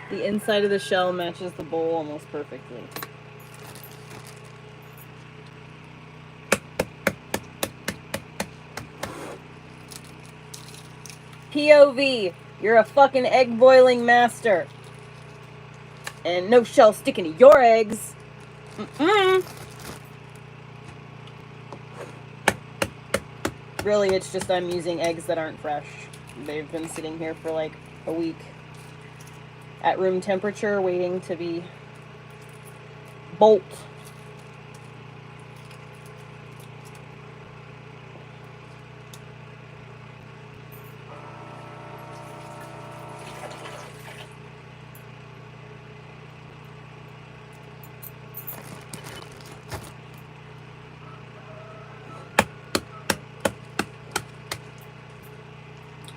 The inside of the shell matches the bowl almost perfectly. POV, you're a fucking egg boiling master. And no shell sticking to your eggs. Really, it's just I'm using eggs that aren't fresh. They've been sitting here for like a week. At room temperature, waiting to be bolt.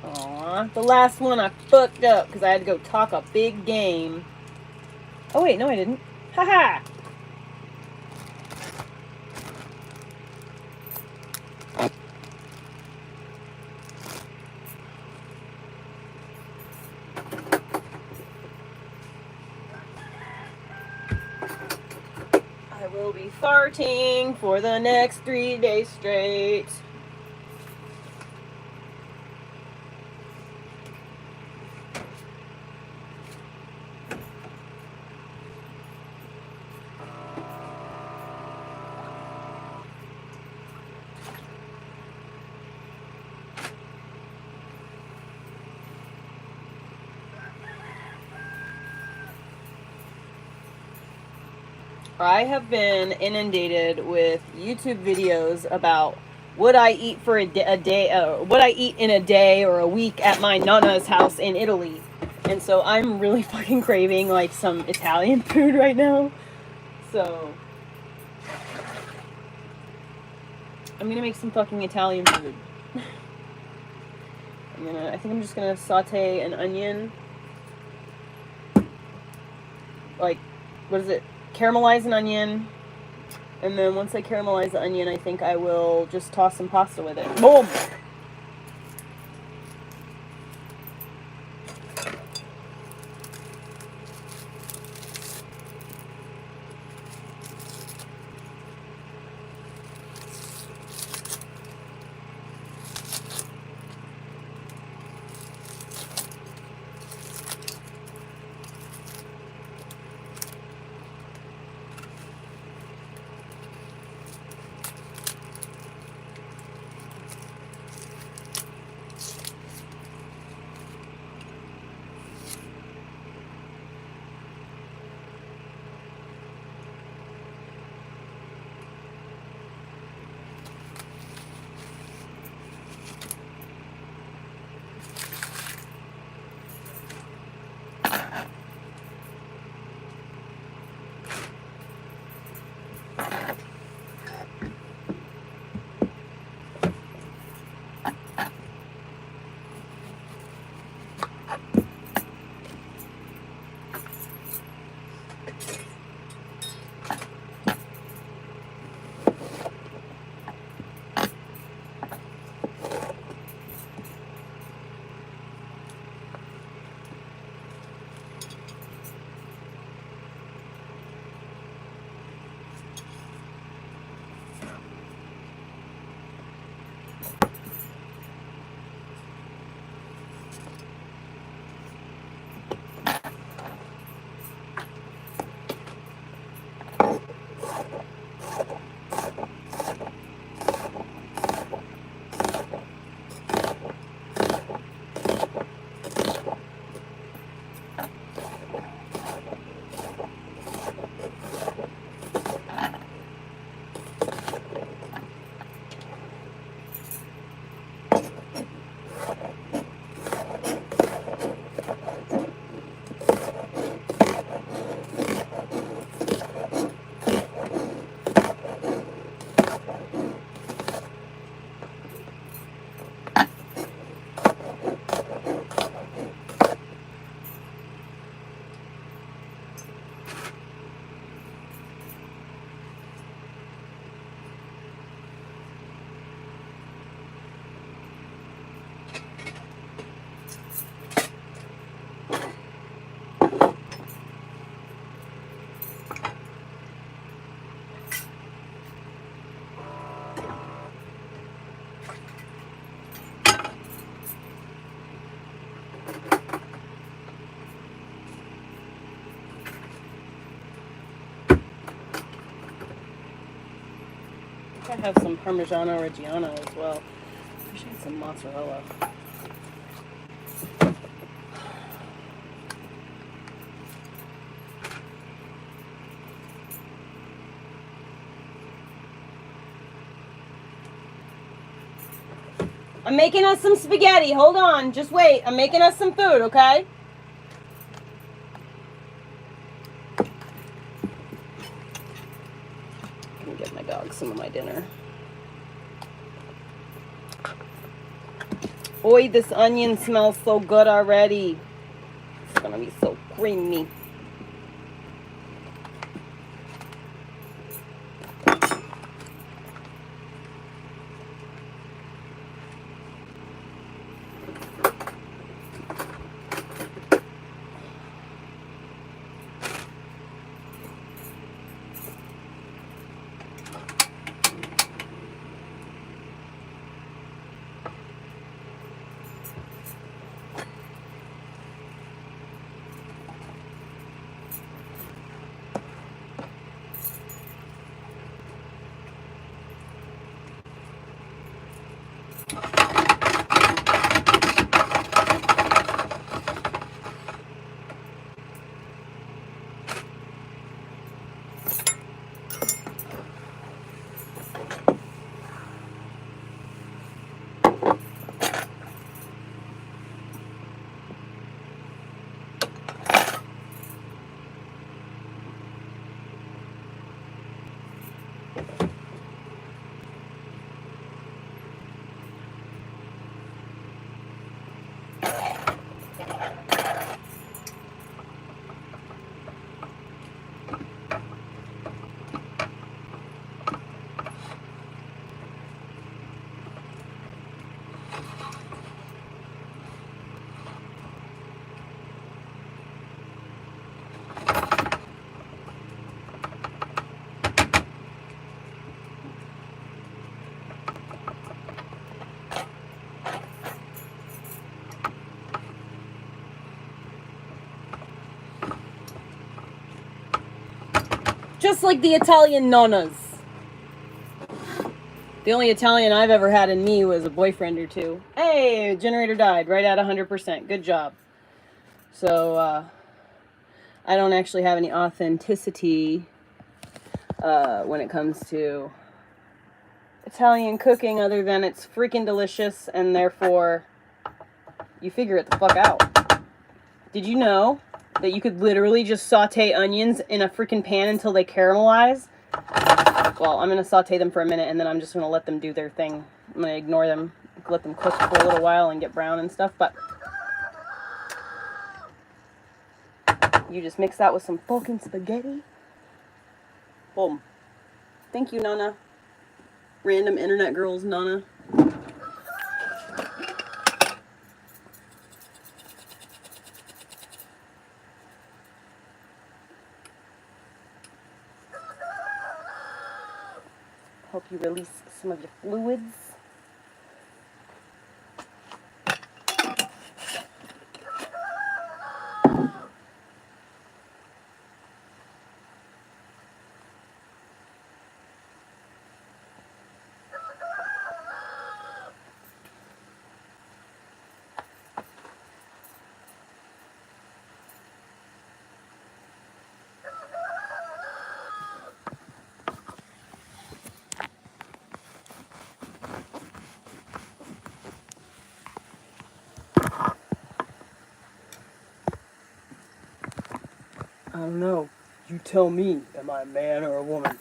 Aww, the last one I fucked up because I had to go talk a big game. Oh wait, no I didn't. Haha! will be farting for the next 3 days straight. I have been inundated with YouTube videos about what I eat for a day, what I eat in a day or a week at my nonna's house in Italy. And so I'm really fucking craving like some Italian food right now. So I'm gonna make some fucking Italian food. I think I'm just gonna saute an onion. Like, what is it? Caramelize an onion. And then once I caramelize the onion, I think I will just toss some pasta with it. Boom! I have some Parmigiano Reggiano as well. I wish I had some mozzarella. I'm making us some spaghetti. Hold on. Just wait. I'm making us some food, okay? I'm gonna give my dog some of my dinner. Boy, this onion smells so good already. It's gonna be so creamy. just like the Italian nonnas. The only Italian I've ever had in me was a boyfriend or two. Hey, generator died right at 100%. Good job. So, I don't actually have any authenticity when it comes to Italian cooking other than it's freaking delicious and therefore you figure it the fuck out. Did you know that you could literally just saute onions in a freaking pan until they caramelize? Well, I'm going to saute them for a minute and then I'm just going to let them do their thing. I'm going to ignore them, let them cook for a little while and get brown and stuff, but you just mix that with some fucking spaghetti. Boom. Thank you, Nana. Random internet girls, Nana. Help you release some of your fluids. I don't know. You tell me, am I a man or a woman?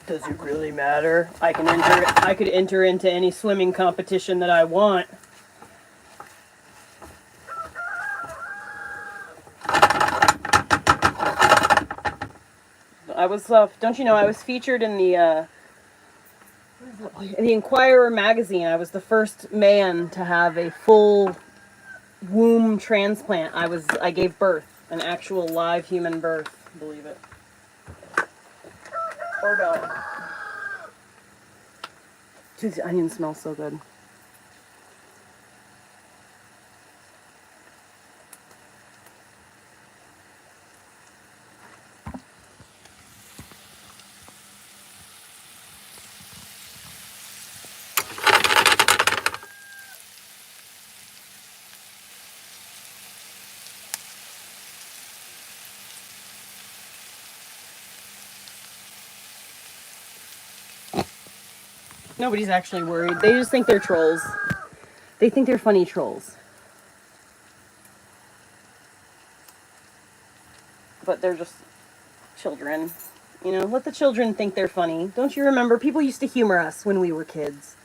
Does it really matter? I could enter into any swimming competition that I want. I was, don't you know, I was featured in the Inquirer magazine. I was the first man to have a full womb transplant. I gave birth, an actual live human birth, believe it. Or don't. Dude, the onion smells so good. Nobody's actually worried. They just think they're trolls. They think they're funny trolls. But they're just children. You know, let the children think they're funny. Don't you remember? People used to humor us when we were kids.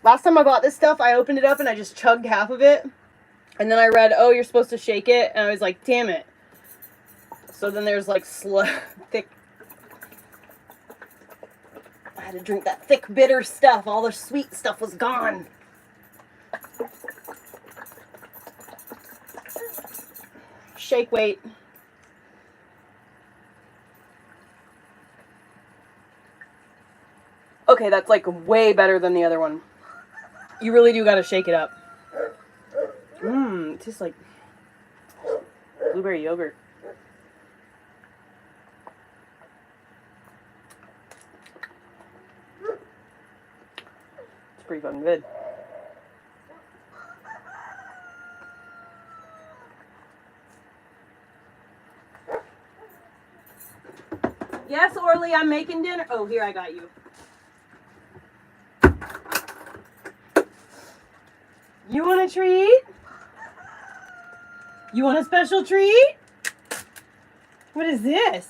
Last time I bought this stuff, I opened it up and I just chugged half of it. And then I read, oh, you're supposed to shake it. And I was like, damn it. So then there's like thick. I had to drink that thick, bitter stuff. All the sweet stuff was gone. Shake weight. Okay, that's like way better than the other one. You really do gotta shake it up. It tastes like blueberry yogurt. It's pretty fucking good. Yes, Orly, I'm making dinner. Oh, here, I got you. You want a treat? You want a special treat? What is this?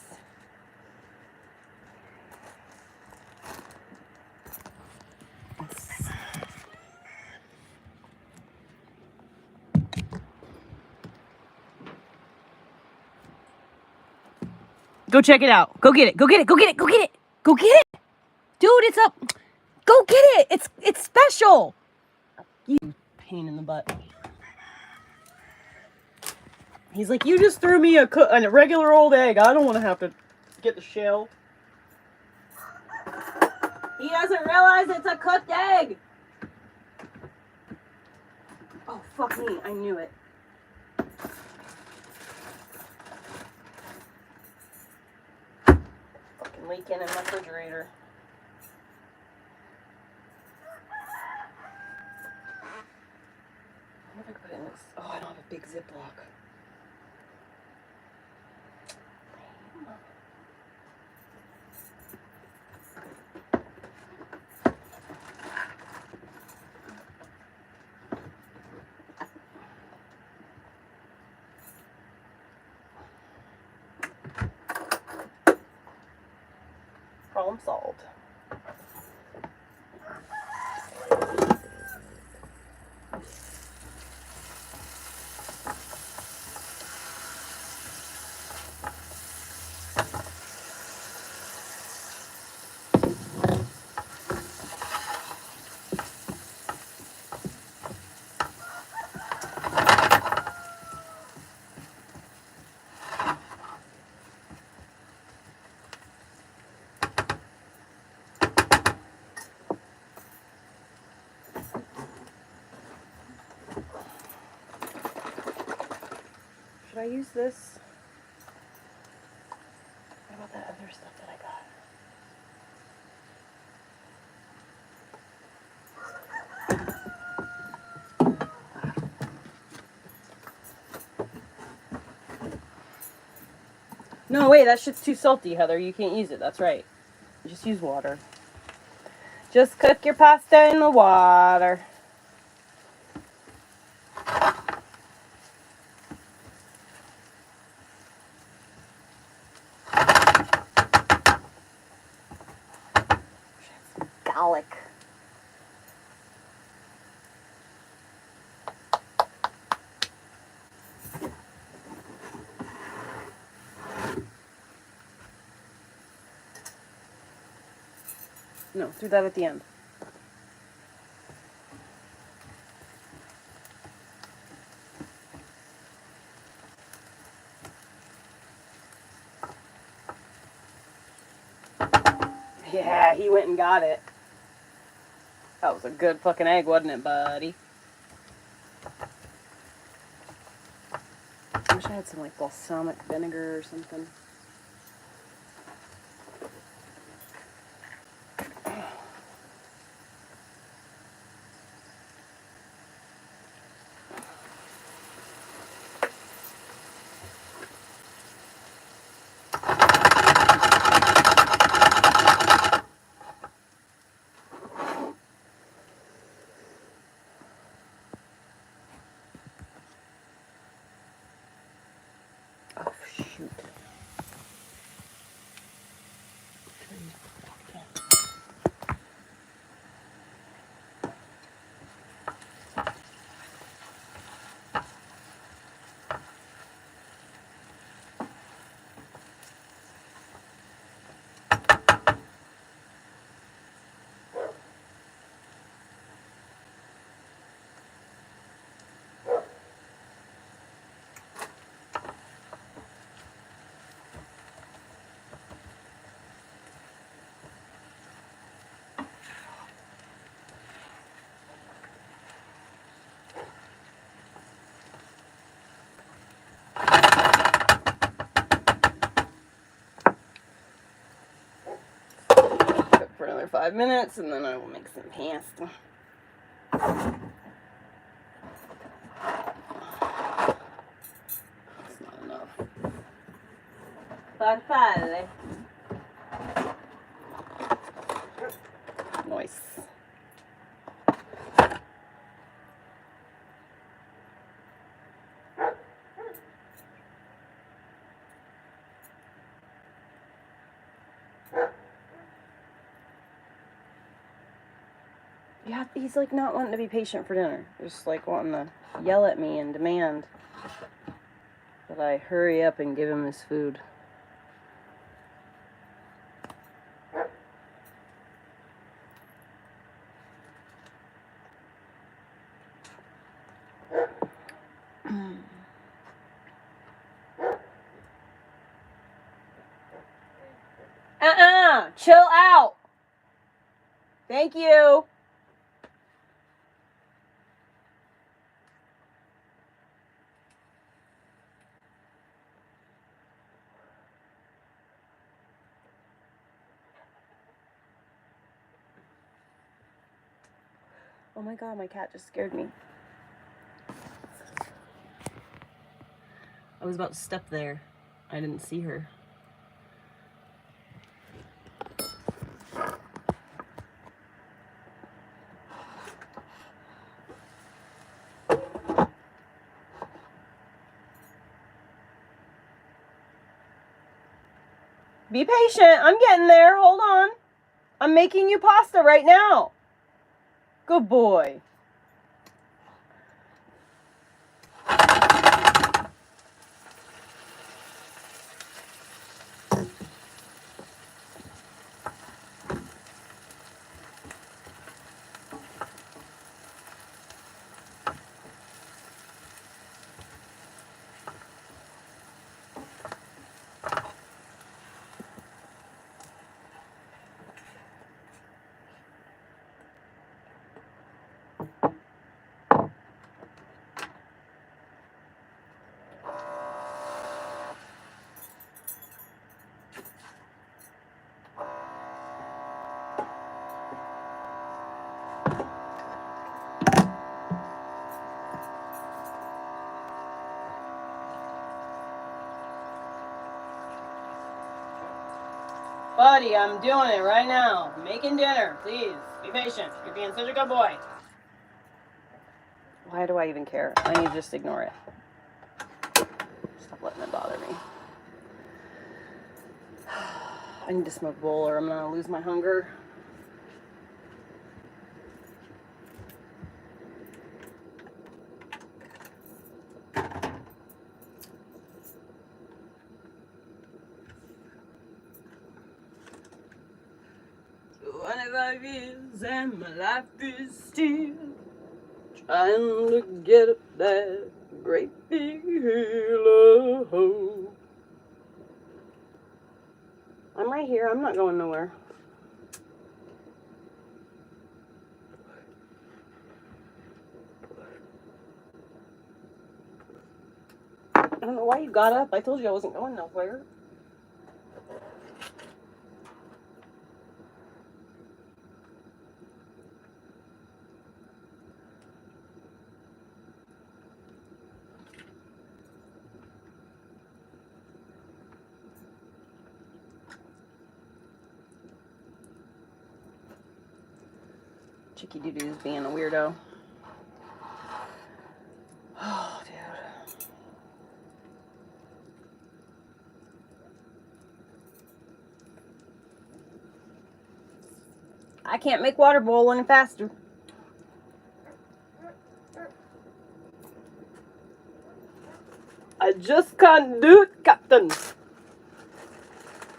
Go check it out. Go get it. Go get it. Go get it. Go get it. Go get it. Dude, it's up. Go get it. It's special. You pain in the butt. He's like, you just threw me a regular old egg. I don't want to have to get the shell. He doesn't realize it's a cooked egg. Oh, fuck me. I knew it. Fucking leaking in my refrigerator. What if I put it in this? Oh, I don't have a big Ziploc. Problem solved. Should I use this? What about that other stuff that I got? No, wait, that shit's too salty, Heather. You can't use it. That's right. Just use water. Just cook your pasta in the water. Garlic. No, do that at the end. Yeah, he went and got it. That was a good fucking egg, wasn't it, buddy? I wish I had some, like, balsamic vinegar or something. Oh, shoot. For another 5 minutes, and then I will make some pasta. That's not enough. Farfalle. noise. Yeah, he's like not wanting to be patient for dinner. Just like wanting to yell at me and demand that I hurry up and give him his food. Chill out. Thank you. Oh my god, my cat just scared me. I was about to step there. I didn't see her. Be patient. I'm getting there. Hold on. I'm making you pasta right now. Good boy. Buddy, I'm doing it right now. Making dinner. Please, be patient. You're being such a good boy. Why do I even care? I need to just ignore it. Stop letting it bother me. I need to smoke a bowl or I'm going to lose my hunger. Years and my life is still trying to get up that great big hill of hope. I'm right here. I'm not going nowhere. I don't know why you got up. I told you I wasn't going nowhere. Chicky Doo-Doo's being a weirdo. Oh, dude. I can't make water boil any faster. I just can't do it, Captain.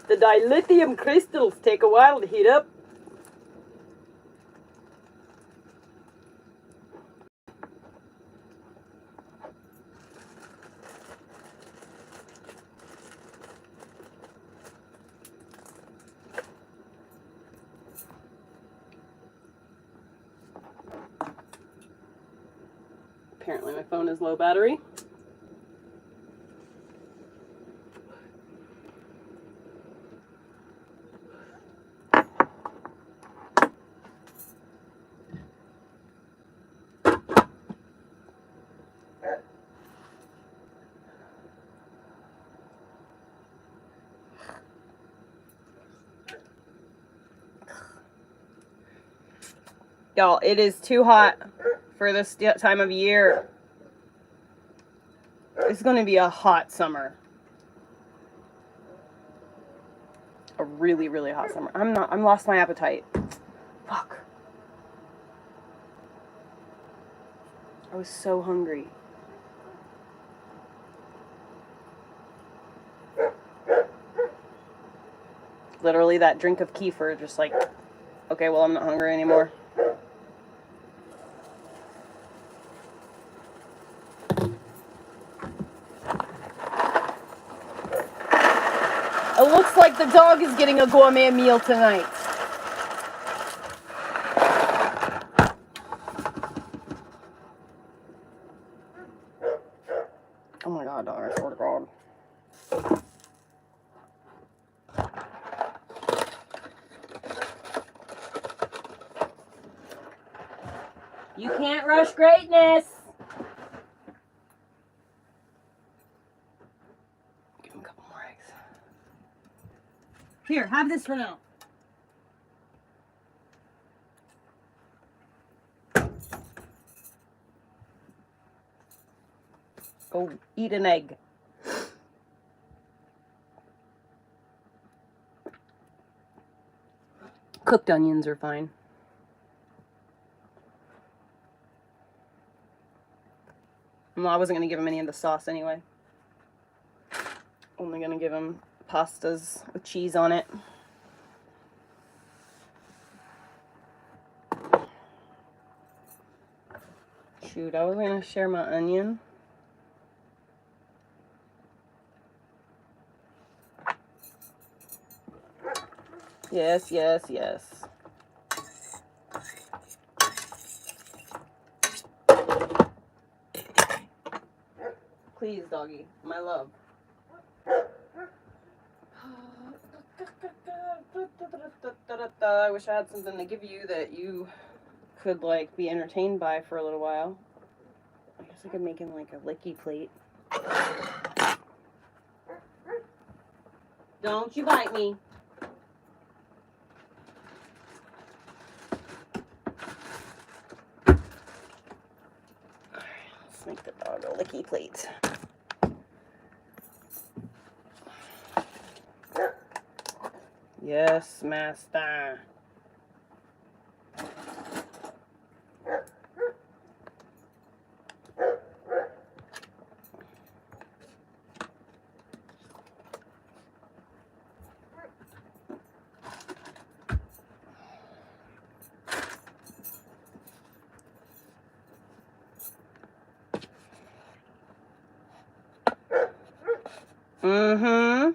The dilithium crystals take a while to heat up. Apparently my phone is low battery. Y'all, it is too hot for this time of year. It's going to be a hot summer. A really, really hot summer. I'm lost my appetite. Fuck. I was so hungry. Literally that drink of kefir, just like, okay, well, I'm not hungry anymore. It looks like the dog is getting a gourmet meal tonight. Oh my god, dog, I swear to God. You can't rush greatness. Give him a couple more eggs. Here, have this for now. Go eat an egg. Cooked onions are fine. Well, I wasn't going to give him any of the sauce anyway. Only going to give him pastas with cheese on it. Shoot, I was going to share my onion. Yes, yes, yes. Please, doggy, my love. I wish I had something to give you that you could, like, be entertained by for a little while. I guess I could make him, like, a licky plate. Don't you bite me. Let's make the dog a licky plate. Yes, master. Mm-hmm.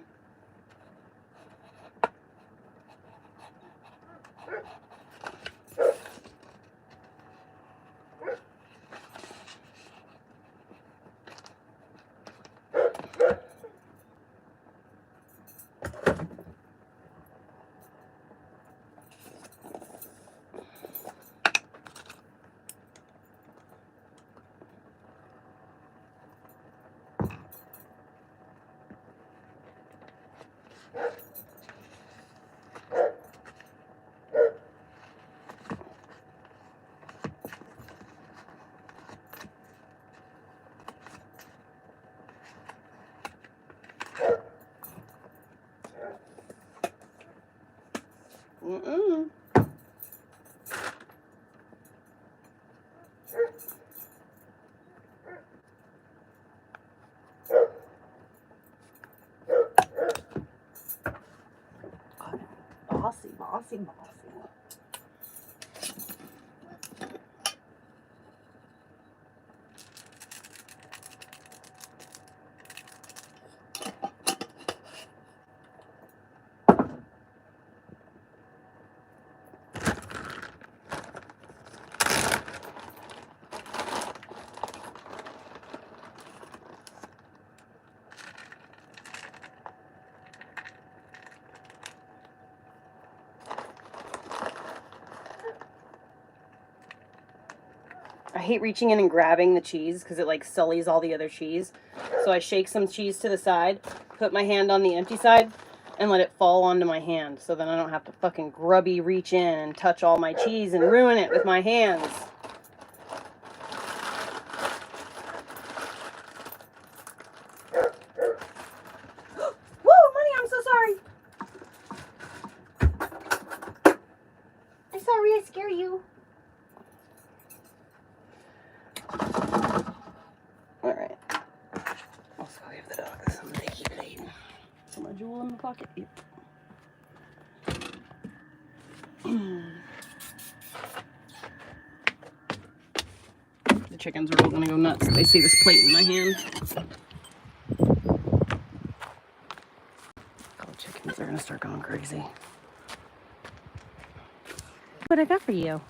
Mm-mm. Bossy, bossy, bossy. I hate reaching in and grabbing the cheese because it like sullies all the other cheese. So I shake some cheese to the side, put my hand on the empty side, and let it fall onto my hand, so then I don't have to fucking grubby reach in and touch all my cheese and ruin it with my hands. Whoa, Money, I'm so sorry. I'm sorry I scare you. Alright. Also, give the dog some sticky blade. So my jewel in the pocket. Yep. The chickens are all gonna go nuts if they see this plate in my hand. Oh, chickens are gonna start going crazy. What I got for you?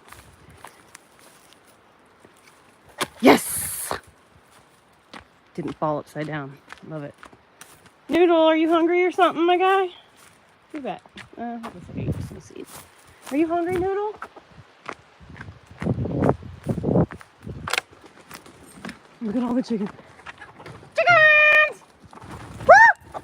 Yes! Didn't fall upside down. Love it. Noodle, are you hungry or something, my guy? You bet. I'll just eat some seeds. Are you hungry, Noodle? Look at all the chickens. Chickens! Woo!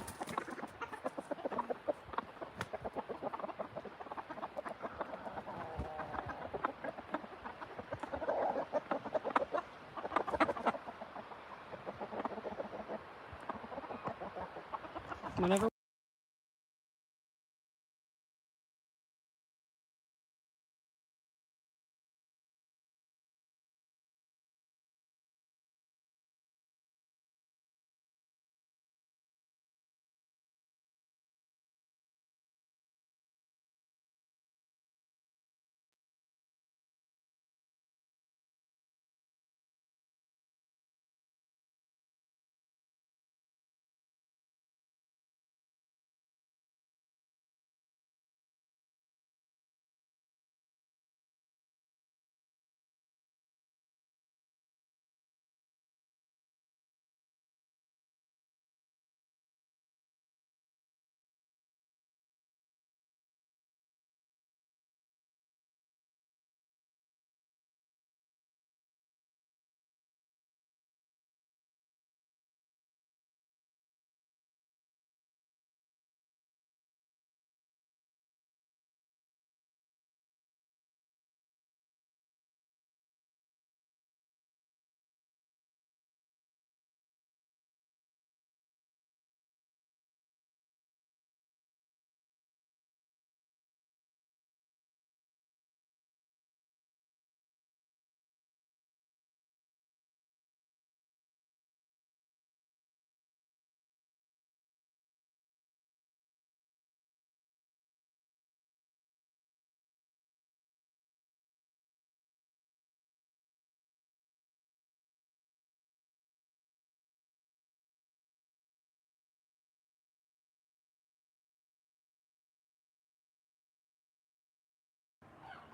Whatever.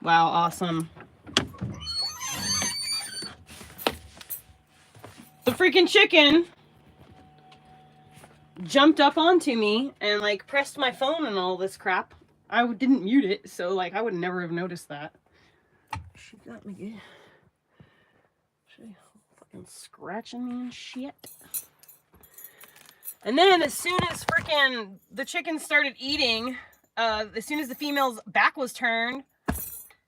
Wow, awesome. The freaking chicken jumped up onto me and like pressed my phone and all this crap. I didn't mute it, so like I would never have noticed that. She got me good. She fucking scratching me and shit. And then as soon as freaking the chicken started eating, as soon as the female's back was turned,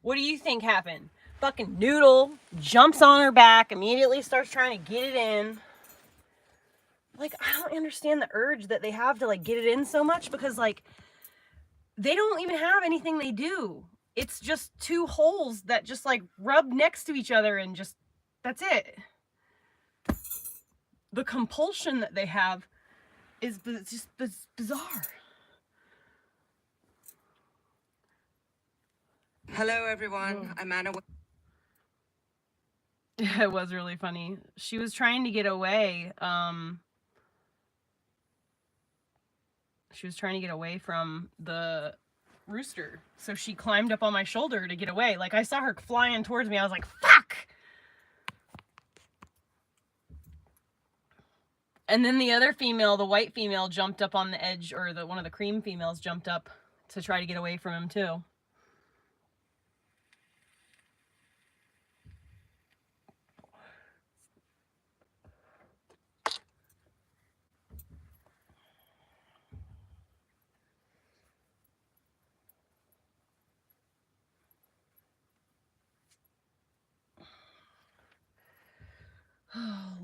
what do you think happened? Fucking Noodle jumps on her back, immediately starts trying to get it in. Like, I don't understand the urge that they have to like get it in so much, because like they don't even have anything they do. It's just two holes that just like rub next to each other and just, that's it. The compulsion that they have is just bizarre. Hello, everyone. I'm Anna. It was really funny. She was trying to get away. She was trying to get away from the rooster. So she climbed up on my shoulder to get away. Like, I saw her flying towards me. I was like, fuck! And then the other female, the white female, jumped up on the edge, or one of the cream females jumped up to try to get away from him too.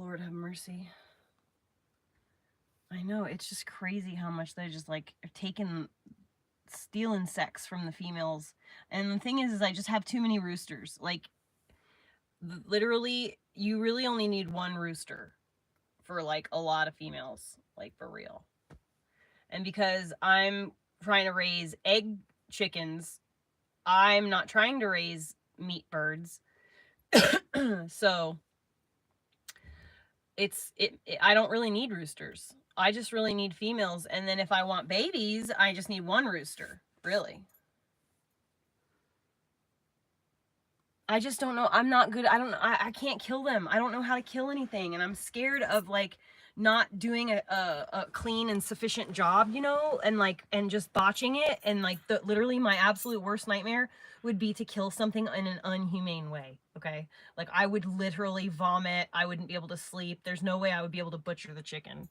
Lord have mercy. I know, it's just crazy how much they just like are stealing sex from the females. And the thing is I just have too many roosters. Like, literally, you really only need one rooster for like a lot of females, like for real. And because I'm trying to raise egg chickens, I'm not trying to raise meat birds. So I don't really need roosters. I just really need females. And then if I want babies, I just need one rooster, really. I just don't know. I'm not good. I can't kill them. I don't know how to kill anything. And I'm scared of like not doing a clean and sufficient job, you know, and just botching it. And like literally my absolute worst nightmare would be to kill something in an unhumane way. Okay. Like I would literally vomit. I wouldn't be able to sleep. There's no way I would be able to butcher the chicken.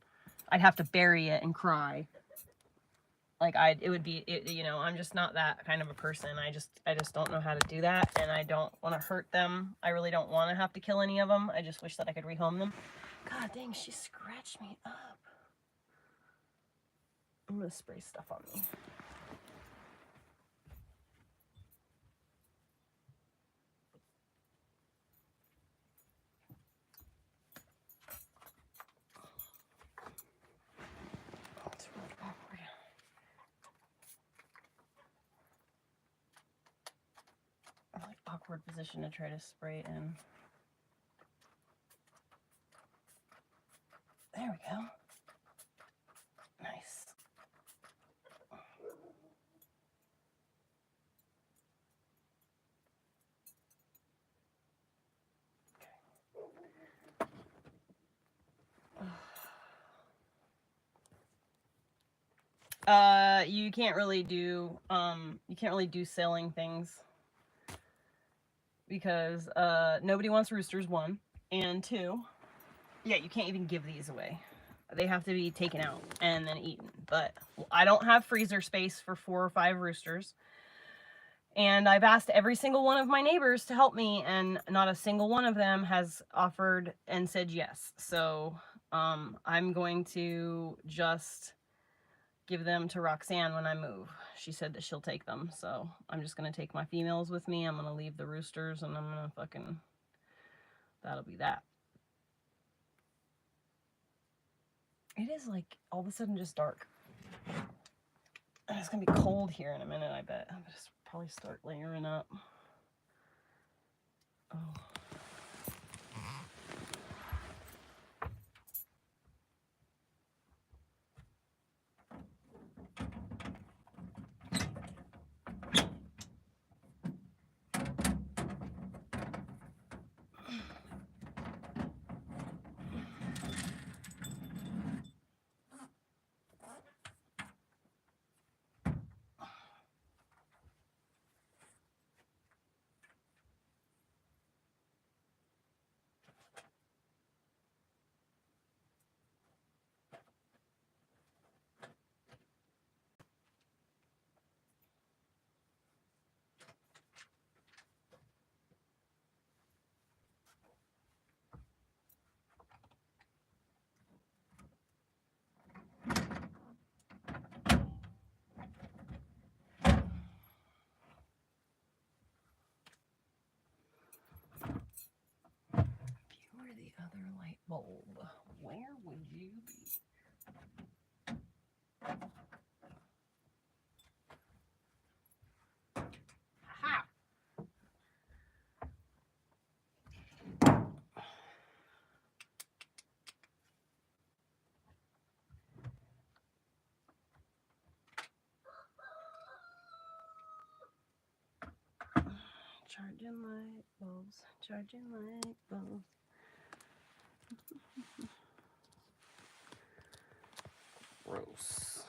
I'd have to bury it and cry. Like you know, I'm just not that kind of a person. I just don't know how to do that, and I don't want to hurt them. I really don't want to have to kill any of them. I just wish that I could rehome them. God dang, she scratched me up. I'm gonna spray stuff on me. Oh, it's really awkward. Really awkward position to try to spray it in. There we go. Nice. You can't really do selling things because nobody wants roosters, one, and two, yeah, you can't even give these away. They have to be taken out and then eaten. But I don't have freezer space for 4 or 5 roosters. And I've asked every single one of my neighbors to help me, and not a single one of them has offered and said yes. So I'm going to just give them to Roxanne when I move. She said that she'll take them. So I'm just going to take my females with me. I'm going to leave the roosters, and I'm going to that'll be that. It is like all of a sudden just dark. And it's going to be cold here in a minute, I bet. I'm going to probably start layering up. Oh. Where the other light bulb? Where would you be? Ha! Charging light bulbs. Charging light bulbs. Gross.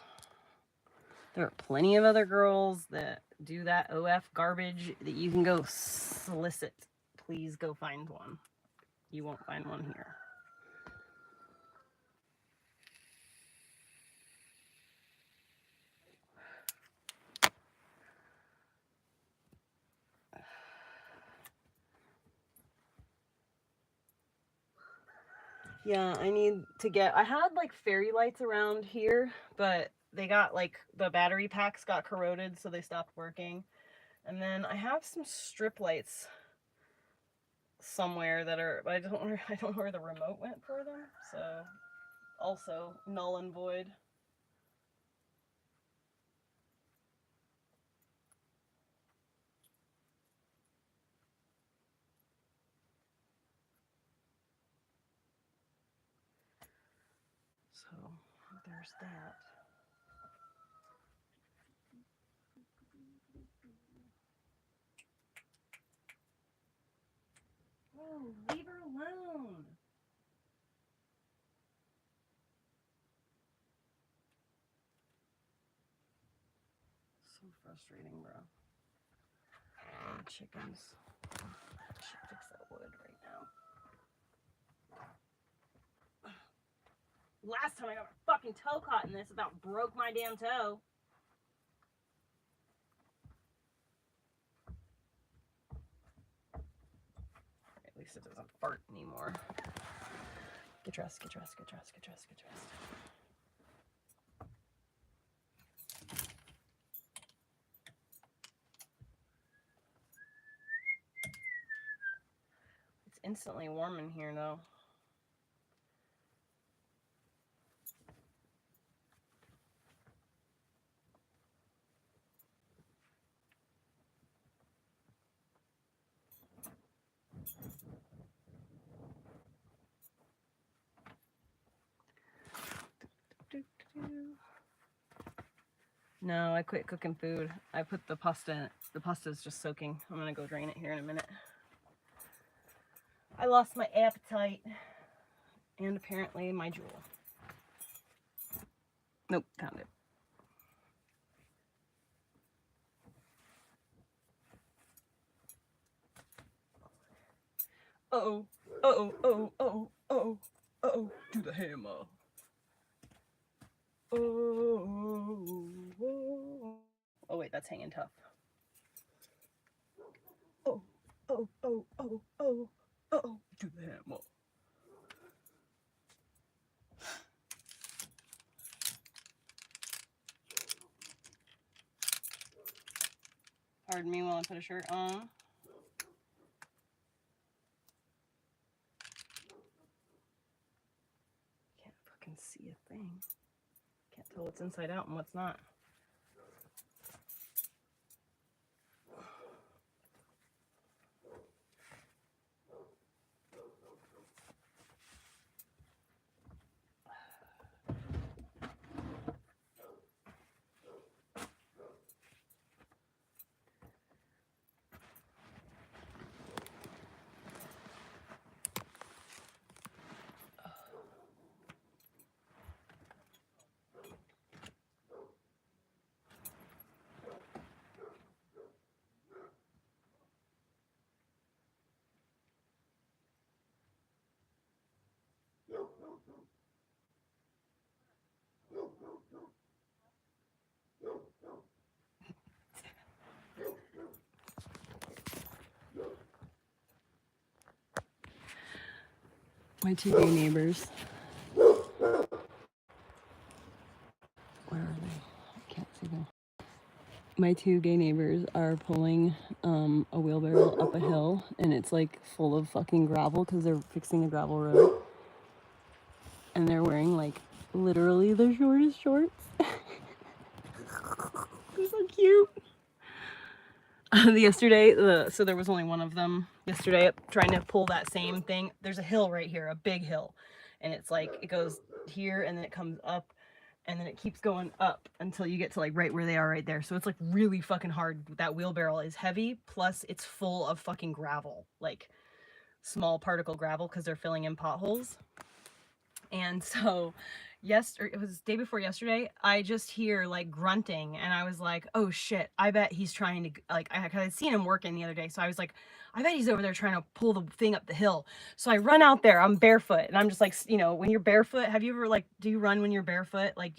There are plenty of other girls that do that OF garbage that you can go solicit. Please go find one. You won't find one here. Yeah, I need to get, I had like fairy lights around here, but they got like, the battery packs got corroded, so they stopped working. And then I have some strip lights somewhere that are, but I don't know where the remote went for them, so also null and void. So there's that. Oh, leave her alone. So frustrating, bro. Chickens. Should fix that wood right now. Last time I got my fucking toe caught in this, about broke my damn toe. At least it doesn't fart anymore. Get dressed, get dressed, get dressed, get dressed, get dressed. It's instantly warm in here though. No, I quit cooking food. I put the pasta in it. The pasta's just soaking. I'm gonna go drain it here in a minute. I lost my appetite. And apparently my jewel. Nope, found it. Uh-oh, uh-oh, uh-oh, uh-oh, uh-oh, uh-oh, do the hammer. Oh, wait, that's hanging tough. Oh, oh, oh, oh, oh, oh, do the hammer. Pardon me while I put a shirt on. Can't fucking see a thing. Can't tell what's inside out and what's not. My two gay neighbors. Where are they? I can't see them. My two gay neighbors are pulling a wheelbarrow up a hill, and it's like full of fucking gravel because they're fixing a gravel road. And they're wearing like literally the shortest shorts. They're so cute. Yesterday, so there was only one of them yesterday trying to pull that same thing. There's a hill right here, a big hill, and it's like it goes here and then it comes up and then it keeps going up until you get to like right where they are right there. So it's like really fucking hard. That wheelbarrow is heavy, plus it's full of fucking gravel, like small particle gravel, because they're filling in potholes. And so it was day before yesterday, I just hear like grunting and I was like, oh shit, I bet he's trying to, like, I had seen him working the other day, so I was like, I bet he's over there trying to pull the thing up the hill. So I run out there, I'm barefoot, and I'm just like, you know, when you're barefoot, have you ever like, do you run when you're barefoot? Like,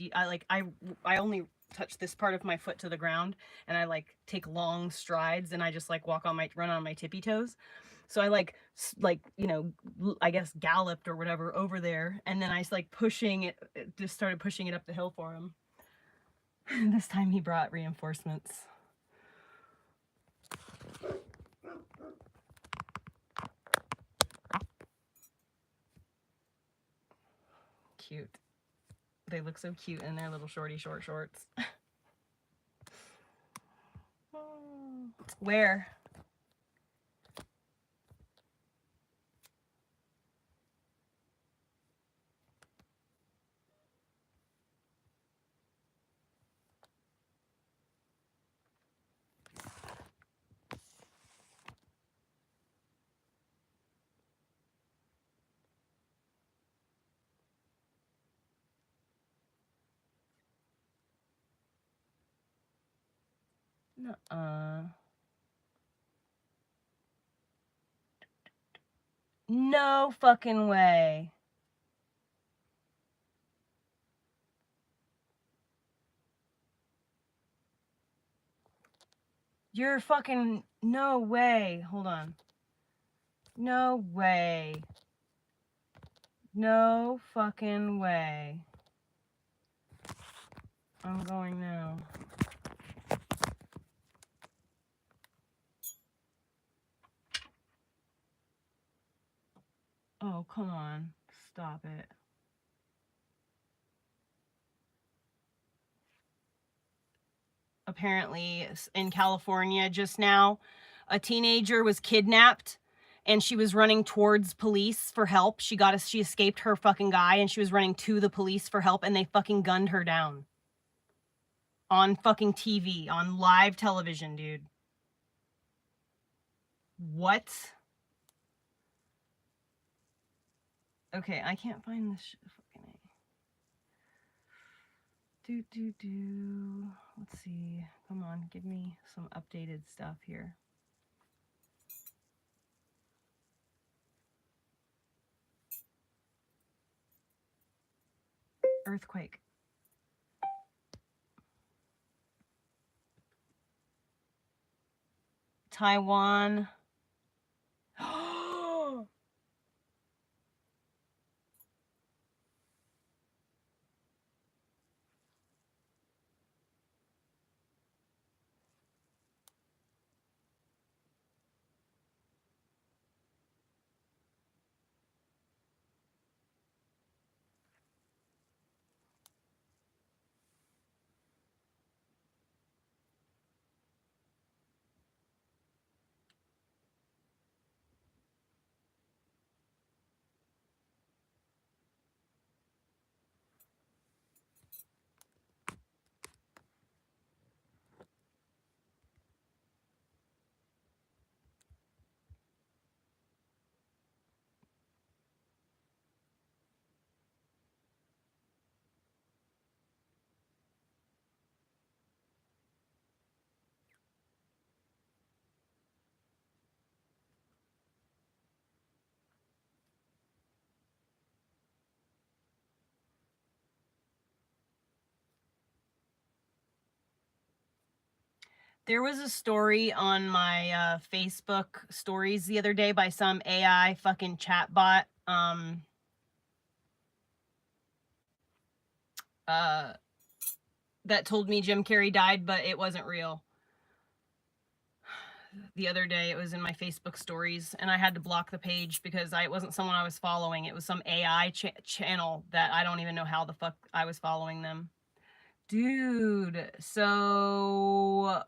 I only touch this part of my foot to the ground, and I like take long strides, and I just like run on my tippy toes. So I like you know, I guess galloped or whatever over there, and then I was like just started pushing it up the hill for him. This time he brought reinforcements. Cute. They look so cute in their little short shorts. Where? Nuh-uh. No fucking way. You're fucking... No way. Hold on. No way. No fucking way. I'm going now. Oh, come on. Stop it. Apparently, in California just now, a teenager was kidnapped and she was running towards police for help. She escaped her fucking guy and she was running to the police for help, and they fucking gunned her down. On fucking TV, on live television, dude. What? Okay, I can't find this shit. Fucking Let's see. Come on, give me some updated stuff here. Earthquake. Taiwan. There was a story on my Facebook stories the other day by some AI fucking chatbot. That told me Jim Carrey died, but it wasn't real. The other day, it was in my Facebook stories, and I had to block the page because it wasn't someone I was following. It was some AI channel that I don't even know how the fuck I was following them. Dude, so...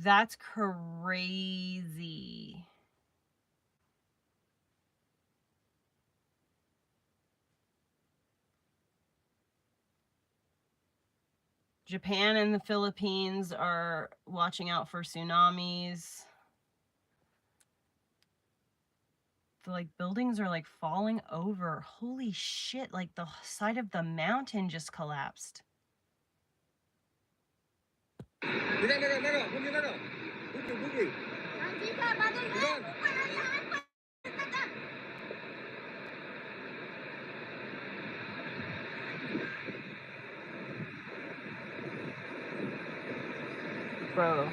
That's crazy. Japan and the Philippines are watching out for tsunamis. The like buildings are like falling over. Holy shit, like the side of the mountain just collapsed. bro.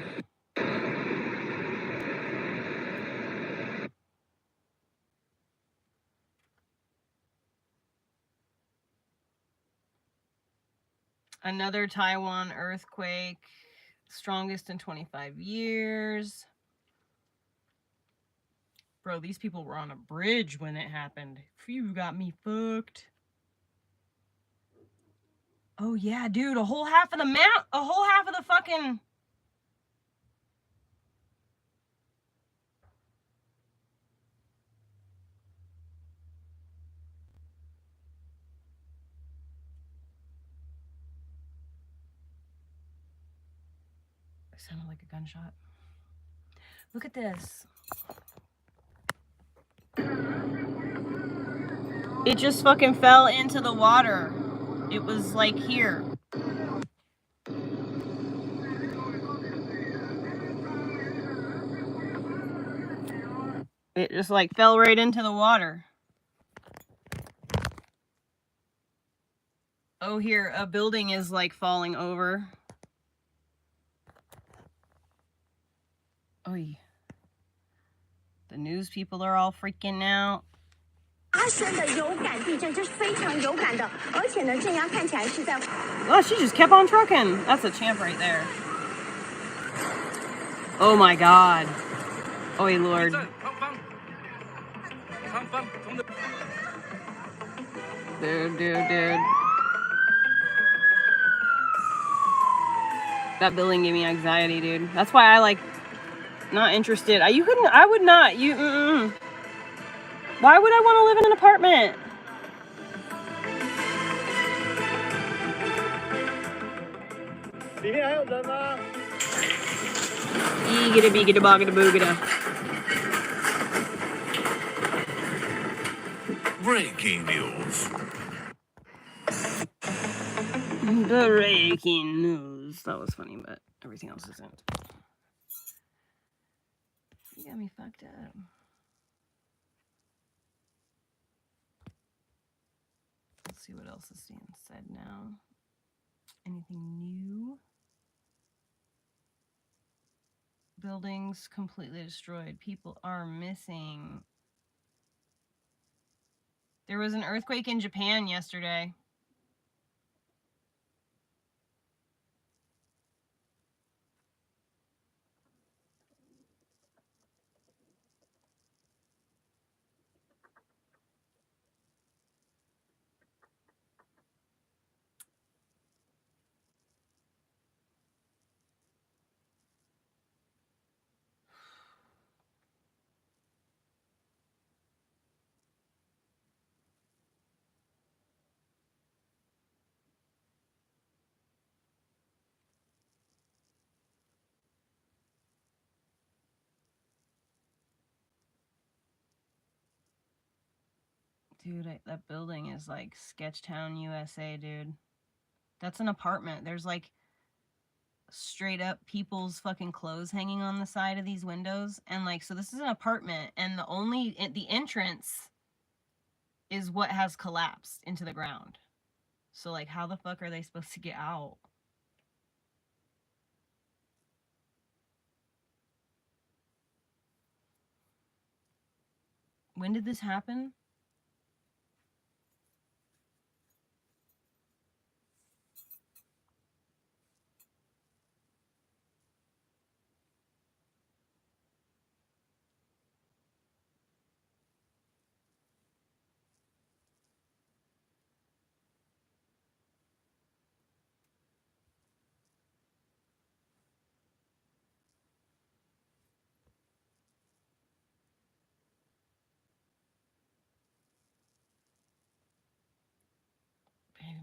Another Taiwan earthquake, strongest in 25 years. Bro, these people were on a bridge when it happened. Phew, got me fucked. Oh yeah, dude, a whole half of the map, a whole half of the fucking... It sounded like a gunshot. Look at this. It just fucking fell into the water. It was like here. It just like fell right into the water. Oh, here, a building is like falling over. Oh, the news people are all freaking out. Oh, she just kept on trucking. That's a champ right there. Oh my god. Oh, Lord. Dude. That building gave me anxiety, dude. That's why I like not interested. I would not. Why would I want to live in an apartment? Eegada beegada boogada boogada. Breaking news. Breaking news. That was funny, but everything else isn't. You got me fucked up. Let's see what else is being said now. Anything new? Buildings completely destroyed. People are missing. There was an earthquake in Japan yesterday. Dude, that building is like Sketchtown, USA, dude. That's an apartment. There's like straight up people's fucking clothes hanging on the side of these windows. And like, so this is an apartment, and the entrance is what has collapsed into the ground. So like, how the fuck are they supposed to get out? When did this happen?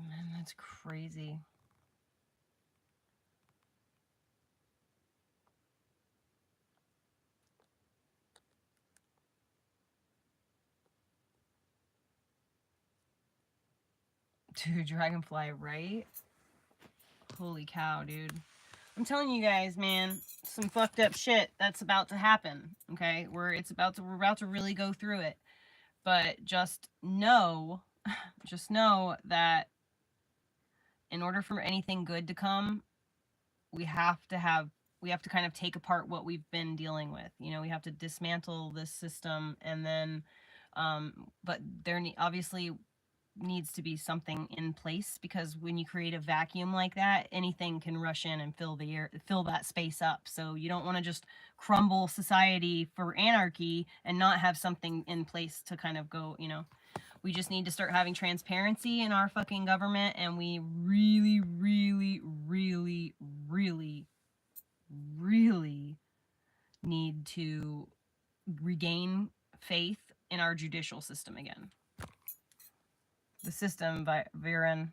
Man, that's crazy. Dude, Dragonfly, right? Holy cow, dude. I'm telling you guys, man, some fucked up shit that's about to happen. Okay? We're about to really go through it. But just know that in order for anything good to come, we have to have we have to kind of take apart what we've been dealing with. You know, we have to dismantle this system, and then, but there obviously needs to be something in place, because when you create a vacuum like that, anything can rush in and fill the air, fill that space up. So you don't want to just crumble society for anarchy and not have something in place to kind of go, you know. We just need to start having transparency in our fucking government, and we really, really, really, really, really need to regain faith in our judicial system again. The system, Viren.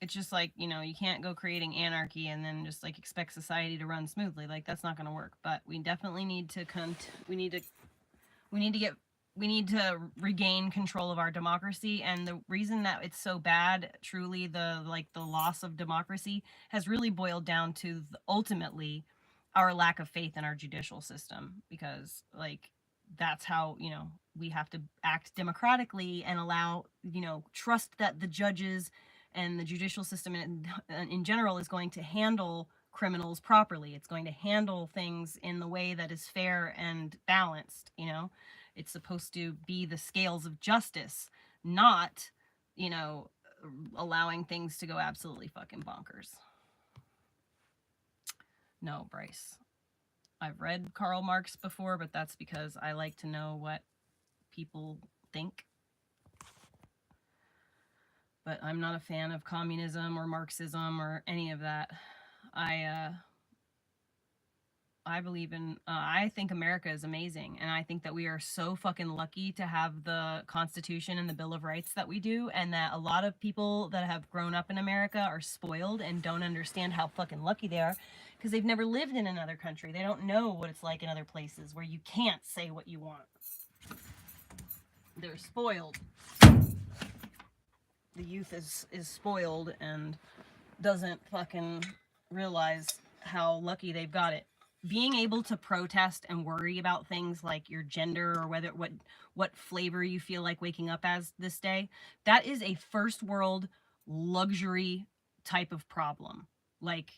It's just like, you know, you can't go creating anarchy and then just like expect society to run smoothly. Like, that's not going to work. But we definitely need to we need to regain control of our democracy. And the reason that it's so bad, truly, the loss of democracy has really boiled down to ultimately our lack of faith in our judicial system, because like that's how, you know, we have to act democratically and allow, you know, trust that the judges and the judicial system in general is going to handle criminals properly. It's going to handle things in the way that is fair and balanced, you know. It's supposed to be the scales of justice, not, you know, allowing things to go absolutely fucking bonkers. No, Bryce. I've read Karl Marx before, but that's because I like to know what people think. But I'm not a fan of communism or Marxism or any of that. I believe in, I think America is amazing, and I think that we are so fucking lucky to have the Constitution and the Bill of Rights that we do, and that a lot of people that have grown up in America are spoiled and don't understand how fucking lucky they are, because they've never lived in another country. They don't know what it's like in other places where you can't say what you want. They're spoiled. The youth is spoiled and doesn't fucking realize how lucky they've got it. Being able to protest and worry about things like your gender or whether what flavor you feel like waking up as this day, that is a first world luxury type of problem. Like,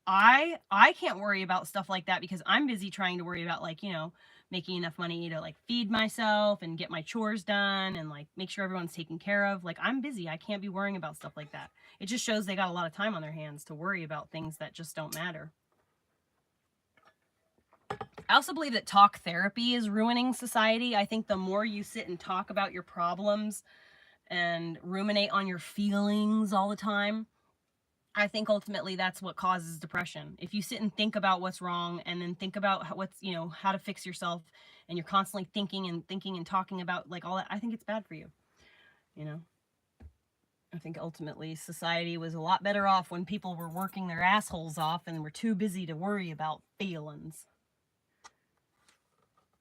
I can't worry about stuff like that because I'm busy trying to worry about, like, you know, making enough money to like feed myself and get my chores done and like make sure everyone's taken care of. Like, I'm busy. I can't be worrying about stuff like that. It just shows they got a lot of time on their hands to worry about things that just don't matter. I also believe that talk therapy is ruining society. I think the more you sit and talk about your problems and ruminate on your feelings all the time, I think ultimately that's what causes depression. If you sit and think about what's wrong and then think about what's, you know, how to fix yourself, and you're constantly thinking and talking about like all that, I think it's bad for you. You know, I think ultimately society was a lot better off when people were working their assholes off and were too busy to worry about feelings.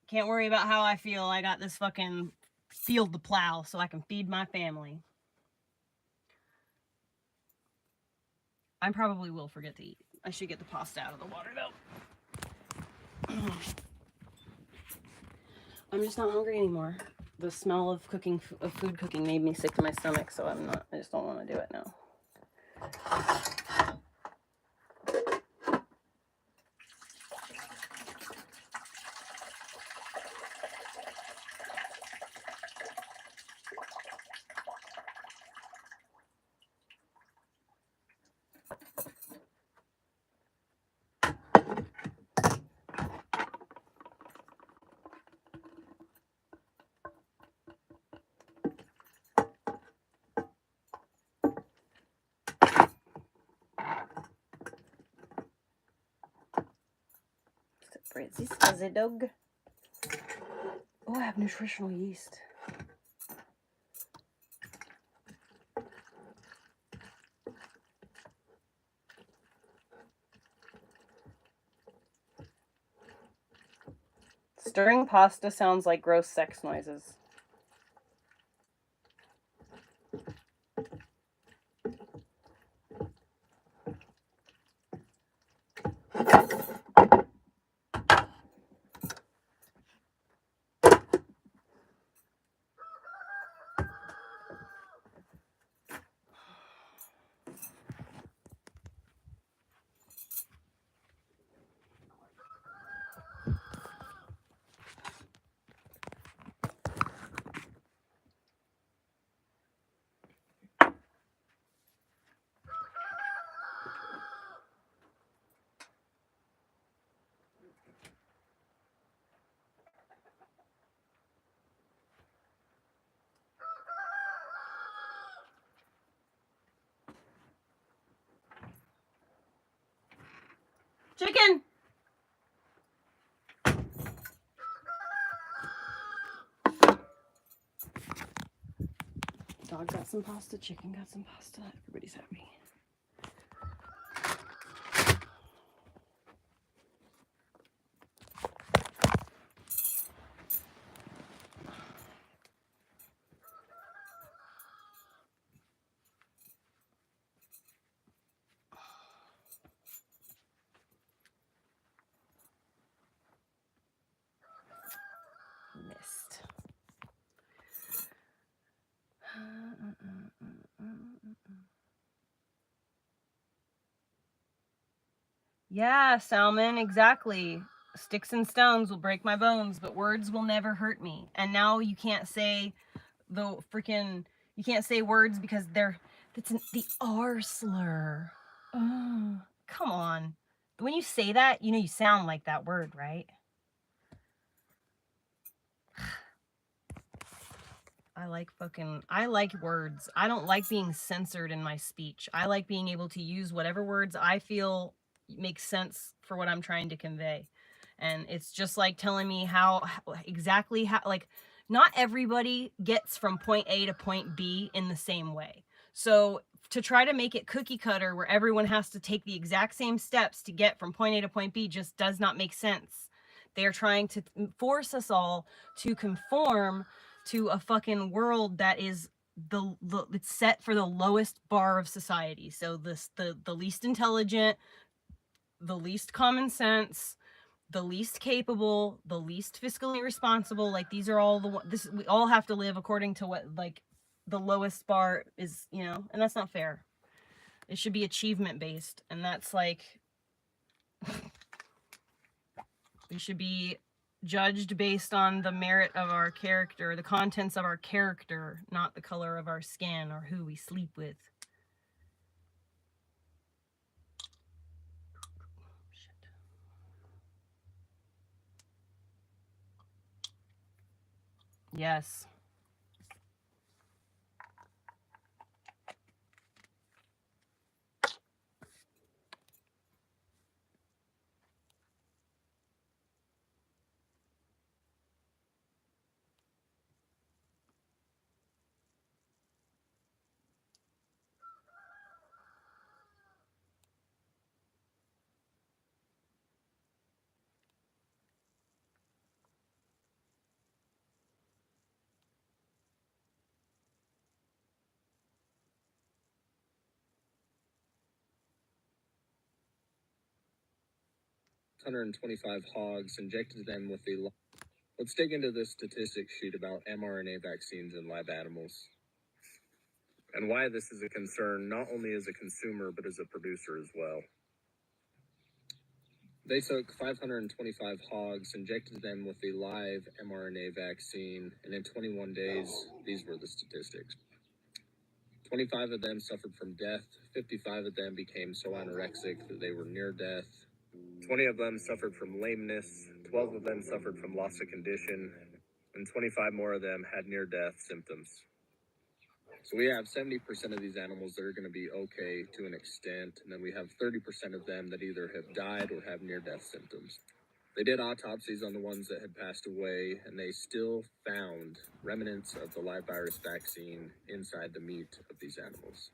Can't worry about how I feel. I got this fucking field to plow so I can feed my family. I probably will forget to eat. I should get the pasta out of the water though. I'm just not hungry anymore. The smell of food cooking made me sick to my stomach, so I just don't want to do it now. This is a dog. Oh, I have nutritional yeast. Stirring pasta sounds like gross sex noises. Chicken! Dog got some pasta, chicken got some pasta. Everybody's happy. Missed. Yeah, Salmon, exactly. Sticks and stones will break my bones, but words will never hurt me. And now you can't say you can't say words because that's the R slur. Oh, come on. When you say that, you know you sound like that word, right? I like words. I don't like being censored in my speech. I like being able to use whatever words I feel make sense for what I'm trying to convey. And it's just like telling me exactly how, like, not everybody gets from point A to point B in the same way. So to try to make it cookie cutter where everyone has to take the exact same steps to get from point A to point B just does not make sense. They're trying to force us all to conform to a fucking world that is it's set for the lowest bar of society. So the least intelligent, the least common sense, the least capable, the least fiscally responsible. Like, these are all we all have to live according to what, like, the lowest bar is, you know, and that's not fair. It should be achievement based, and that's like we should be judged based on the merit of our character, the contents of our character, not the color of our skin or who we sleep with. Shit. Yes. hogs, injected them with the... Let's dig into this statistics sheet about mRNA vaccines in live animals, and why this is a concern not only as a consumer, but as a producer as well. They took 525 hogs, injected them with the live mRNA vaccine, and in 21 days, these were the statistics. 25 of them suffered from death, 55 of them became so anorexic that they were near death, 20 of them suffered from lameness, 12 of them suffered from loss of condition, and 25 more of them had near-death symptoms. So we have 70% of these animals that are going to be okay to an extent, and then we have 30% of them that either have died or have near-death symptoms. They did autopsies on the ones that had passed away, and they still found remnants of the live virus vaccine inside the meat of these animals.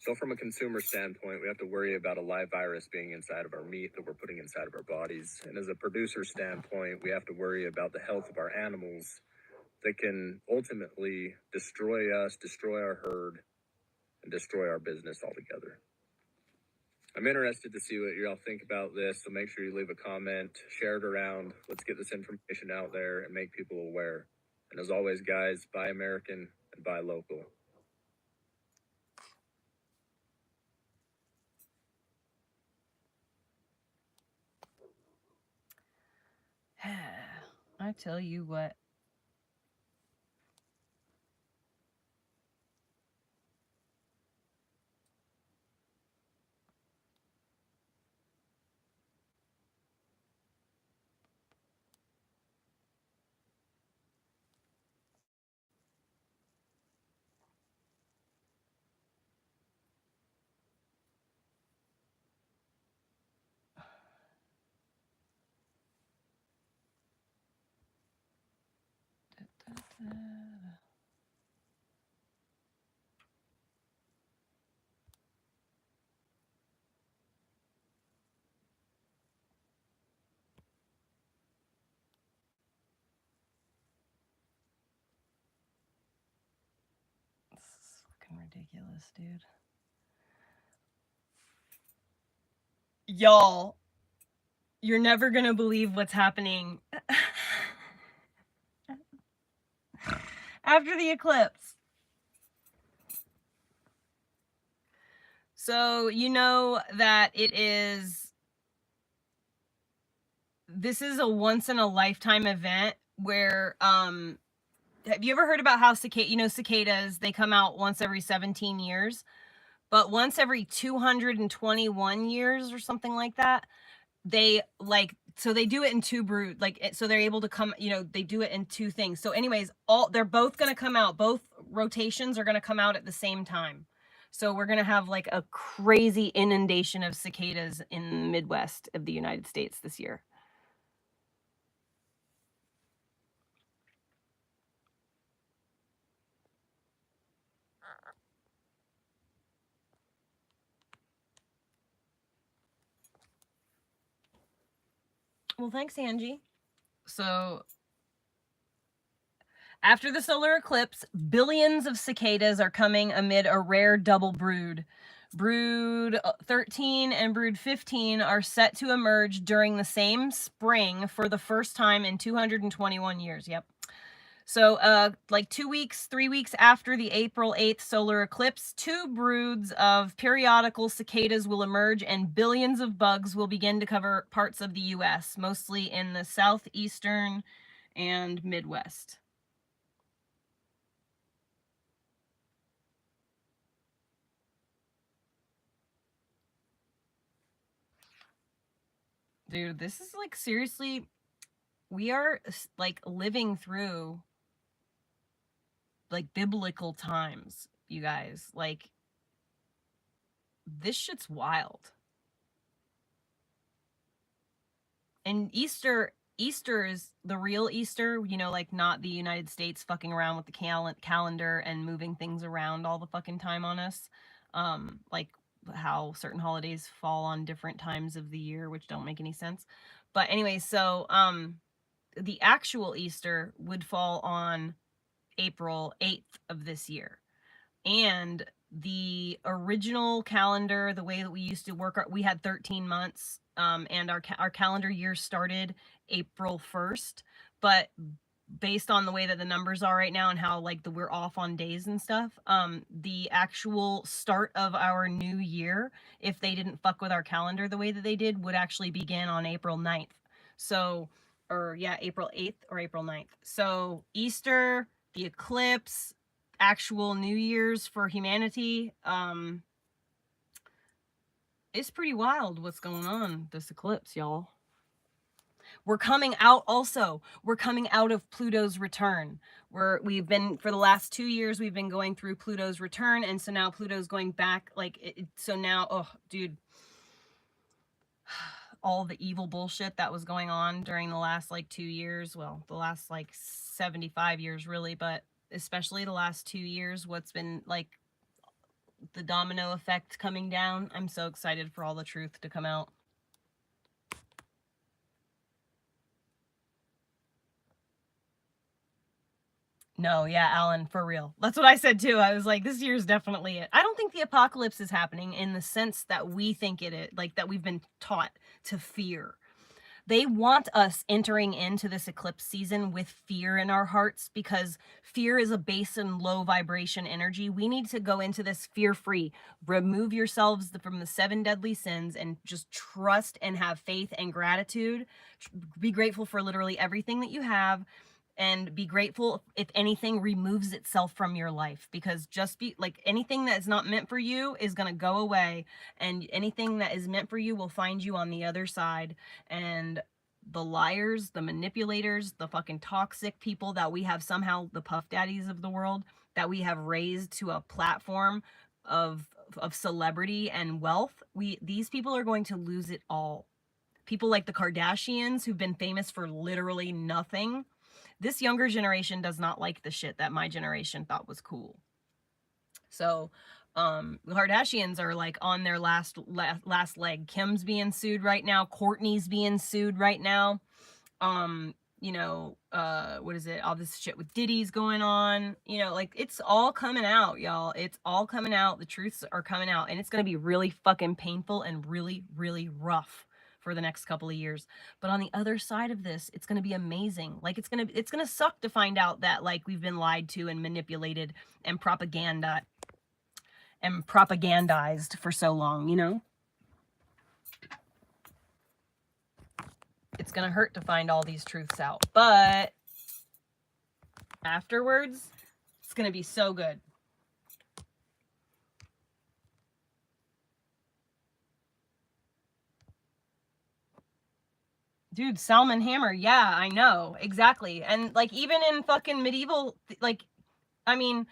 So from a consumer standpoint, we have to worry about a live virus being inside of our meat that we're putting inside of our bodies. And as a producer standpoint, we have to worry about the health of our animals that can ultimately destroy us, destroy our herd, and destroy our business altogether. I'm interested to see what y'all think about this, so make sure you leave a comment, share it around. Let's get this information out there and make people aware. And as always, guys, buy American and buy local. I tell you what. This is fucking ridiculous, dude. Y'all, you're never gonna believe what's happening after the eclipse. So, you know that this is a once in a lifetime event where, have you ever heard about how cicadas, they come out once every 17 years, but once every 221 years or something like that, they so they do it in two brood, so they're able to come, they do it in two things. So anyways, they're both going to come out, both rotations are going to come out at the same time. So we're going to have like a crazy inundation of cicadas in the Midwest of the United States this year. Well, thanks, Angie. So after the solar eclipse, billions of cicadas are coming amid a rare double brood. Brood 13 and brood 15 are set to emerge during the same spring for the first time in 221 years. Yep. So, like 3 weeks after the April 8th solar eclipse, two broods of periodical cicadas will emerge and billions of bugs will begin to cover parts of the U.S., mostly in the southeastern and Midwest. Dude, this is like seriously, we are like living through like biblical times, you guys. Like, this shit's wild. And Easter is the real Easter, like not the United States fucking around with the calendar and moving things around all the fucking time on us. Like how certain holidays fall on different times of the year, which don't make any sense. But anyway, so the actual Easter would fall on April 8th of this year. And the original calendar, the way that we used to work, we had 13 months, and our calendar year started April 1st. But based on the way that the numbers are right now and how like we're off on days and stuff, the actual start of our new year, if they didn't fuck with our calendar the way that they did, would actually begin on April 9th. So, or yeah, April 8th or April 9th. So Easter, the eclipse, actual New Year's for humanity, it's pretty wild what's going on this eclipse, y'all. We're coming out of Pluto's return. We've been, for the last 2 years, we've been going through Pluto's return, and so now Pluto's going back, so now, oh, dude, all the evil bullshit that was going on during the last, 2 years, well, the last, 75 years, really, but especially the last 2 years, what's been, the domino effect coming down. I'm so excited for all the truth to come out. No, yeah, Alan, for real. That's what I said too. I was like, this year's definitely it. I don't think the apocalypse is happening in the sense that we think it is, like that we've been taught to fear. They want us entering into this eclipse season with fear in our hearts because fear is a base and low vibration energy. We need to go into this fear-free. Remove yourselves from the 7 deadly sins and just trust and have faith and gratitude. Be grateful for literally everything that you have, and be grateful if anything removes itself from your life, because just be like, anything that is not meant for you is going to go away, and anything that is meant for you will find you on the other side. And the liars, the manipulators, the fucking toxic people that we have, somehow the puff daddies of the world that we have raised to a platform of celebrity and wealth, these people are going to lose it all. People like the Kardashians, who've been famous for literally nothing. This younger generation does not like the shit that my generation thought was cool. So the Kardashians are like on their last leg. Kim's being sued right now. Kourtney's being sued right now. You know, what is it? All this shit with Diddy's going on. You know, like, it's all coming out, y'all. It's all coming out. The truths are coming out, and it's going to be really fucking painful and really, really rough for the next couple of years. But on the other side of this, it's going to be amazing. Like, it's going to suck to find out that, like, we've been lied to and manipulated and propagandized for so long, you know? It's going to hurt to find all these truths out, but afterwards, it's going to be so good. Dude, Salman Hammer, yeah, I know, exactly. And, like, even in fucking medieval, like, I mean,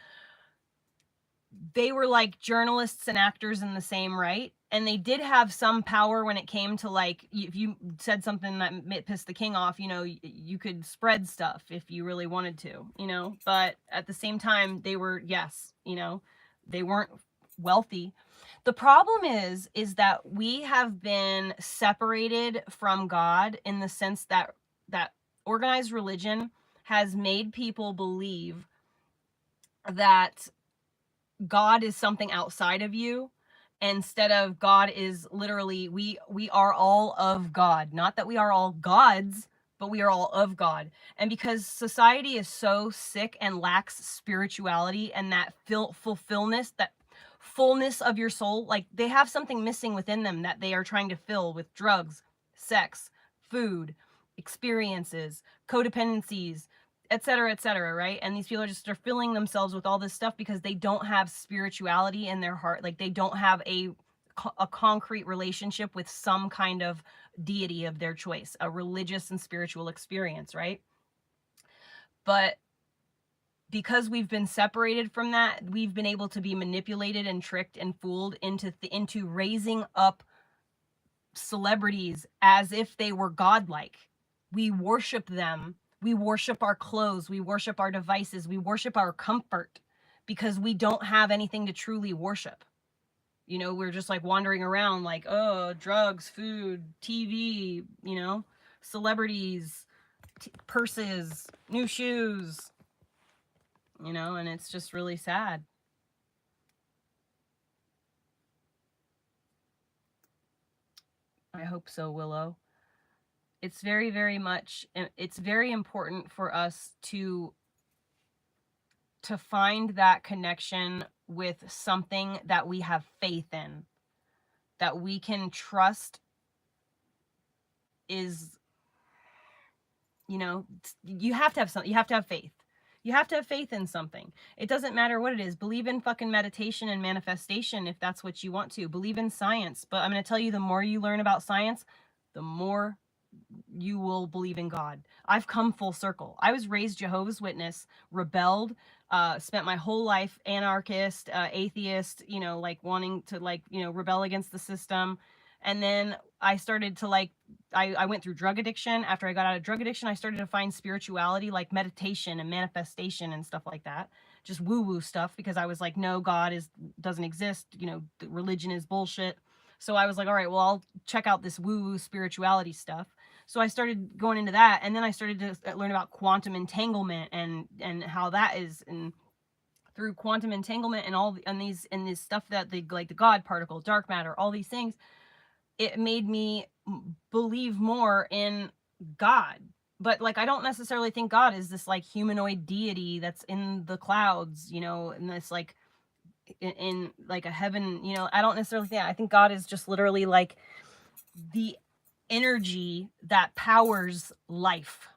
they were, like, journalists and actors in the same right, and they did have some power when it came to, like, if you said something that pissed the king off, you know, you could spread stuff if you really wanted to, you know, but at the same time, they were, yes, you know, they weren't wealthy. The problem is that we have been separated from God, in the sense that organized religion has made people believe that God is something outside of you, instead of God is literally, we are all of God. Not that we are all gods, but we are all of God. And because society is so sick and lacks spirituality and that fulfillment, that fullness of your soul, like, they have something missing within them that they are trying to fill with drugs, sex, food, experiences, codependencies, etc., right? And these people are filling themselves with all this stuff because they don't have spirituality in their heart. Like, they don't have a concrete relationship with some kind of deity of their choice, a religious and spiritual experience, right? But because we've been separated from that, we've been able to be manipulated and tricked and fooled into raising up celebrities as if they were godlike. We worship them. We worship our clothes. We worship our devices. We worship our comfort because we don't have anything to truly worship. You know, we're just like wandering around like, oh, drugs, food, TV, you know, celebrities, purses, new shoes, you know, and it's just really sad. I hope so, Willow. It's very, very much, it's very important for us to find that connection with something that we have faith in, that we can trust is, you know, you have to have something, you have to have faith. You have to have faith in something. It doesn't matter what it is. Believe in fucking meditation and manifestation if that's what you want to. Believe in science. But I'm going to tell you, the more you learn about science, the more you will believe in God. I've come full circle. I was raised Jehovah's Witness, rebelled, spent my whole life anarchist, atheist, you know, like wanting to, like, you know, rebel against the system. And then I started to, like, I went through drug addiction. After I got out of drug addiction, I started to find spirituality, like meditation and manifestation and stuff like that. Just woo-woo stuff, because I was like, no, God doesn't exist. You know, religion is bullshit. So I was like, all right, well, I'll check out this woo-woo spirituality stuff. So I started going into that, and then I started to learn about quantum entanglement and how that is, and through quantum entanglement and all and this stuff that the like the God particle, dark matter, all these things, it made me believe more in God. But like I don't necessarily think God is this like humanoid deity that's in the clouds, you know, in this like in like a heaven, you know. I don't necessarily think that. I think God is just literally like the energy that powers life.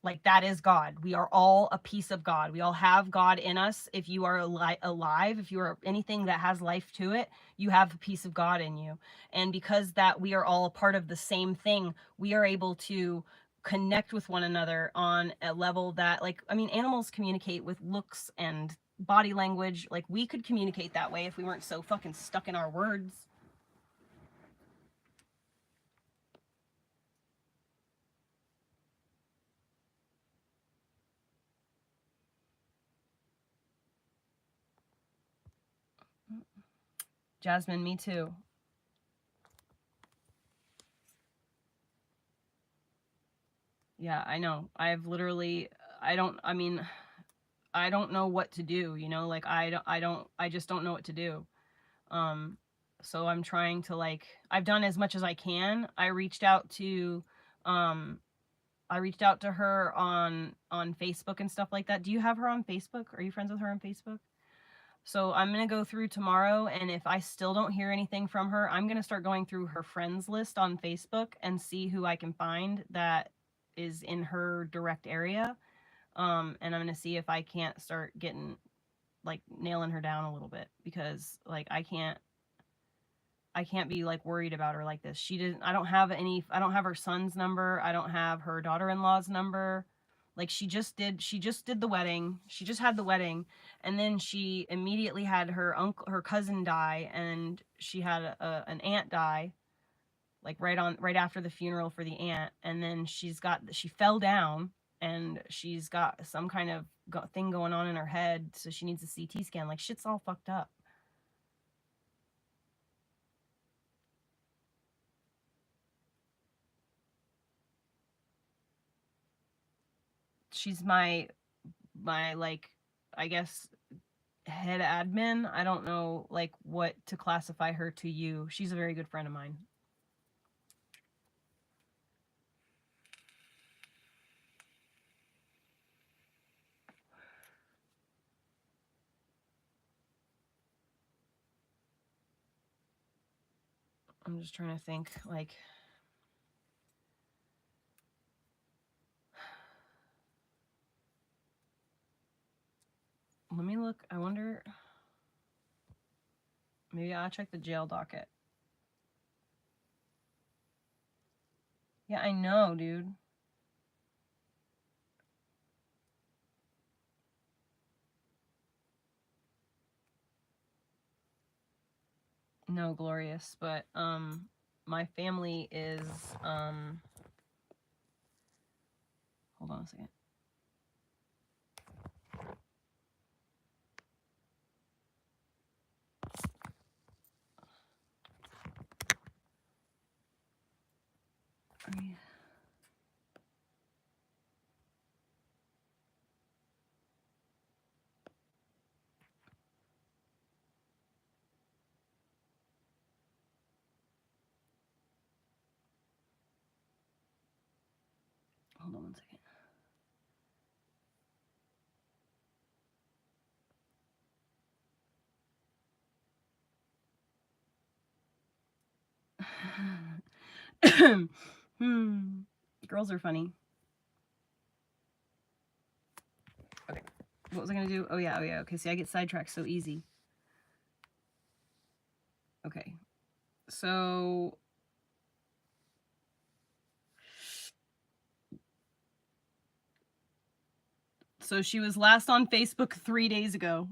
Like that is God. We are all a piece of God. We all have God in us. If you are alive, if you are anything that has life to it, you have a piece of God in you. And because that we are all a part of the same thing, we are able to connect with one another on a level that, like, I mean, animals communicate with looks and body language. Like we could communicate that way if we weren't so fucking stuck in our words. Jasmine, me too. Yeah, I know. I've literally, I mean, I don't know what to do, you know, like I just don't know what to do. Um, so I'm trying to like, I've done as much as I can. Um, I reached out to her on Facebook and stuff like that. Do you have her on Facebook? Are you friends with her on Facebook? So I'm going to go through tomorrow, and if I still don't hear anything from her, I'm going to start going through her friends list on Facebook and see who I can find that is in her direct area. And I'm going to see if I can't start getting like nailing her down a little bit, because like I can't be like worried about her like this. I don't have I don't have her son's number. I don't have her daughter-in-law's number. Like she just did the wedding. She just had the wedding, and then she immediately had her cousin die, and she had an aunt die like right after the funeral for the aunt, and then she fell down, and she's got some kind of thing going on in her head, so she needs a CT scan. Like shit's all fucked up. She's my like, I guess, head admin. I don't know like what to classify her to you. She's a very good friend of mine. I'm just trying to think like, let me look. I wonder, maybe I'll check the jail docket. Yeah, I know, dude. No, Glorious, but my family is hold on a second. Hold on one second. Girls are funny. Okay. What was I gonna do? Oh yeah. Okay, see, I get sidetracked so easy. Okay. So she was last on Facebook 3 days ago.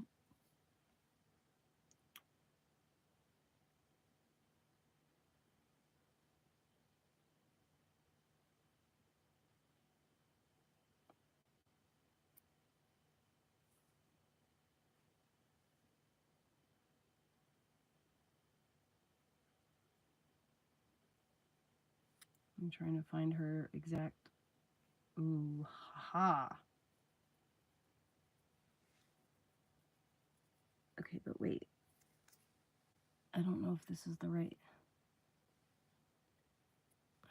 I'm trying to find her exact. Ooh, ha. Okay, but wait. I don't know if this is the right.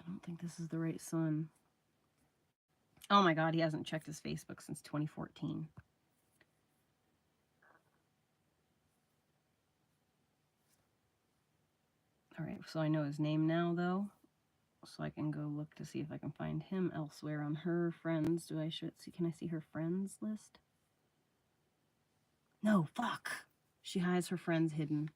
I don't think this is the right son. Oh my god, he hasn't checked his Facebook since 2014. Alright, so I know his name now, though. So I can go look to see if I can find him elsewhere on her friends. Can I see her friends list? No, fuck. She has her friends hidden.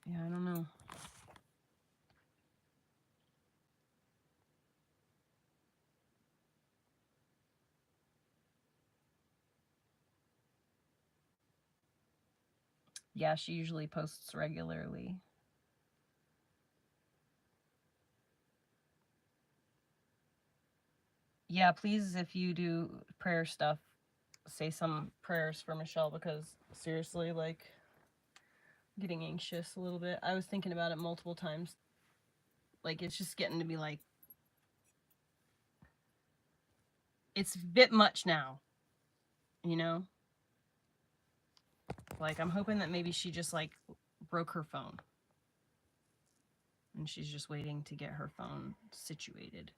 Yeah, I don't know. Yeah, she usually posts regularly. Yeah, please, if you do prayer stuff, say some prayers for Michelle, because seriously, like, I'm getting anxious a little bit. I was thinking about it multiple times. Like, it's just getting to be like, it's a bit much now, you know? Like, I'm hoping that maybe she just, like, broke her phone. And she's just waiting to get her phone situated.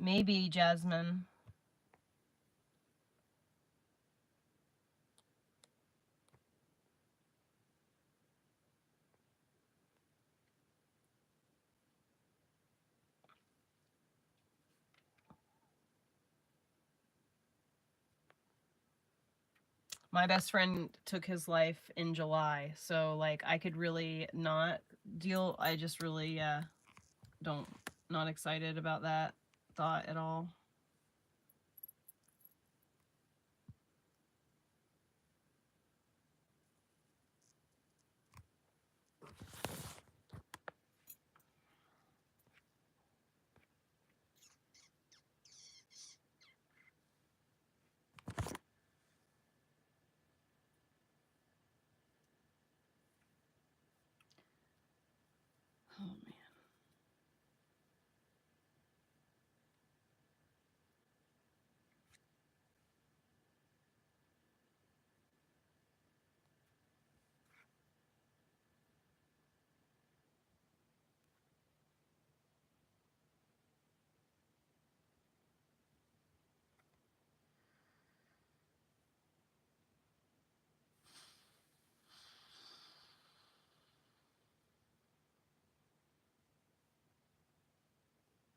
Maybe, Jasmine. My best friend took his life in July, so, like, I could really not deal. I just really, not excited about that thought at all. Oh, man.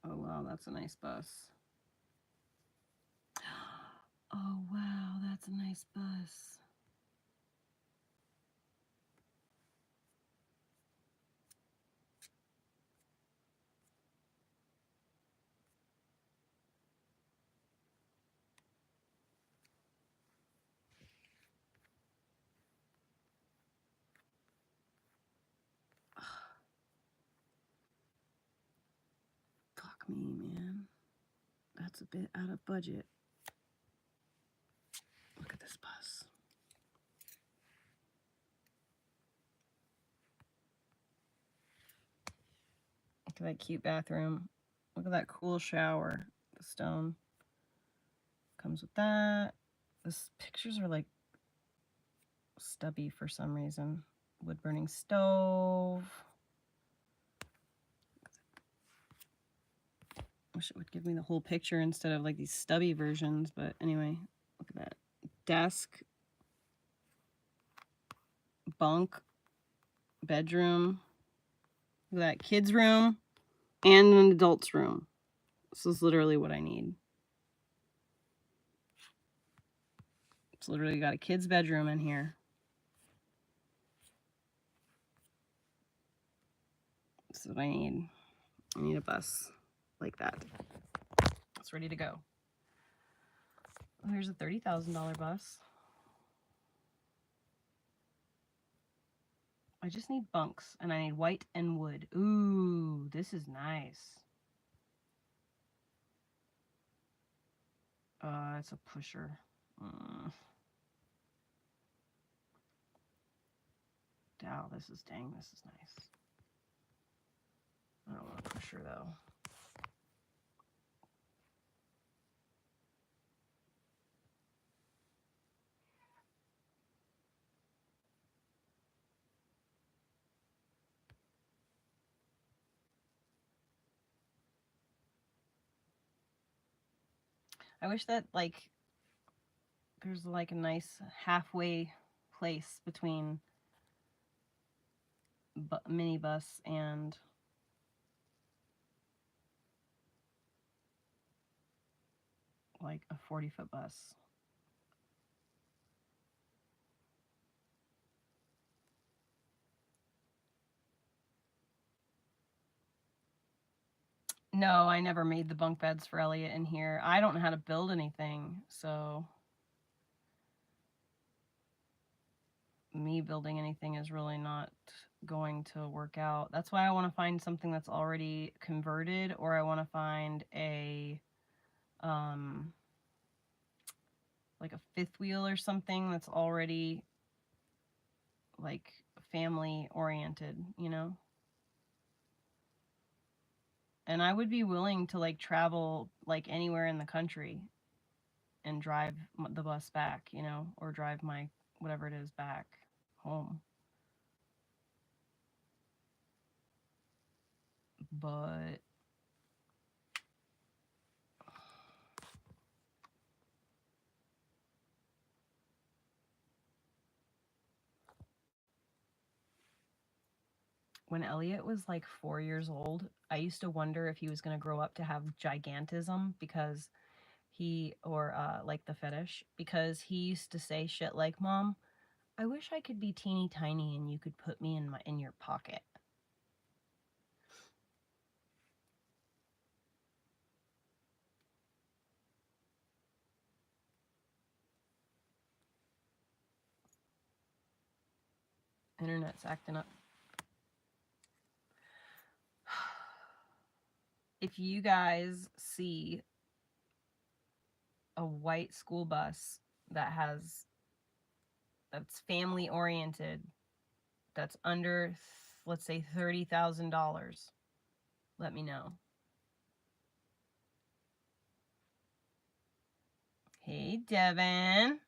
Oh, wow, that's a nice bus. Oh, wow, that's a nice bus. Fuck me, man. That's a bit out of budget. Look at this bus. at that cute bathroom. Look at that cool shower. The stone comes with that. These pictures are like stubby for some reason. Wood burning stove. Wish it would give me the whole picture instead of like these stubby versions, but anyway, look at that. Desk, bunk, bedroom. Look at that, kids' room and an adult's room. This is literally what I need. It's literally got a kid's bedroom in here. This is what I need. I need a bus like that. It's ready to go. Oh, here's a $30,000 bus. I just need bunks, and I need white and wood. Ooh, this is nice. It's a pusher. Wow, this is nice. I don't want a pusher though. I wish that like there's like a nice halfway place between minibus and like a 40-foot bus. No, I never made the bunk beds for Elliot in here. I don't know how to build anything, so me building anything is really not going to work out. That's why I want to find something that's already converted, or I want to find a like a fifth wheel or something that's already like family oriented, you know? And I would be willing to like travel like anywhere in the country and drive the bus back, you know, or drive my whatever it is back home. But when Elliot was like 4 years old, I used to wonder if he was going to grow up to have gigantism because like the fetish, because he used to say shit like, "Mom, I wish I could be teeny tiny and you could put me in your pocket." Internet's acting up. If you guys see a white school bus that's family oriented, that's under, let's say, $30,000, let me know. Hey, Devin.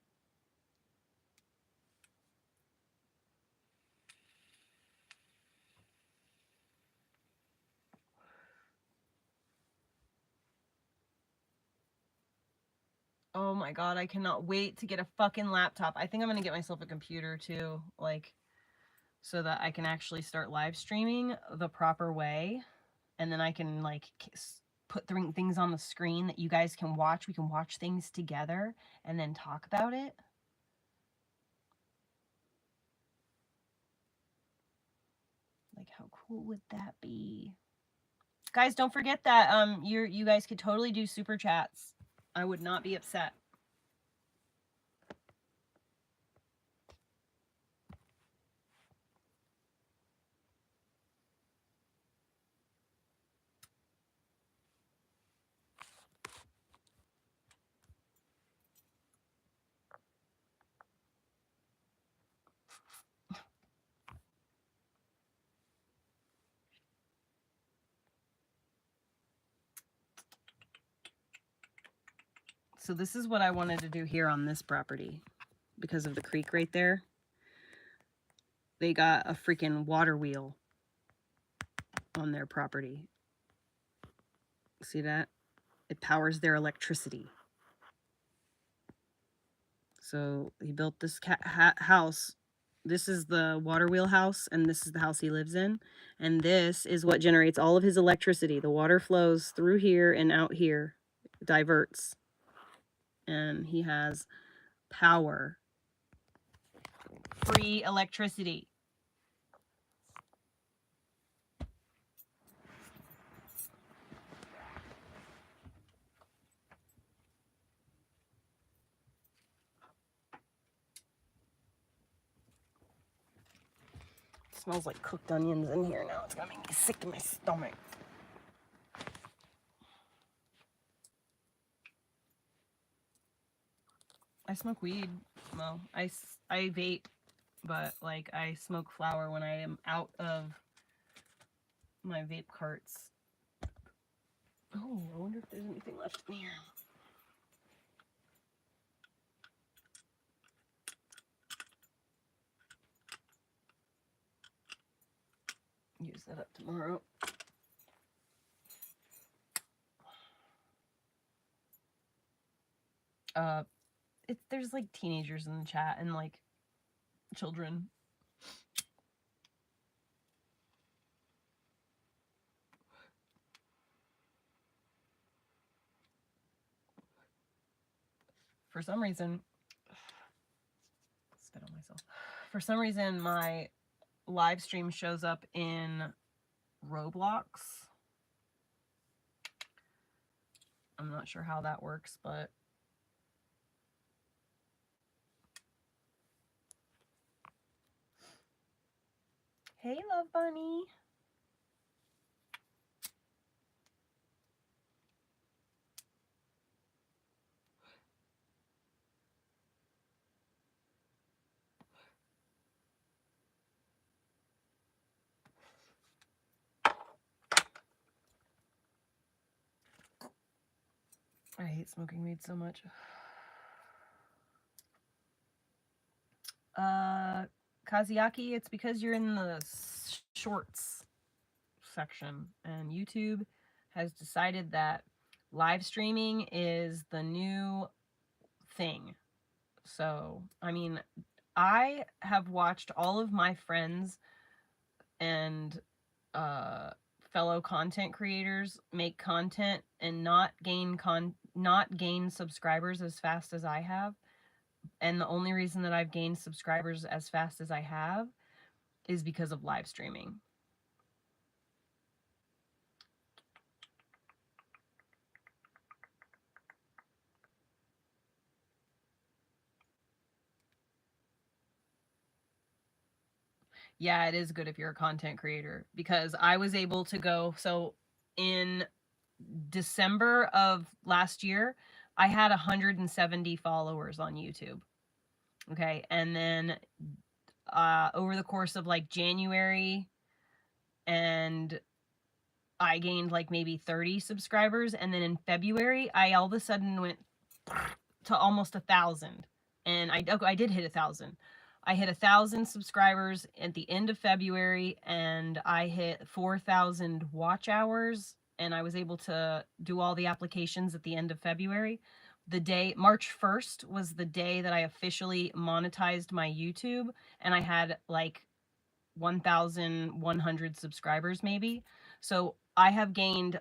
Oh my god, I cannot wait to get a fucking laptop. I think I'm gonna get myself a computer too, like, so that I can actually start live streaming the proper way, and then I can like put things on the screen that you guys can watch. We can watch things together and then talk about it. Like, how cool would that be? Guys, don't forget that you guys could totally do super chats. I would not be upset. So this is what I wanted to do here on this property because of the creek right there. They got a freaking water wheel on their property. See that? It powers their electricity. So he built this house. This is the water wheel house, and this is the house he lives in. And this is what generates all of his electricity. The water flows through here and out here, diverts. And he has power. Free electricity. It smells like cooked onions in here now. It's gonna make me sick to my stomach. I smoke weed. Well, I vape, but like I smoke flower when I am out of my vape carts. Oh, I wonder if there's anything left in here. Use that up tomorrow. There's like teenagers in the chat and like children. For some reason, spit on myself. For some reason, my live stream shows up in Roblox. I'm not sure how that works, but hey, love bunny. I hate smoking weed so much. Kaziaki, it's because you're in the shorts section, and YouTube has decided that live streaming is the new thing. So, I mean, I have watched all of my friends and fellow content creators make content and not gain subscribers as fast as I have. And the only reason that I've gained subscribers as fast as I have is because of live streaming. Yeah, it is good if you're a content creator, because I was able to go, so in December of last year, I had 170 followers on YouTube. Okay, and then over the course of like January, and I gained like maybe 30 subscribers, and then in February, I all of a sudden went to almost 1,000, and I did hit 1,000. I hit 1,000 subscribers at the end of February, and I hit 4,000 watch hours, and I was able to do all the applications at the end of February. The day, March 1st, was the day that I officially monetized my YouTube, and I had like 1,100 subscribers maybe. So I have gained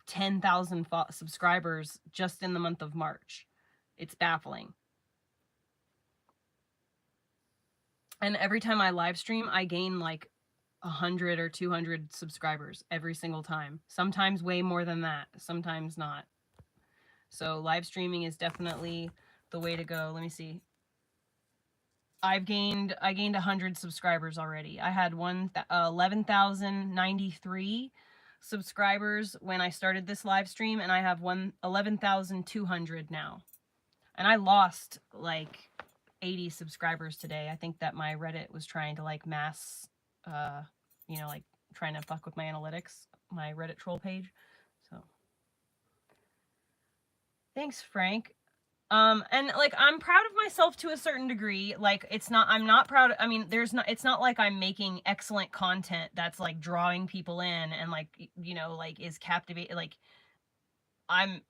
10,000 subscribers just in the month of March. It's baffling. And every time I live stream, I gain like 100 or 200 subscribers every single time. Sometimes way more than that, sometimes not. So live streaming is definitely the way to go. Let me see. I gained 100 subscribers already. I had 11,093 subscribers when I started this live stream, and I have 11,200 now. And I lost like 80 subscribers today. I think that my Reddit was trying to like mass, you know, like trying to fuck with my analytics, my Reddit troll page. So Thanks, Frank. And like I'm proud of myself to a certain degree. Like I'm not proud. I mean, it's not like I'm making excellent content that's like drawing people in and like, you know, like is captivating. Like I'm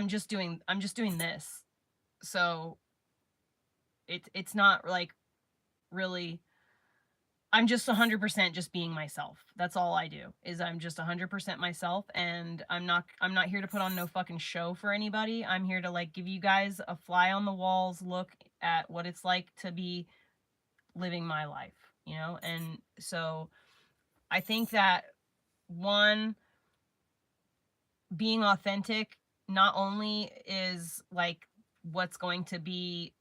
just doing this. So it's not like really, I'm just 100% just being myself. That's all I do. Is I'm just 100% myself, and I'm not here to put on no fucking show for anybody. I'm here to like give you guys a fly on the walls look at what it's like to be living my life, you know? And so I think that one, being authentic not only is like what's going to be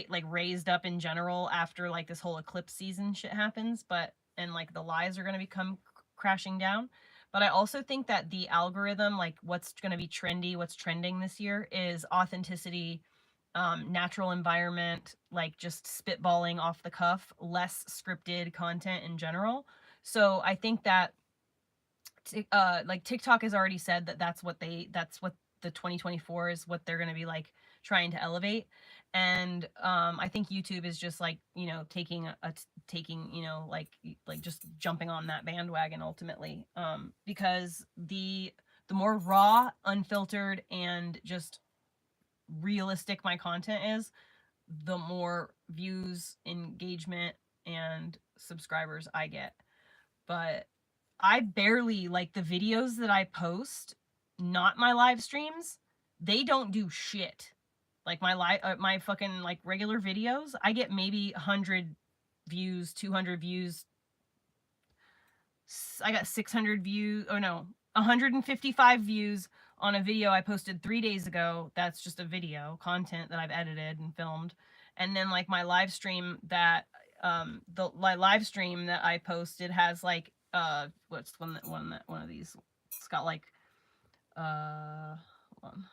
like raised up in general after like this whole eclipse season shit happens, but and like the lies are going to become crashing down. But I also think that the algorithm, like what's going to be trendy, what's trending this year is authenticity, natural environment, like just spitballing off the cuff, less scripted content in general. So I think that like TikTok has already said that that's what the 2024 is what they're going to be like trying to elevate. And I think YouTube is just like, you know, taking you know, like just jumping on that bandwagon ultimately, because the more raw, unfiltered, and just realistic my content is, the more views, engagement, and subscribers I get. But I barely, like, the videos that I post, not my live streams, they don't do shit. Like my fucking like regular videos, I get maybe 100 views, 200 views. I got 600 views. Oh no, 155 views on a video I posted 3 days ago. That's just a video content that I've edited and filmed. And then like my live stream that my live stream that I posted has like what's one of these, it's got like hold on,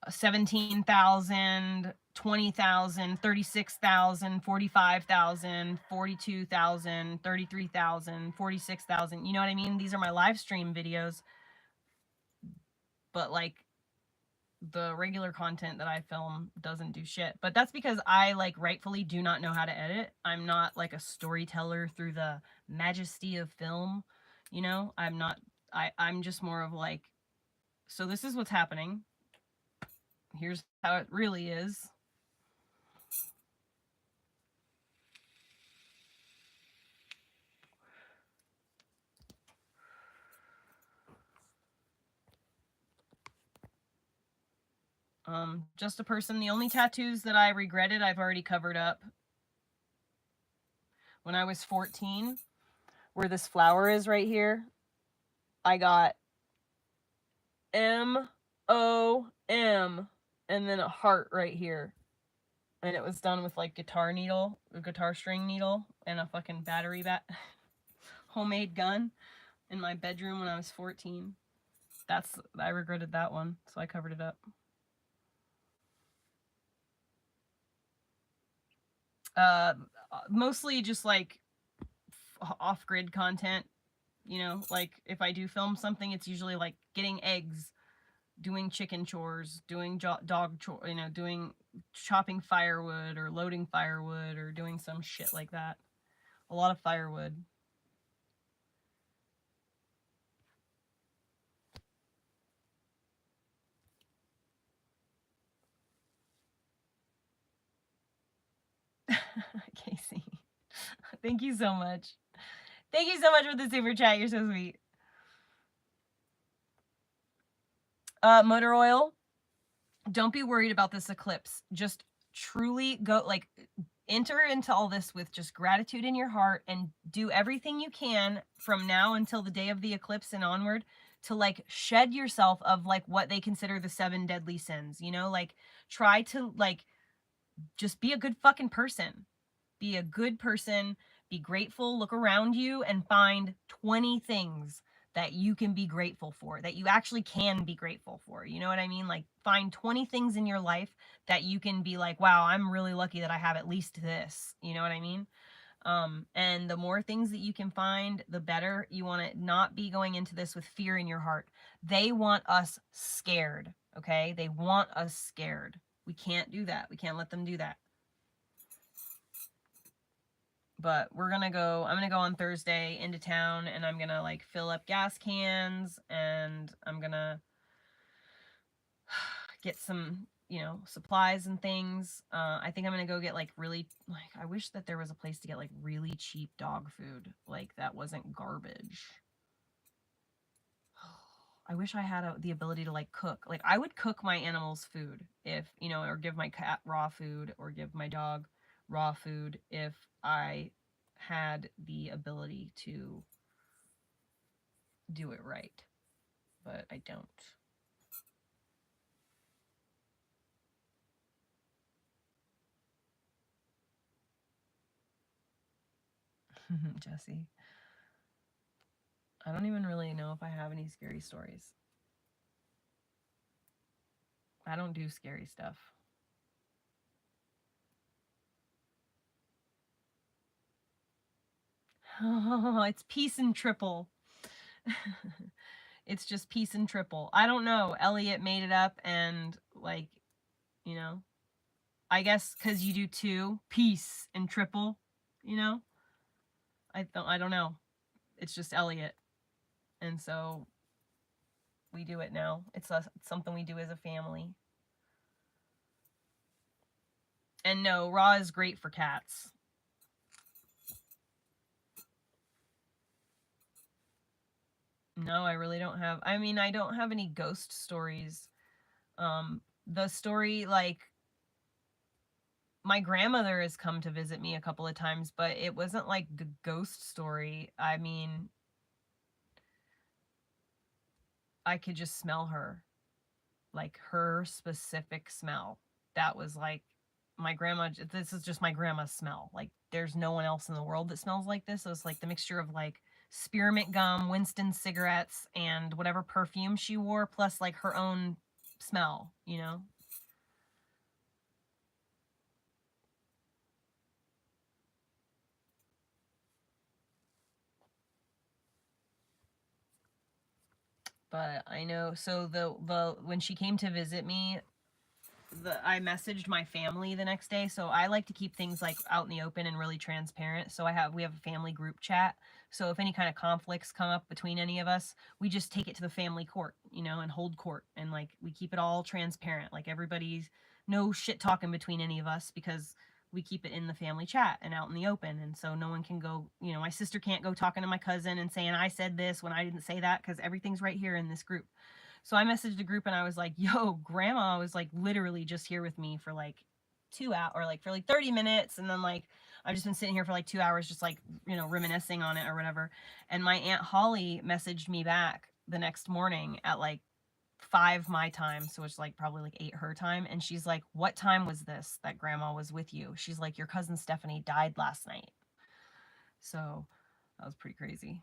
17,000, 20,000, 36,000, 45,000, 42,000, 33,000, 46,000. You know what I mean? These are my live stream videos. But like the regular content that I film doesn't do shit. But that's because I like rightfully do not know how to edit. I'm not like a storyteller through the majesty of film. You know, I'm just more of like, so this is what's happening. Here's how it really is. Just a person. The only tattoos that I regretted, I've already covered up. When I was 14, where this flower is right here, I got M-O-M and then a heart right here. And it was done with like a guitar string needle, and a fucking battery homemade gun in my bedroom when I was 14. I regretted that one, so I covered it up. Mostly just like off-grid content, you know, like if I do film something, it's usually like getting eggs, doing chicken chores, doing dog chore, you know, doing chopping firewood or loading firewood or doing some shit like that. A lot of firewood. Casey, thank you so much. Thank you so much for the super chat. You're so sweet. Motor oil. Don't be worried about this eclipse. Just truly go, like, enter into all this with just gratitude in your heart, and do everything you can from now until the day of the eclipse and onward to like shed yourself of like what they consider the 7 deadly sins, you know, like try to like just be a good fucking person. Be a good person, be grateful, look around you and find 20 things that you can be grateful for, that you actually can be grateful for. You know what I mean? Like find 20 things in your life that you can be like, wow, I'm really lucky that I have at least this. You know what I mean? And the more things that you can find, the better. You want to not be going into this with fear in your heart. They want us scared, okay? They want us scared. We can't do that. We can't let them do that. But I'm gonna go on Thursday into town, and I'm gonna like fill up gas cans, and I'm gonna get some, supplies and things. I think I'm gonna go get like I wish that there was a place to get like really cheap dog food, like that wasn't garbage. I wish I had the ability to like cook. Like I would cook my animals food if, or give my cat raw food or give my dog raw food if I had the ability to do it right. But I don't. Jesse. I don't even really know if I have any scary stories. I don't do scary stuff. Oh, it's peace and triple. It's just peace and triple. I don't know. Elliot made it up, and like, I guess because you do two, peace and triple, I don't know. It's just Elliot, and so we do it now. It's something we do as a family. And no, raw is great for cats. No, I really don't have. I mean, I don't have any ghost stories. The story, like, my grandmother has come to visit me a couple of times, but it wasn't like a ghost story. I mean, I could just smell her, like her specific smell. That was like my grandma. This is just my grandma's smell. Like, there's no one else in the world that smells like this. So it's like the mixture of like spearmint gum, Winston cigarettes, and whatever perfume she wore, plus like her own smell, But I know, so the when she came to visit me, I messaged my family the next day. So I like to keep things like out in the open and really transparent. So we have a family group chat. So if any kind of conflicts come up between any of us, we just take it to the family court, and hold court, and like we keep it all transparent. Like everybody's no shit talking between any of us, because we keep it in the family chat and out in the open. And so no one can go, my sister can't go talking to my cousin and saying I said this when I didn't say that, because everything's right here in this group. So I messaged a group and I was like, yo, grandma was like literally just here with me for like 2 hours, or like for like 30 minutes. And then like, I've just been sitting here for like 2 hours, just like, reminiscing on it or whatever. And my Aunt Holly messaged me back the next morning at like 5 my time. So it's like probably like 8 her time. And she's like, what time was this that grandma was with you? She's like, your cousin Stephanie died last night. So that was pretty crazy.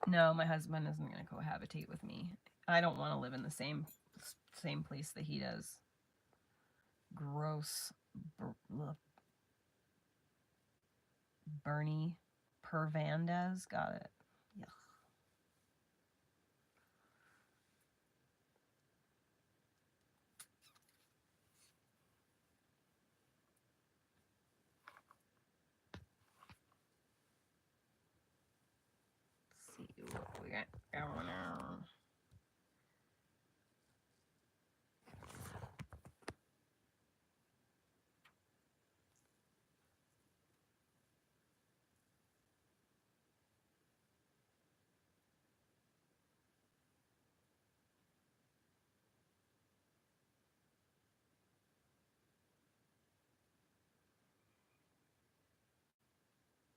No, my husband isn't going to cohabitate with me. I don't want to live in the same place that he does. Gross. Bernie Pervandes. Got it. Yuck. Let's see what we got going on.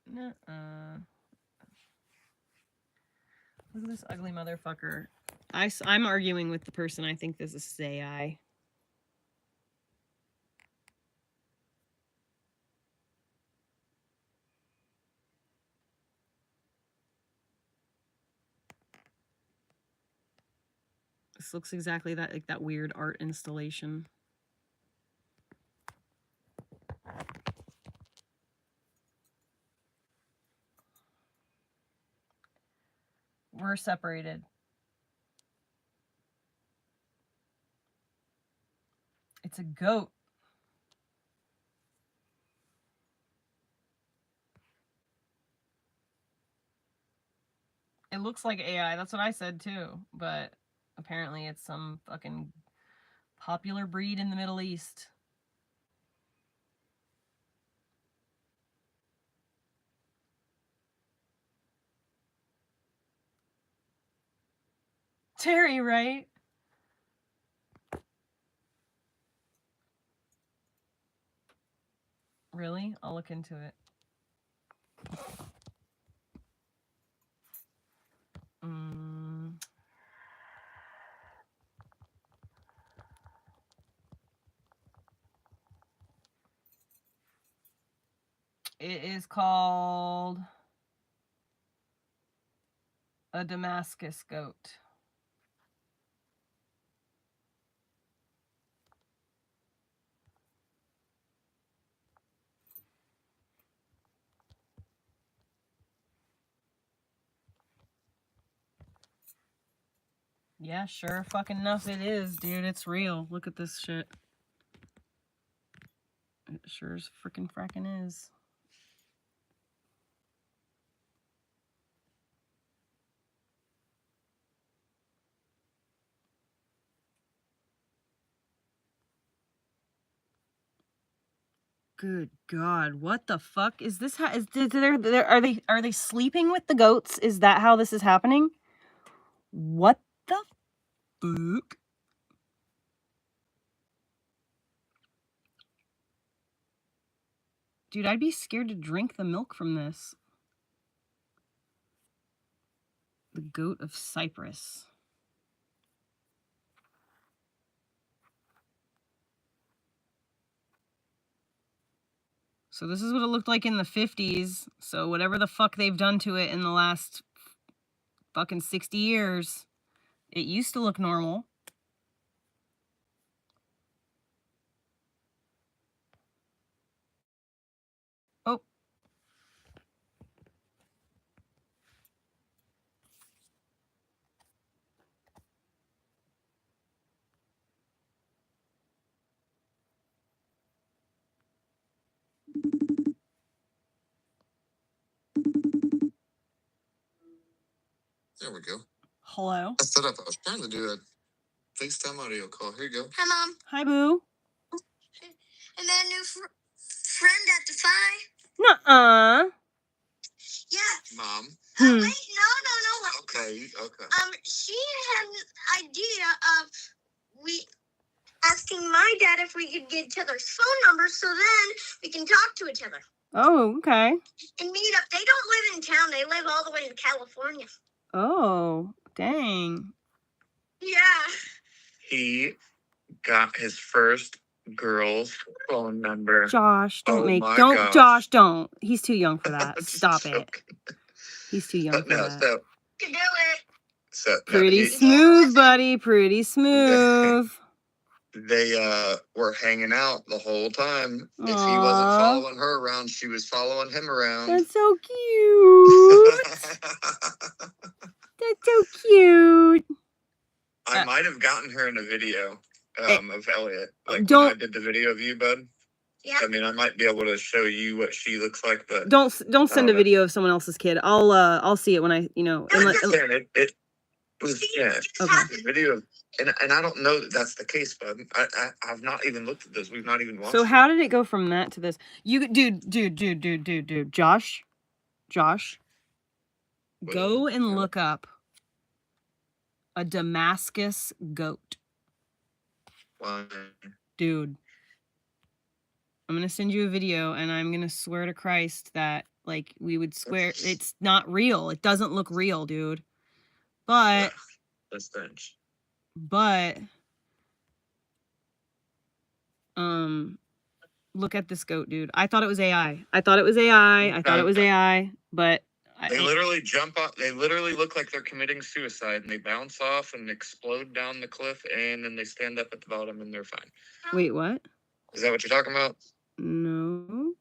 Nuh-uh. Look at this ugly motherfucker. I'm arguing with the person. I think this is AI. This looks exactly like that weird art installation. We're separated. It's a goat. It looks like AI. That's what I said too. But apparently it's some fucking popular breed in the Middle East. Terry, right? Really? I'll look into it. It is called a Damascus goat. Yeah, sure fucking enough it is, dude. It's real. Look at this shit. It sure as freaking fracking is. Good God, what the fuck is this? Are they sleeping with the goats? Is that how this is happening? What the fuck? Dude, I'd be scared to drink the milk from this. The goat of Cyprus. So this is what it looked like in the 50s. So whatever the fuck they've done to it in the last fucking 60 years, it used to look normal. Oh. There we go. Hello. I set up. I was trying to do a FaceTime audio call. Here you go. Hi, Mom. Hi, Boo. And that new friend at the Phi? Nuh-uh. Yeah. Mom. Wait, no. Okay. She had an idea of asking my dad if we could get each other's phone numbers so then we can talk to each other. Oh, okay. And meet up. They don't live in town. They live all the way in California. Oh, dang. Yeah. He got his first girl's phone number. Josh, don't gosh. Josh, don't. He's too young for that. Just Stop it. joking. He's too young for that. So, To do it. Pretty smooth, buddy. Pretty smooth. They were hanging out the whole time. Aww. If he wasn't following her around, she was following him around. That's so cute. That's so cute. I might have gotten her in a video of Elliot. Like don't, when I did the video of you, bud. Yeah. I mean, I might be able to show you what she looks like, but don't send a video of someone else's kid. I'll see it when I, it was okay. Video of, and I don't know that that's the case, bud. I've not even looked at this. We've not even watched. So how did it go from that to this? You dude, Josh, go and look up a Damascus goat. Why? Dude, I'm gonna send you a video, and I'm gonna swear to Christ that like we would swear it's not real. It doesn't look real, dude. But that's strange. But look at this goat, dude. I thought it was AI. I thought it was AI, but They literally jump off. They literally look like they're committing suicide, and they bounce off and explode down the cliff, and then they stand up at the bottom, and they're fine. Wait, what? Is that what you're talking about? No.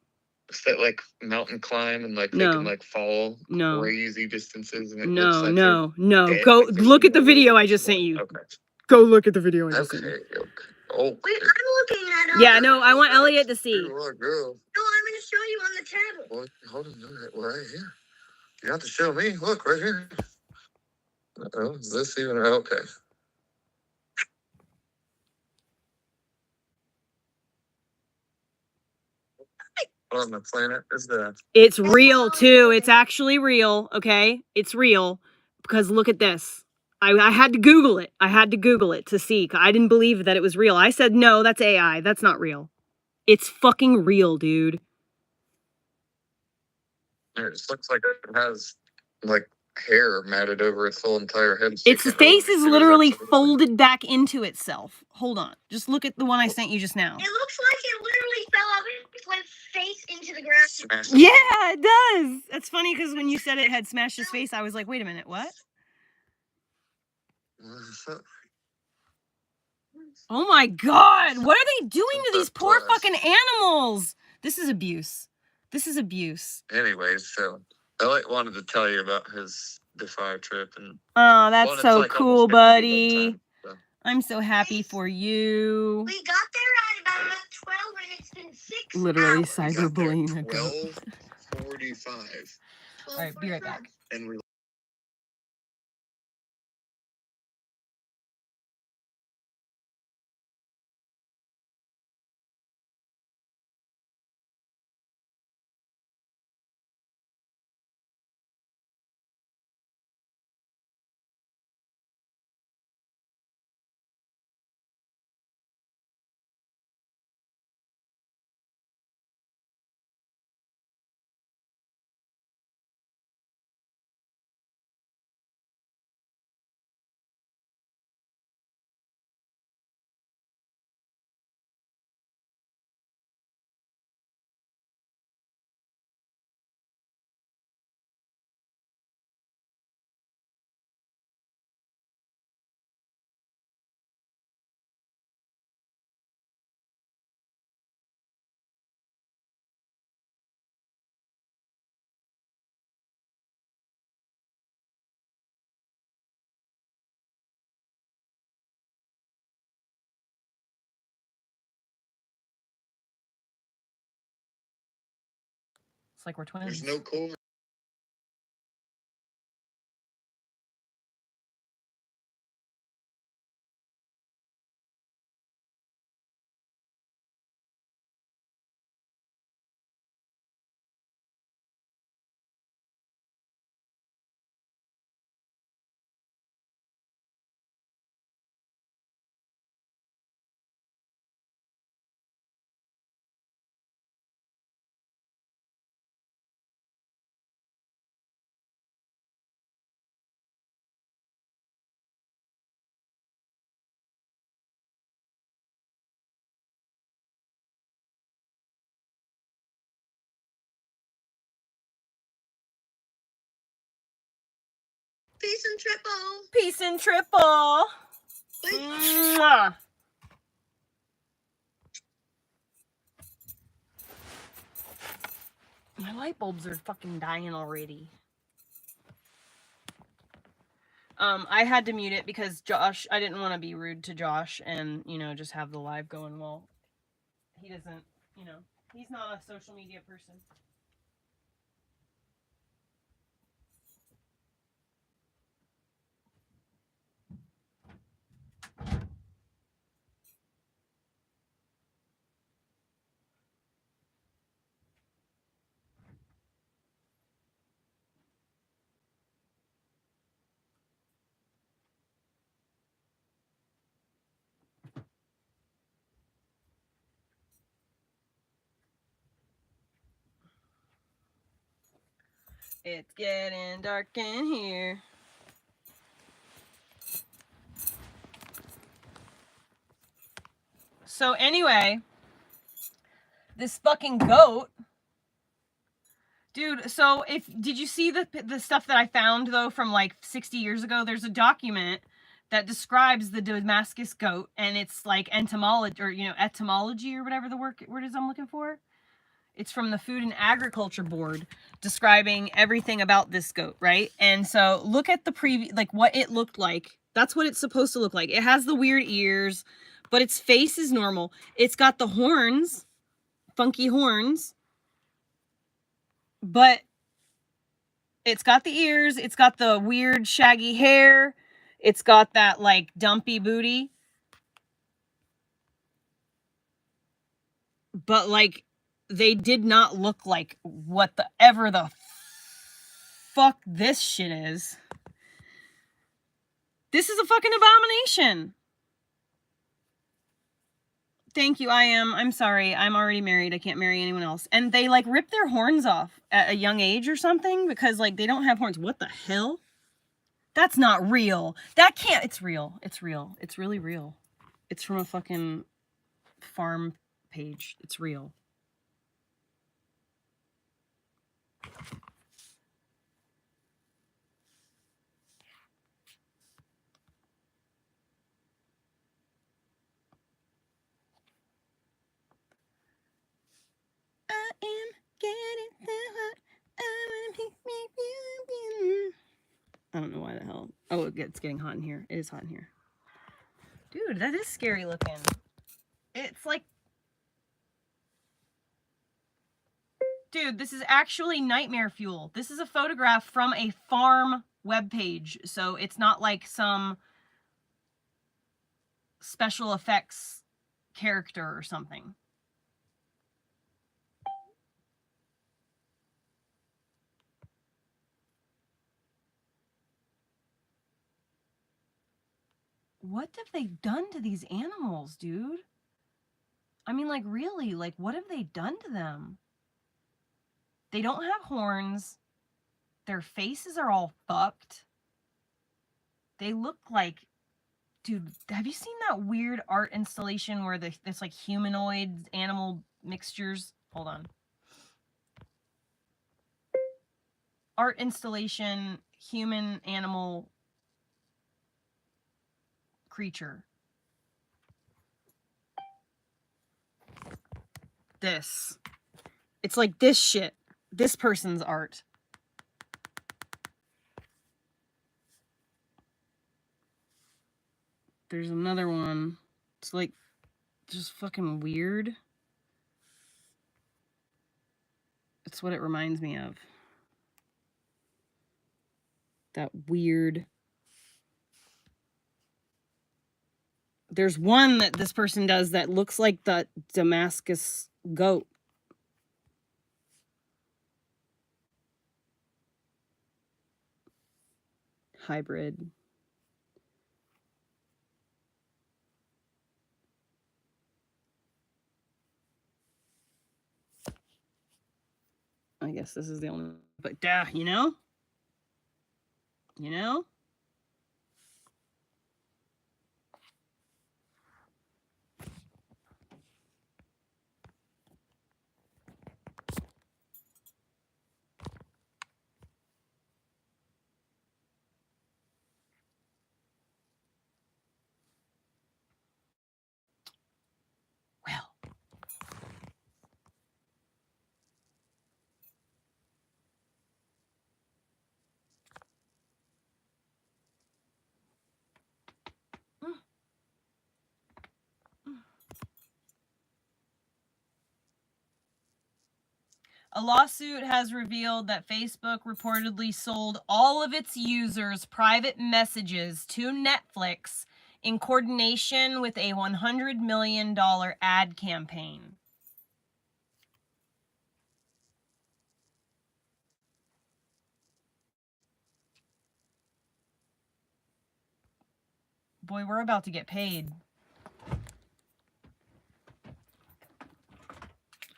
It's that like mountain climb and like they No. can like fall No. crazy distances, and it No, looks like no, no. dead, Go like there's look at the no video I way just to sent you. Okay. Go look at the video I just sent you. Okay. Wait, I'm looking at it. Yeah, no, I want Elliot to see. Girl. No, I'm gonna show you on the tablet. Well, hold on. Well, right here. You have to show me. Look, right here. Oh, is this even okay? What on the planet is that? It's real too. It's actually real. Okay, it's real because look at this. I had to Google it. I had to Google it to see. I didn't believe that it was real. I said no, that's AI. That's not real. It's fucking real, dude. It just looks like it has like hair matted over its whole entire head. Its face is literally folded back into itself. Hold on. Just look at the one I sent you just now. It looks like it literally fell off its like face into the ground. Smashed. Yeah, it does. That's funny because when you said it had smashed his face, I was like, wait a minute, what? Oh my god, what are they doing to these poor fucking animals? This is abuse. This is abuse. Anyways, so Elliot wanted to tell you about his Defy trip, and Oh, that's it's so like cool, almost getting to be buddy. bedtime, so. I'm so happy for you. We got there at about 12 and it's been 6 Literally hours. cyberbullying a goat. 12:45. All right, be right back. And we It's like we're twins. there's no cool. Peace and triple. Peace and triple. Mwah. My light bulbs are fucking dying already. I had to mute it because Josh, I didn't want to be rude to Josh and, you know, just have the live going while he doesn't, you know, he's not a social media person. It's getting dark in here. So anyway, this fucking goat Dude, so did you see the stuff that I found though from like 60 years ago? There's a document that describes the Damascus goat, and it's like entomology or etymology or whatever the word is I'm looking for. It's from the Food and Agriculture Board describing everything about this goat, right? And so look at the like what it looked like. That's what it's supposed to look like. It has the weird ears, but its face is normal. It's got the horns, funky horns, but it's got the ears, it's got the weird shaggy hair, it's got that like dumpy booty. But like they did not look like what the fuck this shit is. This is a fucking abomination. Thank you, I'm sorry. I'm already married. I can't marry anyone else. And they like rip their horns off at a young age or something because like they don't have horns. What the hell? That's not real. That can't. It's real. It's real. It's really real. It's from a fucking farm page. It's real. I am getting so hot. I don't know why the hell. Oh, it's getting hot in here. It is hot in here. Dude, that is scary looking. It's like... Dude, this is actually nightmare fuel. This is a photograph from a farm webpage. So it's not like some special effects character or something. What have they done to these animals, dude? I mean, like, really, like, what have they done to them? They don't have horns. Their faces are all fucked. They look like... Dude, have you seen that weird art installation where this, like, humanoid animal mixtures? Hold on. Art installation, human, animal, creature. This. It's like this shit. This person's art. There's another one. It's like just fucking weird. It's what it reminds me of. That weird. There's one that this person does that looks like the Damascus goat. Hybrid. I guess this is the only one. But you know? You know? Well. A lawsuit has revealed that Facebook reportedly sold all of its users' private messages to Netflix in coordination with a $100 million ad campaign. Boy, we're about to get paid.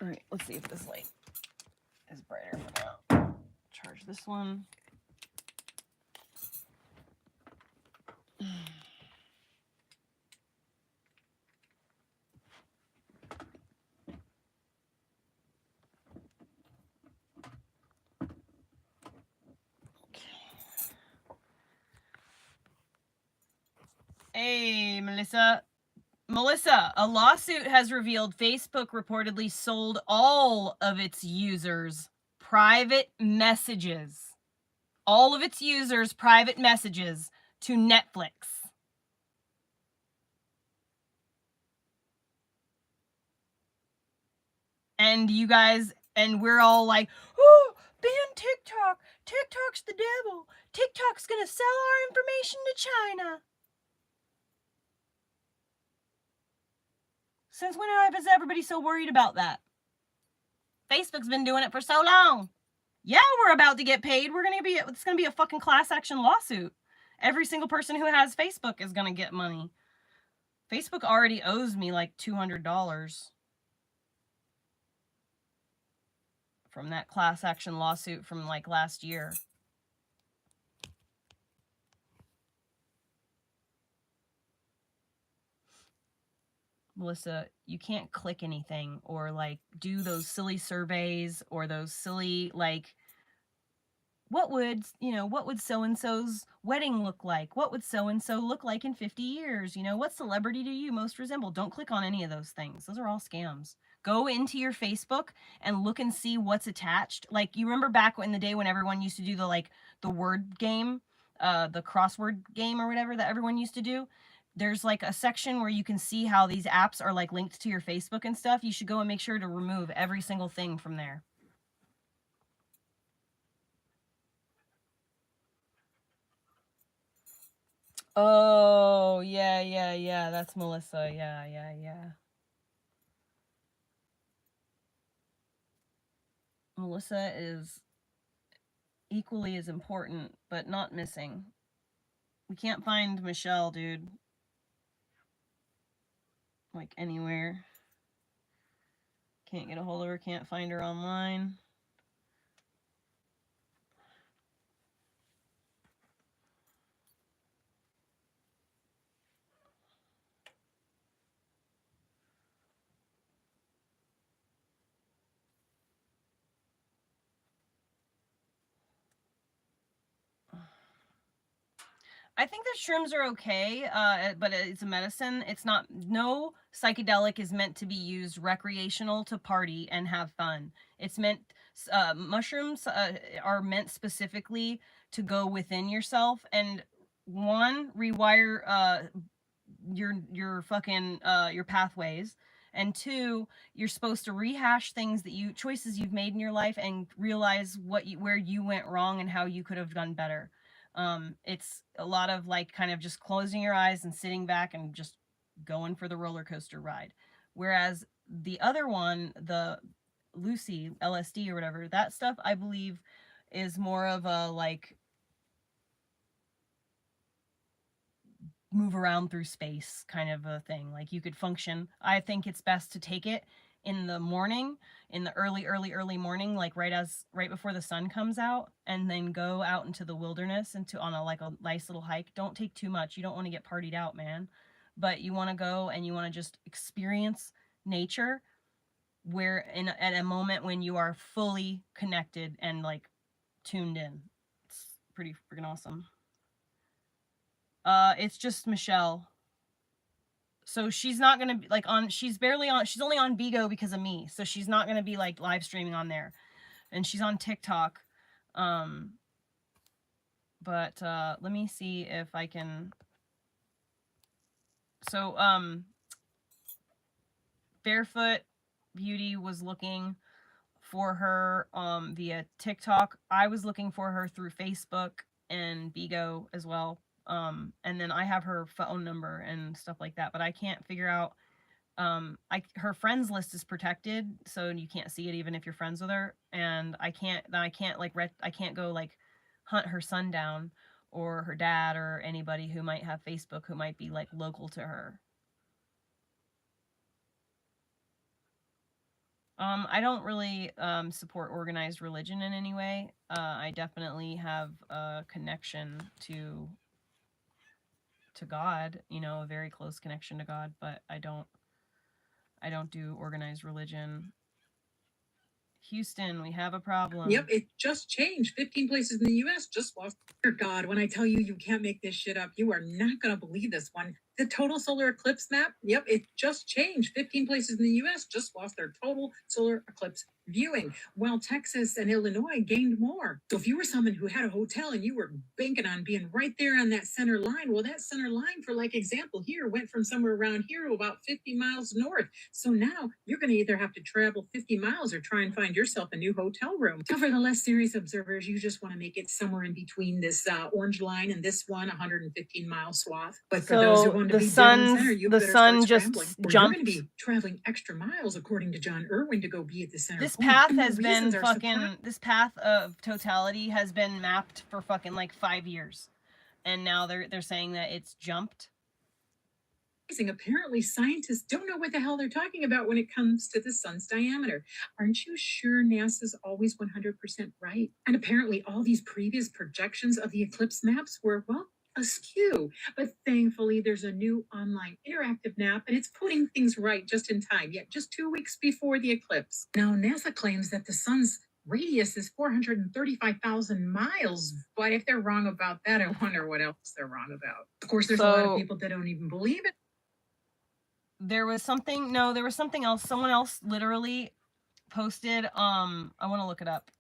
All right, let's see if this light is brighter for now. Charge this one. Hey, Melissa. Melissa, a lawsuit has revealed Facebook reportedly sold all of its users' private messages. All of its users' private messages to Netflix. And you guys, and we're all like, oh, ban TikTok. TikTok's the devil. TikTok's gonna sell our information to China. Since when is everybody so worried about that? Facebook's been doing it for so long. Yeah, we're about to get paid. It's gonna be a fucking class action lawsuit. Every single person who has Facebook is gonna get money. Facebook already owes me like $200 from that class action lawsuit from like last year. Melissa, you can't click anything or like do those silly surveys or those silly like what would so-and-so's wedding look like? What would so-and-so look like in 50 years? What celebrity do you most resemble? Don't click on any of those things. Those are all scams. Go into your Facebook and look and see what's attached. Like, you remember back in the day when everyone used to do the word game, the crossword game or whatever that everyone used to do? There's like a section where you can see how these apps are like linked to your Facebook and stuff. You should go and make sure to remove every single thing from there. Oh, yeah. That's Melissa. Yeah. Melissa is equally as important, but not missing. We can't find Michelle, dude. Like, anywhere. Can't get a hold of her, can't find her online. I think that shrooms are okay, but it's a medicine. It's not, no psychedelic is meant to be used recreational to party and have fun. It's meant, mushrooms are meant specifically to go within yourself and rewire your fucking your pathways, and two, you're supposed to rehash choices you've made in your life and realize where you went wrong and how you could have done better. It's a lot of like kind of just closing your eyes and sitting back and just going for the roller coaster ride. Whereas the other one, the Lucy LSD or whatever, that stuff I believe is more of a like move around through space kind of a thing. Like, you could function. I think it's best to take it in the morning, in the early morning, like right before the sun comes out, and then go out into the wilderness on a nice little hike. Don't take too much. You don't want to get partied out, man. But you want to go and you want to just experience nature at a moment when you are fully connected and like tuned in. It's pretty freaking awesome. It's just Michelle. So she's not gonna be like she's only on Bigo because of me. So she's not gonna be like live streaming on there. And she's on TikTok. But let me see if I can. So Barefoot Beauty was looking for her via TikTok. I was looking for her through Facebook and Bigo as well. And then I have her phone number and stuff like that, but I can't figure out her friends list is protected, so you can't see it even if you're friends with her, and I can't go like hunt her son down or her dad or anybody who might have Facebook who might be like local to her. I don't really support organized religion in any way. I definitely have a connection to God, a very close connection to God, but I don't do organized religion Houston, we have a problem. Yep, it just changed. 15 places in the U.S. just lost. Dear God, when I tell you you can't make this shit up, you are not going to believe this one. The total solar eclipse map, yep, it just changed. 15 places in the U.S. just lost their total solar eclipse viewing, while Texas and Illinois gained more. So if you were someone who had a hotel and you were banking on being right there on that center line, well, that center line, for like example here, went from somewhere around here to about 50 miles north. So now you're going to either have to travel 50 miles or try and find yourself a new hotel room. So for the less serious observers, you just want to make it somewhere in between this orange line and this one, 115-mile swath. But for those who want to be dead on center, you better start scrambling. Or you're going to be traveling extra miles, according to John Irwin, to go be at the center. This path has been fucking, this path of totality has been mapped for fucking like 5 years. And now they're saying that it's jumped. Apparently, scientists don't know what the hell they're talking about when it comes to the sun's diameter. Aren't you sure NASA's always 100% right? And apparently, all these previous projections of the eclipse maps were, well, askew. But thankfully, there's a new online interactive map, and it's putting things right just in time, yet just 2 weeks before the eclipse. Now, NASA claims that the sun's radius is 435,000 miles. But if they're wrong about that, I wonder what else they're wrong about. Of course, there's a lot of people that don't even believe it. There was something else. Someone else literally posted, I want to look it up.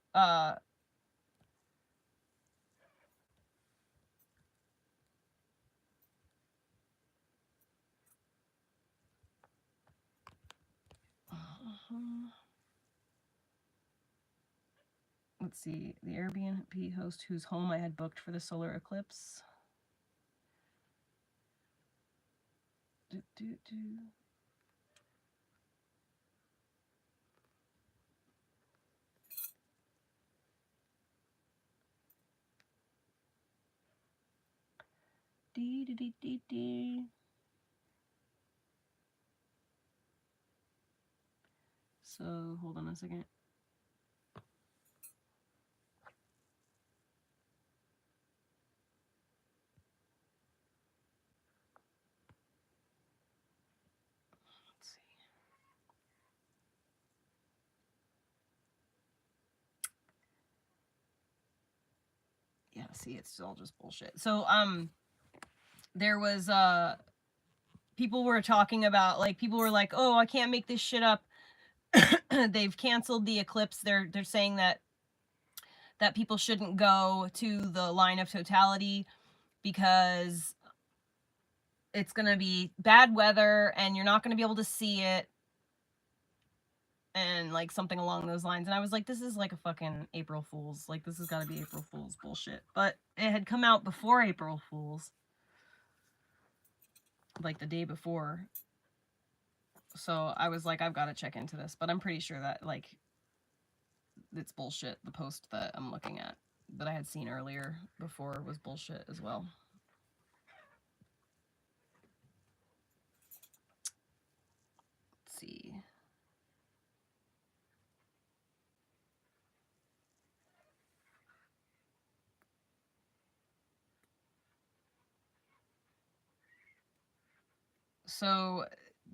Let's see, the Airbnb host whose home I had booked for the solar eclipse. So, hold on a second. Let's see. Yeah, see, it's all just bullshit. So, there was, people were talking about, like, people were like, oh, I can't make this shit up. They've canceled the eclipse. They're saying that people shouldn't go to the line of totality because it's going to be bad weather and you're not going to be able to see it, and like something along those lines. And I was like, this is like a fucking April Fool's. Like, this has got to be April Fool's bullshit. But it had come out before April Fool's, like the day before. So I was like, I've got to check into this. But I'm pretty sure that, like, it's bullshit. The post that I'm looking at that I had seen earlier before was bullshit as well. Let's see. So,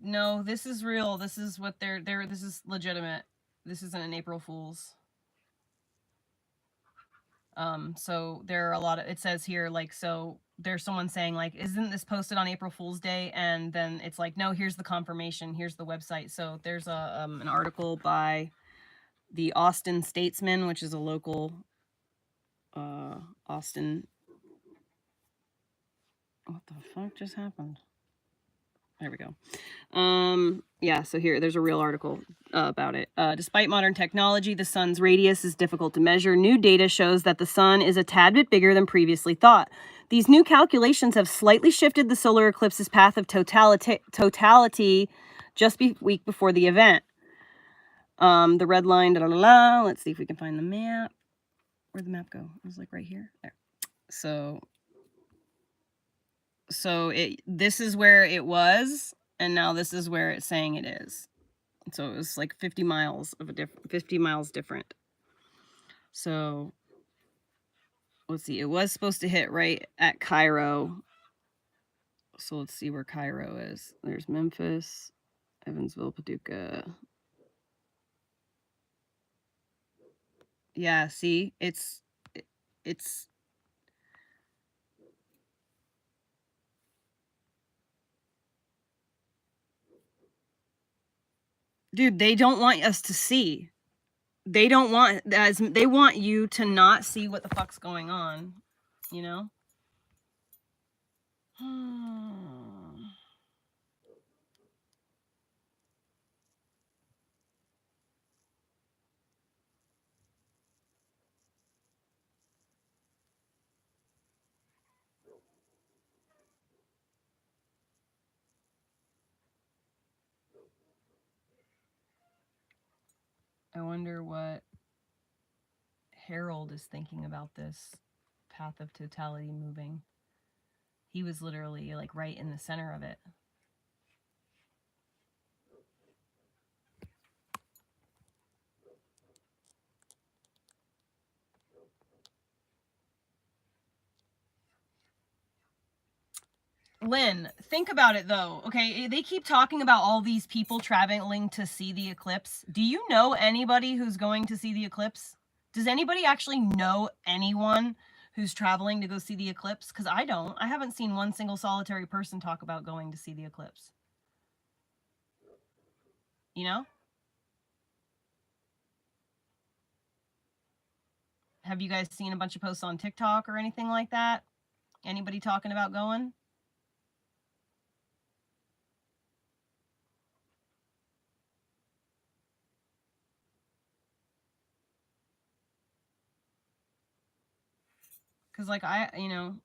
no, this is real. This is what they're this is legitimate. This isn't an April Fool's. So there are a lot of, it says here, like, so there's someone saying, like, isn't this posted on April Fool's Day? And then it's like, no, here's the confirmation. Here's the website. So there's a an article by the Austin Statesman, which is a local Austin. What the fuck just happened? There we go. Yeah, so here, there's a real article about it. Despite modern technology, the sun's radius is difficult to measure. New data shows that the sun is a tad bit bigger than previously thought. These new calculations have slightly shifted the solar eclipse's path of totality just a week before the event. The red line, let's see if we can find the map. Where'd the map go? It was like right here. There. So this is where it was, and now this is where it's saying it is. So it was like 50 miles of 50 miles different. So let's see, it was supposed to hit right at Cairo. So let's see where Cairo is. There's Memphis, Evansville, Paducah. Yeah, see? It's dude, they don't want us to see. They don't want they want you to not see what the fuck's going on, you know? I wonder what Harold is thinking about this path of totality moving. He was literally like right in the center of it. Lynn, think about it though. Okay, they keep talking about all these people traveling to see the eclipse. Do you know anybody who's going to see the eclipse? Does anybody actually know anyone who's traveling to go see the eclipse? Because I don't. I haven't seen one single solitary person talk about going to see the eclipse. You know? Have you guys seen a bunch of posts on TikTok or anything like that? Anybody talking about going? Because, like, you know.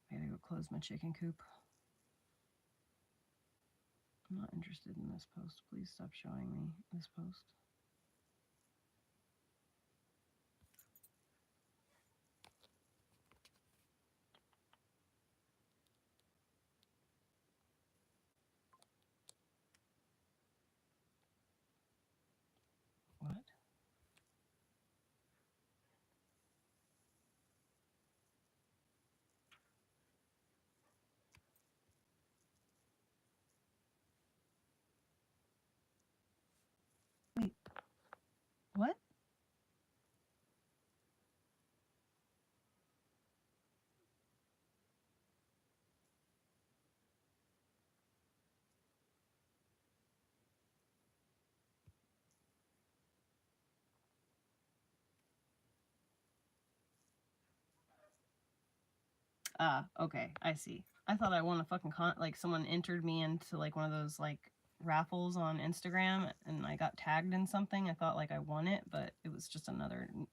I gotta go close my chicken coop. I'm not interested in this post. Please stop showing me this post. What? Wait. What? Okay, I see. I thought I won a fucking like someone entered me into like one of those like raffles on Instagram and I got tagged in something. I thought like I won it, but it was just another one.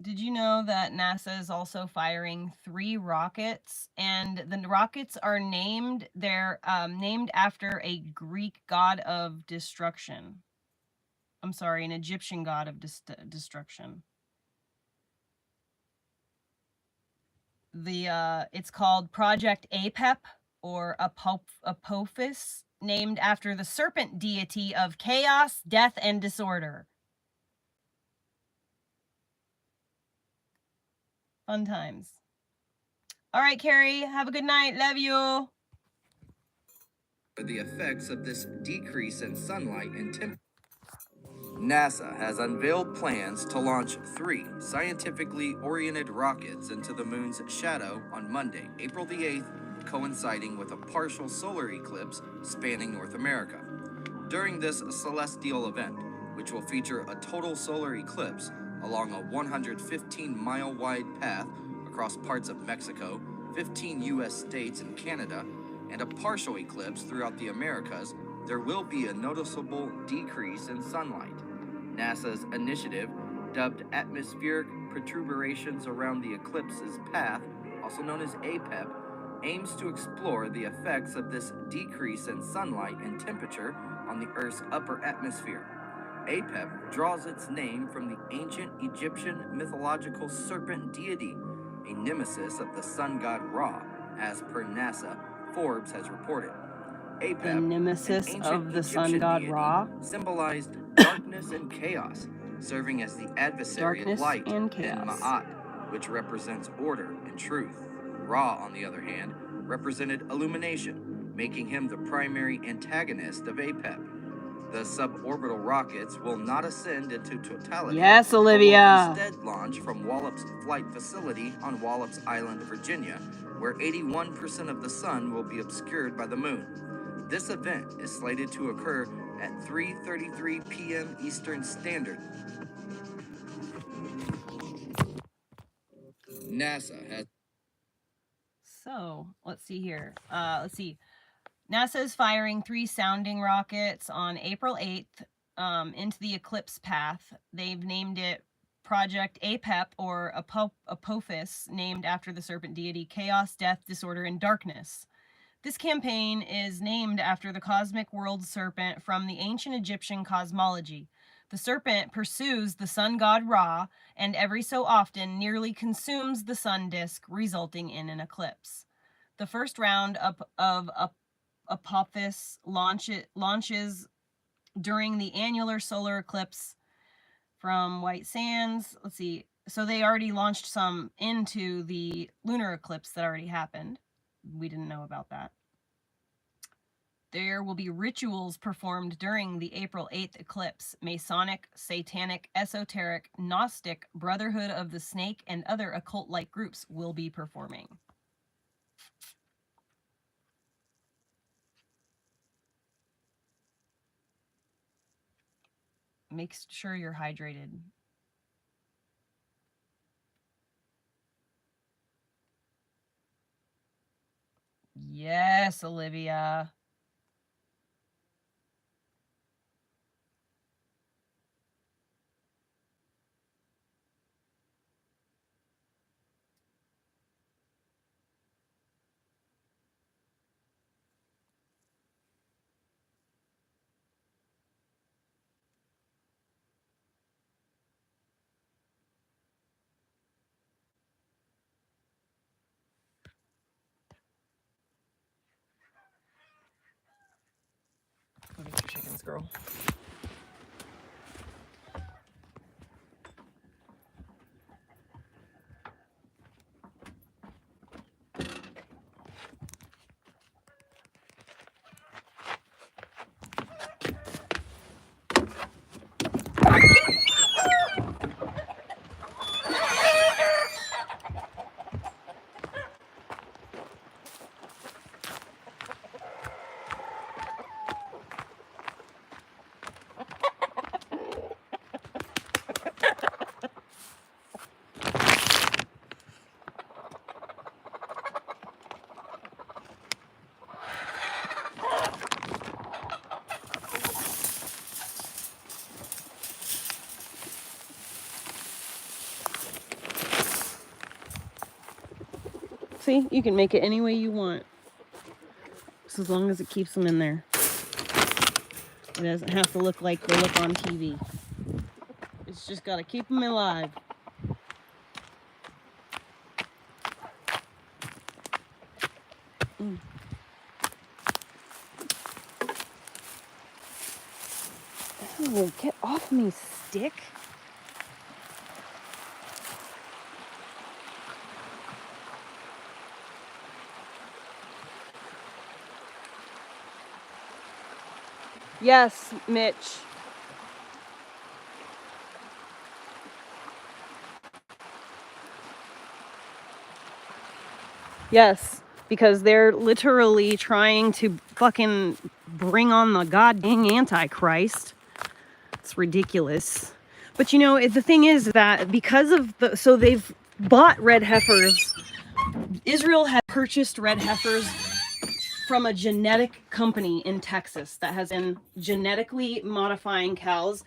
Did you know that NASA is also firing 3 rockets, and the rockets are named named after a Greek god of destruction? I'm sorry, an Egyptian god of destruction. It's called Project Apep or Apophis, named after the serpent deity of chaos, death, and disorder. Fun times. All right, Carrie. Have a good night. Love you. The effects of this decrease in sunlight and temperature. NASA has unveiled plans to launch 3 scientifically oriented rockets into the moon's shadow on Monday, April the 8th, coinciding with a partial solar eclipse spanning North America. During this celestial event, which will feature a total solar eclipse along a 115-mile wide path across parts of Mexico, 15 U.S. states and Canada, and a partial eclipse throughout the Americas, there will be a noticeable decrease in sunlight. NASA's initiative, dubbed Atmospheric Perturbations Around the Eclipse's Path, also known as APEP, aims to explore the effects of this decrease in sunlight and temperature on the Earth's upper atmosphere. APEP draws its name from the ancient Egyptian mythological serpent deity, a nemesis of the sun god Ra, as per NASA, Forbes has reported. APEP, The nemesis of the sun god Ra, symbolized darkness and chaos, serving as the adversary of light and chaos. Ma'at, which represents order and truth. Ra, on the other hand, represented illumination, making him the primary antagonist of APEP. The suborbital rockets will not ascend into totality. Yes, Olivia. But will instead launch from Wallops Flight Facility on Wallops Island, Virginia, where 81% of the sun will be obscured by the moon. This event is slated to occur at 3:33 p.m. Eastern Standard. NASA has. So, let's see here. NASA is firing 3 sounding rockets on April 8th into the eclipse path. They've named it Project APEP, or Apophis, named after the serpent deity Chaos, Death, Disorder, and Darkness. This campaign is named after the cosmic world serpent from the ancient Egyptian cosmology. The serpent pursues the sun god Ra, and every so often nearly consumes the sun disk, resulting in an eclipse. The first round of Apophis launches during the annular solar eclipse from White Sands. Let's see. So they already launched some into the lunar eclipse that already happened. We didn't know about that. There will be rituals performed during the April 8th eclipse. Masonic, Satanic, Esoteric, Gnostic, Brotherhood of the Snake, and other occult-like groups will be performing. Make sure you're hydrated. Yes, Olivia. Go get your chickens, girl. See, you can make it any way you want. Just as long as it keeps them in there. It doesn't have to look like they look on TV. It's just got to keep them alive. Oh, get off me, stick. Yes, Mitch. Yes, because they're literally trying to fucking bring on the goddamn Antichrist. It's ridiculous. But you know, the thing is that because of so they've bought red heifers. Israel had purchased red heifers from a genetic company in Texas that has been genetically modifying cows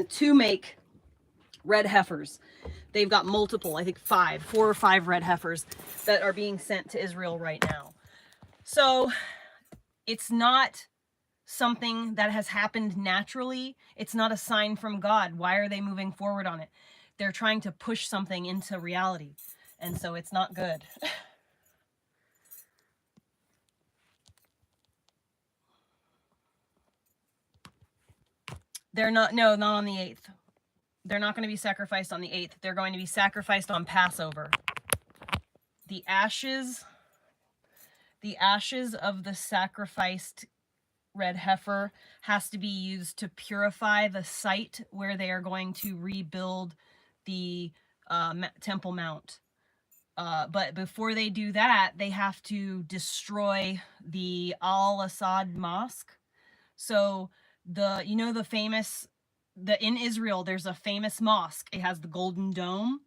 to make red heifers. They've got multiple, I think 4 or 5 red heifers that are being sent to Israel right now. So it's not something that has happened naturally. It's not a sign from God. Why are they moving forward on it? They're trying to push something into reality. And so it's not good. They're not, no, not on the 8th. They're not going to be sacrificed on the 8th. They're going to be sacrificed on Passover. The ashes of the sacrificed red heifer has to be used to purify the site where they are going to rebuild the Temple Mount. But before they do that, they have to destroy the Al-Assad Mosque. So in Israel, there's a famous mosque. It has the golden dome.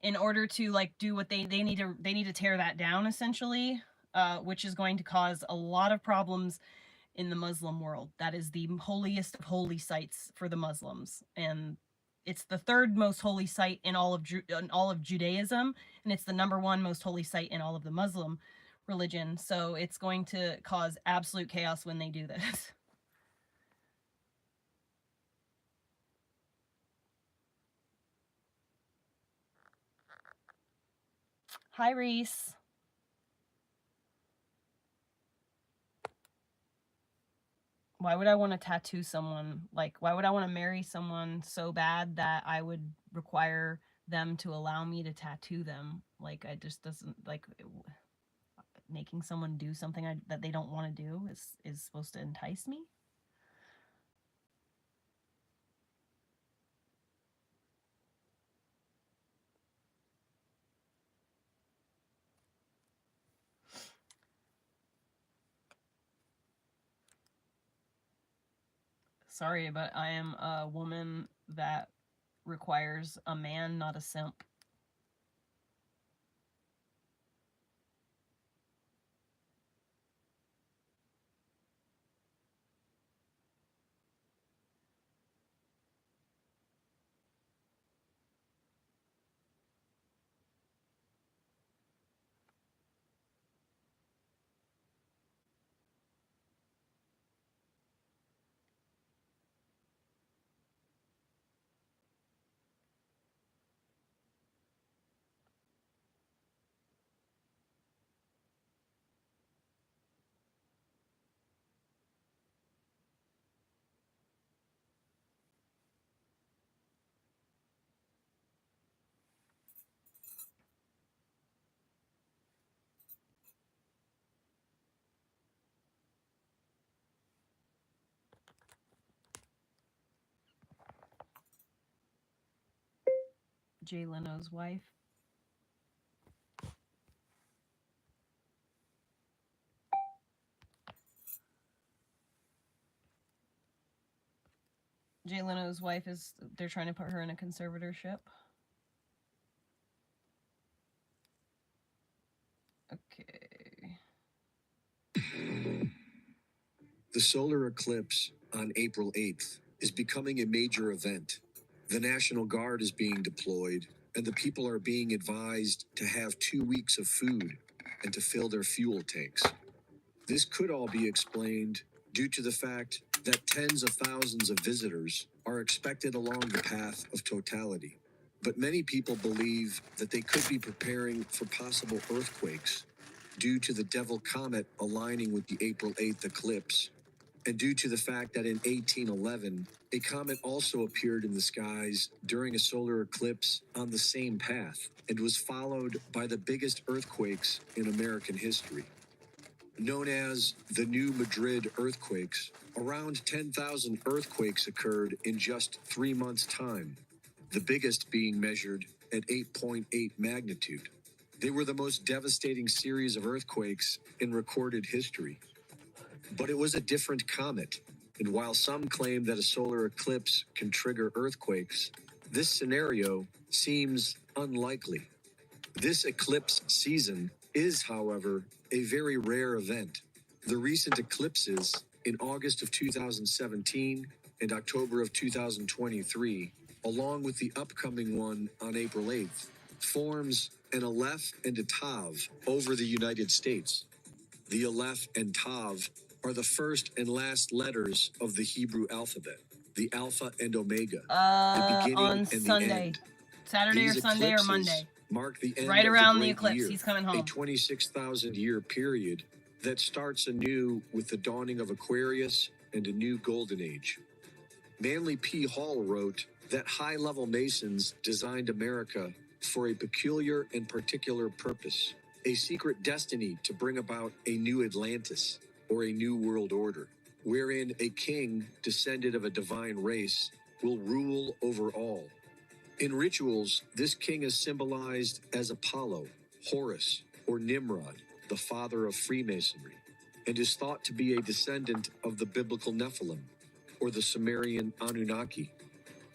In order to like do what they need to tear that down essentially, which is going to cause a lot of problems in the Muslim world. That is the holiest of holy sites for the Muslims, and it's the 3rd most holy site in all of Judaism, and it's the #1 most holy site in all of the Muslim religion. So it's going to cause absolute chaos when they do this. Hi, Reese. Why would I want to tattoo someone? Like, why would I want to marry someone so bad that I would require them to allow me to tattoo them? Like, I just doesn't, like, making someone do something that they don't want to do is supposed to entice me? Sorry, but I am a woman that requires a man, not a simp. Jay Leno's wife. Jay Leno's wife they're trying to put her in a conservatorship. Okay. The solar eclipse on April 8th is becoming a major event. The National Guard is being deployed, and the people are being advised to have 2 weeks of food and to fill their fuel tanks. This could all be explained due to the fact that tens of thousands of visitors are expected along the path of totality. But many people believe that they could be preparing for possible earthquakes due to the Devil Comet aligning with the April 8th eclipse, and due to the fact that in 1811, a comet also appeared in the skies during a solar eclipse on the same path and was followed by the biggest earthquakes in American history. Known as the New Madrid earthquakes, around 10,000 earthquakes occurred in just 3 months' time, the biggest being measured at 8.8 magnitude. They were the most devastating series of earthquakes in recorded history. But it was a different comet, and while some claim that a solar eclipse can trigger earthquakes, this scenario seems unlikely. This eclipse season is, however, a very rare event. The recent eclipses in August of 2017 and October of 2023, along with the upcoming one on April 8th, forms an Aleph and a Tav over the United States. The Aleph and Tav are the first and last letters of the Hebrew alphabet, the Alpha and Omega, the beginning On and the Sunday. end. Saturday or These Sunday or eclipses Monday. mark the end Right of around the the great eclipse. year, He's coming a home. 26,000-year period that starts anew with the dawning of Aquarius and a new golden age. Manly P. Hall wrote that high-level Masons designed America for a peculiar and particular purpose, a secret destiny to bring about a new Atlantis, or a new world order, wherein a king descended of a divine race will rule over all. In rituals, this king is symbolized as Apollo, Horus, or Nimrod, the father of Freemasonry, and is thought to be a descendant of the biblical Nephilim, or the Sumerian Anunnaki.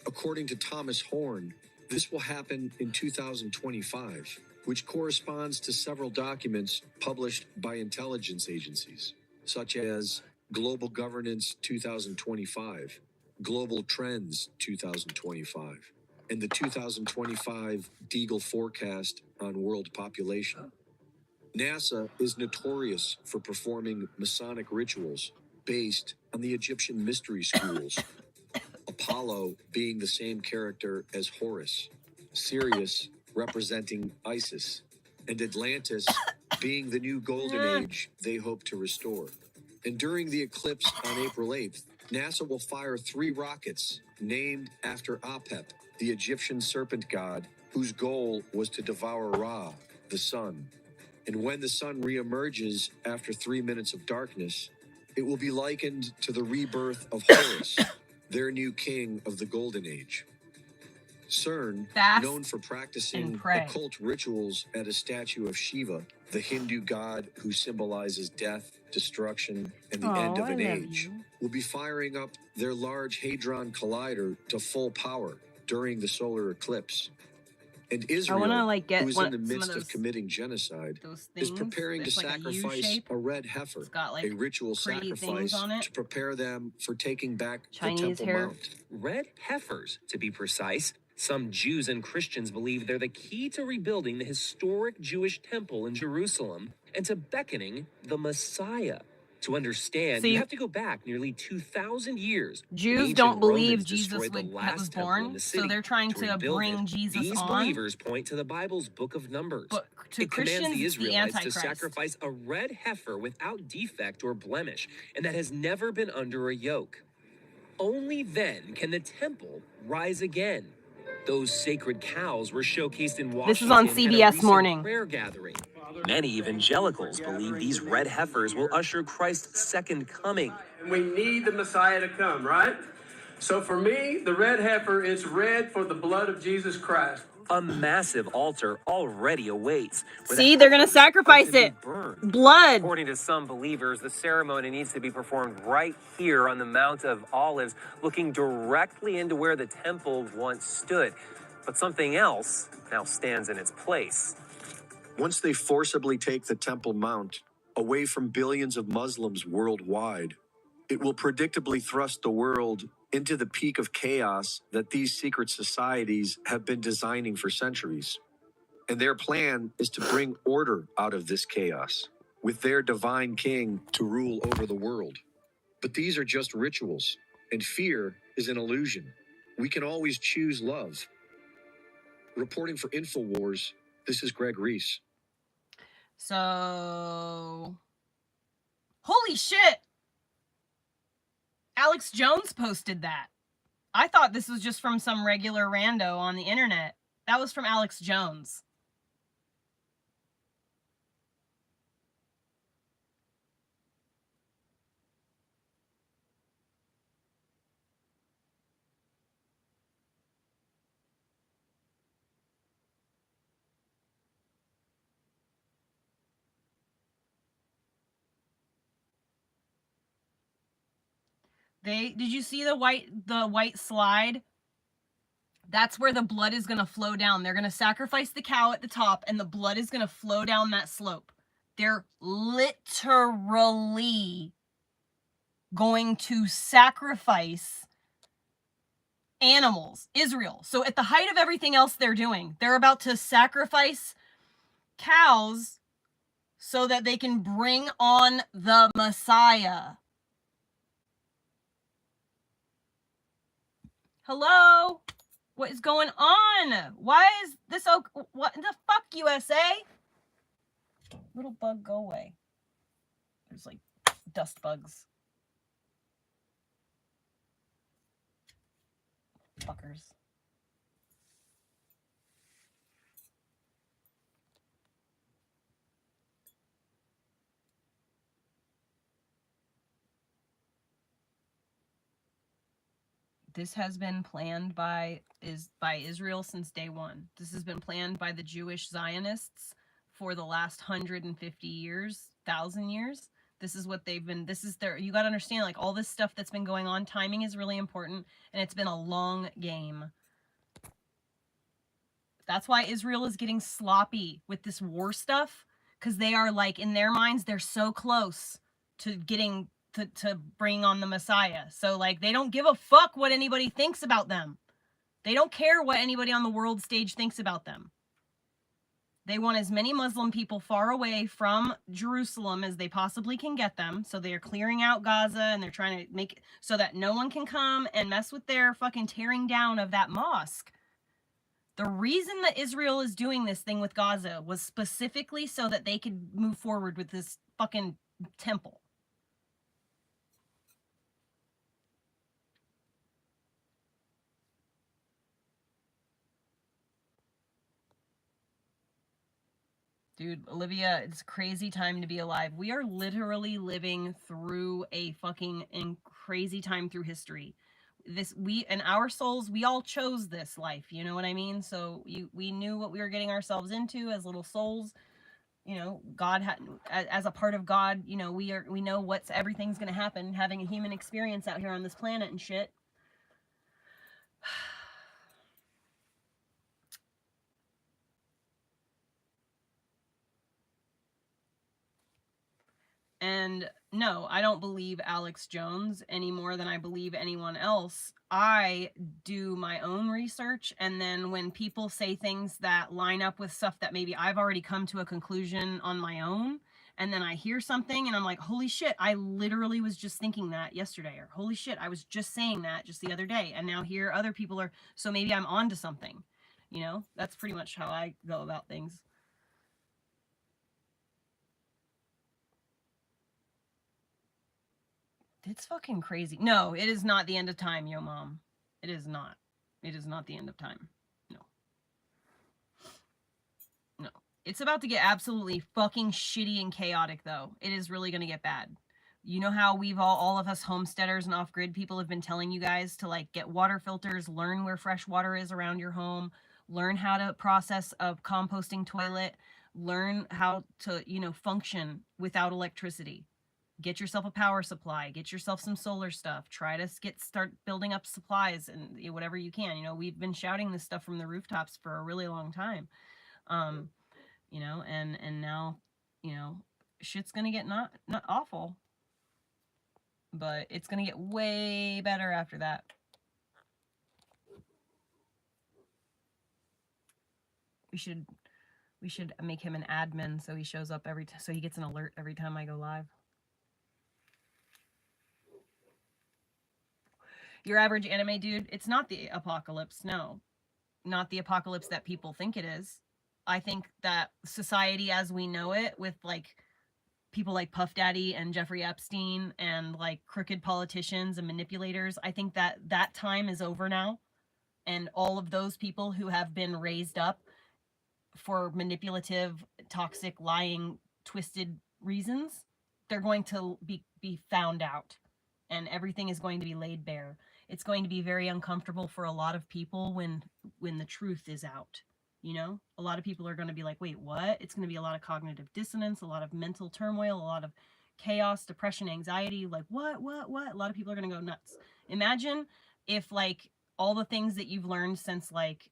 According to Thomas Horn, this will happen in 2025, which corresponds to several documents published by intelligence agencies, such as Global Governance 2025, Global Trends 2025, and the 2025 Deagle Forecast on World Population. NASA is notorious for performing Masonic rituals based on the Egyptian mystery schools, Apollo being the same character as Horus, Sirius representing Isis, and Atlantis being the new golden age they hope to restore. And during the eclipse on April 8th, NASA will fire 3 rockets named after Apep, the Egyptian serpent god, whose goal was to devour Ra, the sun. And when the sun reemerges after 3 minutes of darkness, it will be likened to the rebirth of Horus, their new king of the Golden Age. CERN, Fast known for practicing and pray. occult rituals at a statue of Shiva, the Hindu god who symbolizes death, destruction, and the end of an age, will be firing up their Large Hadron Collider to full power during the solar eclipse. And Israel, get who is one, in the some of midst of those- committing genocide, Those is things preparing to that's like a U sacrifice shape. a red heifer, It's got, like, a ritual pretty things sacrifice on it. to prepare them for taking back Chinese the Temple hair. Mount. Red heifers, to be precise. Some Jews and Christians believe they're the key to rebuilding the historic Jewish temple in Jerusalem and to beckoning the Messiah. To understand, See, you have to go back nearly 2,000 years. Jews Ancient don't believe Romans Jesus destroyed the was last temple in born, the so city. they're trying to rebuild bring it, Jesus these on. believers point to the Bible's book of Numbers. But to It commands Christians, the it's the Israelites to Antichrist. sacrifice a red heifer without defect or blemish, and that has never been under a yoke. Only then can the temple rise again. Those sacred cows were showcased in Washington This is on at a CBS recent Morning. prayer gathering. Many evangelicals believe these red heifers will usher Christ's second coming. We need the Messiah to come, right? So for me, the red heifer is red for the blood of Jesus Christ. A massive altar already awaits. where the See, they're gonna heifers sacrifice are to be it. burned. Blood. According to some believers, the ceremony needs to be performed right here on the Mount of Olives, looking directly into where the temple once stood. But something else now stands in its place. Once they forcibly take the Temple Mount away from billions of Muslims worldwide, it will predictably thrust the world into the peak of chaos that these secret societies have been designing for centuries. And their plan is to bring order out of this chaos, with their divine king to rule over the world. But these are just rituals, and fear is an illusion. We can always choose love. Reporting for InfoWars, this is Greg Reese. So, holy shit! Alex Jones posted that. I thought this was just from some regular rando on the internet. That was from Alex Jones. Did you see the white slide? That's where the blood is going to flow down. They're going to sacrifice the cow at the top, and the blood is going to flow down that slope. They're literally going to sacrifice animals. Israel. So at the height of everything else they're doing, they're about to sacrifice cows so that they can bring on the Messiah. Hello? What is going on? Why is this so... What the fuck, USA? Little bug, go away. There's like dust bugs. Fuckers. This has been planned by Israel since day one. This has been planned by the Jewish Zionists for the last 150 years, 1,000 years. This is what they've been, this is their, you got to understand, like, all this stuff that's been going on, timing is really important, and it's been a long game. That's why Israel is getting sloppy with this war stuff, because they are, like, in their minds, they're so close to getting to bring on the Messiah. So, like, they don't give a fuck what anybody thinks about them. They don't care what anybody on the world stage thinks about them. They want as many Muslim people far away from Jerusalem as they possibly can get them. So they're clearing out Gaza, and they're trying to make it so that no one can come and mess with their fucking tearing down of that mosque. The reason that Israel is doing this thing with Gaza was specifically so that they could move forward with this fucking temple. Dude, Olivia, it's a crazy time to be alive. We are literally living through a fucking crazy time through history. We and our souls, we all chose this life, you know what I mean? So we knew what we were getting ourselves into as little souls. You know, God had, as a part of God, you know, we know everything's gonna happen, having a human experience out here on this planet and shit. And no, I don't believe Alex Jones any more than I believe anyone else. I do my own research, and then when people say things that line up with stuff that maybe I've already come to a conclusion on my own, and then I hear something and I'm like, holy shit, I literally was just thinking that yesterday, or holy shit, I was just saying that just the other day, and now here other people are, so maybe I'm onto something. You know, that's pretty much how I go about things. It's fucking crazy. No, it is not the end of time, yo mom. It is not. It is not the end of time. No. No. It's about to get absolutely fucking shitty and chaotic, though. It is really going to get bad. You know how we've all of us homesteaders and off-grid people have been telling you guys to, like, get water filters, learn where fresh water is around your home, learn how to process a composting toilet, learn how to, you know, function without electricity. Get yourself a power supply, get yourself some solar stuff, try to start building up supplies and whatever you can. You know, we've been shouting this stuff from the rooftops for a really long time. You know, and now, you know, shit's gonna get not awful, but it's gonna get way better after that. We should make him an admin so he shows up so he gets an alert every time I go live. Your average anime dude, it's not the apocalypse, no. Not the apocalypse that people think it is. I think that society as we know it, with, like, people like Puff Daddy and Jeffrey Epstein and, like, crooked politicians and manipulators, I think that that time is over now. And all of those people who have been raised up for manipulative, toxic, lying, twisted reasons, they're going to be found out. And everything is going to be laid bare. It's going to be very uncomfortable for a lot of people when the truth is out. You know, a lot of people are going to be like, wait, what? It's going to be a lot of cognitive dissonance, a lot of mental turmoil, a lot of chaos, depression, anxiety, like what? A lot of people are going to go nuts. Imagine if like all the things that you've learned since like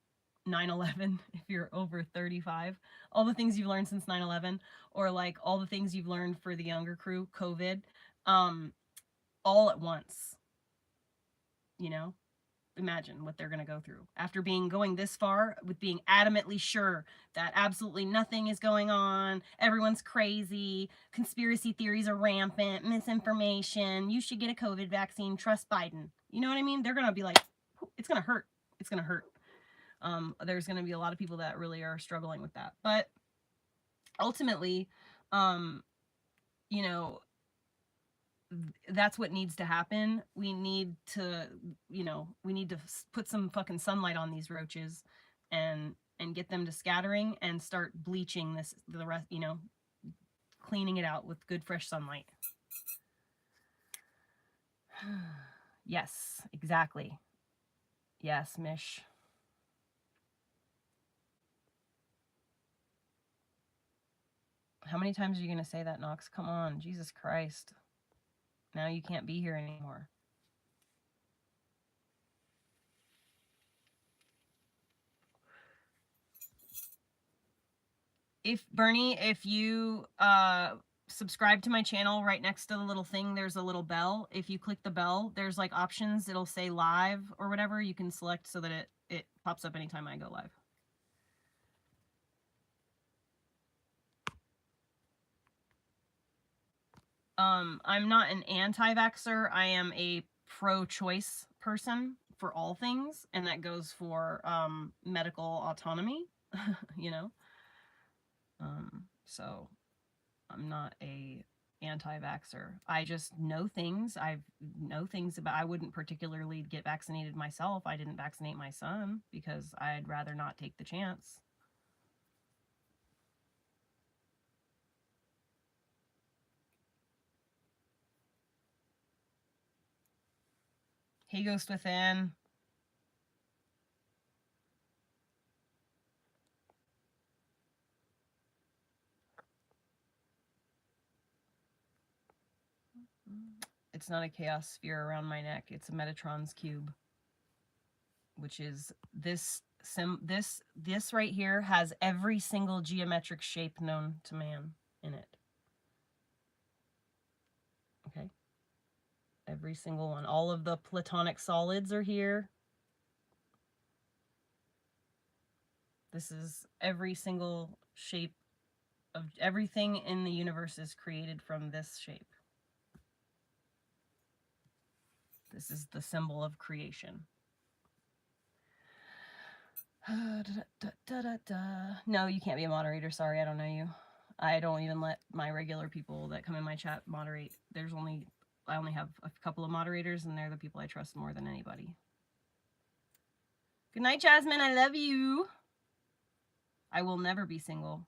9/11, if you're over 35, all the things you've learned since 9/11, or like all the things you've learned for the younger crew, COVID, all at once, you know? Imagine what they're going to go through after going this far with being adamantly sure that absolutely nothing is going on, everyone's crazy, conspiracy theories are rampant, misinformation, you should get a COVID vaccine, trust Biden. You know what I mean? They're going to be like, it's going to hurt. It's going to hurt. There's going to be a lot of people that really are struggling with that. But ultimately, you know, that's what needs to happen. We need to, we need to put some fucking sunlight on these roaches and get them to scattering and start bleaching the rest, cleaning it out with good fresh sunlight. Yes, exactly. Yes, Mish. How many times are you going to say that, Knox? Come on, Jesus Christ. Now you can't be here anymore. Bernie, if you subscribe to my channel, right next to the little thing, there's a little bell. If you click the bell, there's like options. It'll say live or whatever. You can select so that it pops up anytime I go live. I'm not an anti-vaxxer. I am a pro-choice person for all things, and that goes for medical autonomy, so I'm not a anti-vaxxer. I just know things. I know things about, I wouldn't particularly get vaccinated myself. I didn't vaccinate my son because I'd rather not take the chance. Hey, Ghost Within. It's not a chaos sphere around my neck. It's a Metatron's cube, which is this right here has every single geometric shape known to man in it. Okay. Every single one. All of the platonic solids are here. This is every single shape of everything in the universe is created from this shape. This is the symbol of creation. No, you can't be a moderator. Sorry, I don't know you. I don't even let my regular people that come in my chat moderate. I only have a couple of moderators, and they're the people I trust more than anybody. Good night, Jasmine. I love you. I will never be single.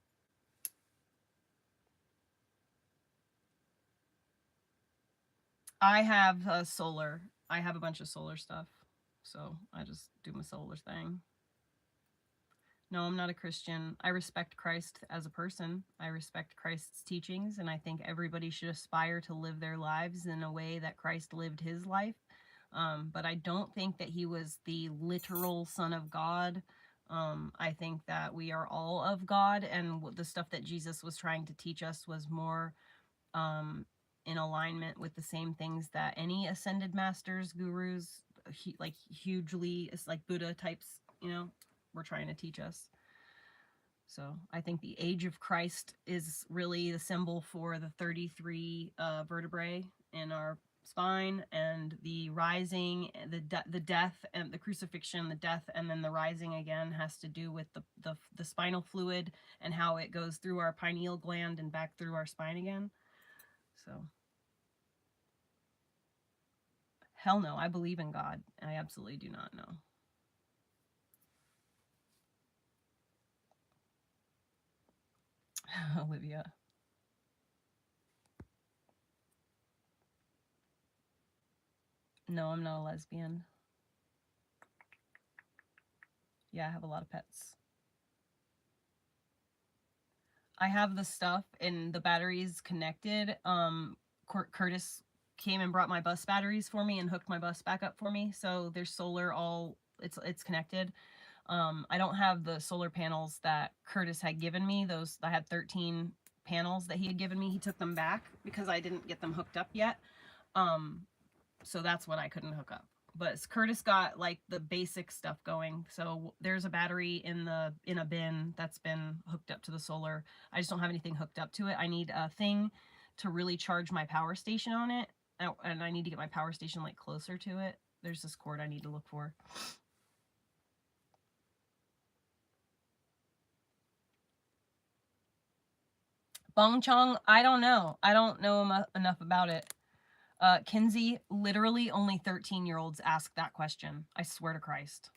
I have solar. I have a bunch of solar stuff, so I just do my solar thing. No, I'm not a Christian. I respect Christ as a person. I respect Christ's teachings, and I think everybody should aspire to live their lives in a way that Christ lived his life. But I don't think that he was the literal Son of God. I think that we are all of God, and the stuff that Jesus was trying to teach us was more in alignment with the same things that any ascended masters, gurus, hugely, it's like Buddha types, were trying to teach us. So I think the age of Christ is really the symbol for the 33 vertebrae in our spine, and the rising, the death, and the crucifixion, the death, and then the rising again has to do with the spinal fluid and how it goes through our pineal gland and back through our spine again. So hell no, I believe in God. I absolutely do not know. Olivia. No, I'm not a lesbian. Yeah, I have a lot of pets. I have the stuff and the batteries connected Curtis came and brought my bus batteries for me and hooked my bus back up for me. So there's solar all, it's connected. I don't have the solar panels that Curtis had given me. Those, I had 13 panels that he had given me. He took them back because I didn't get them hooked up yet. So that's what I couldn't hook up. But Curtis got like the basic stuff going. So there's a battery in a bin that's been hooked up to the solar. I just don't have anything hooked up to it. I need a thing to really charge my power station on it. And I need to get my power station like closer to it. There's this cord I need to look for. Bong Chong, I don't know. I don't know enough about it. Kinsey, literally only 13-year-olds ask that question. I swear to Christ.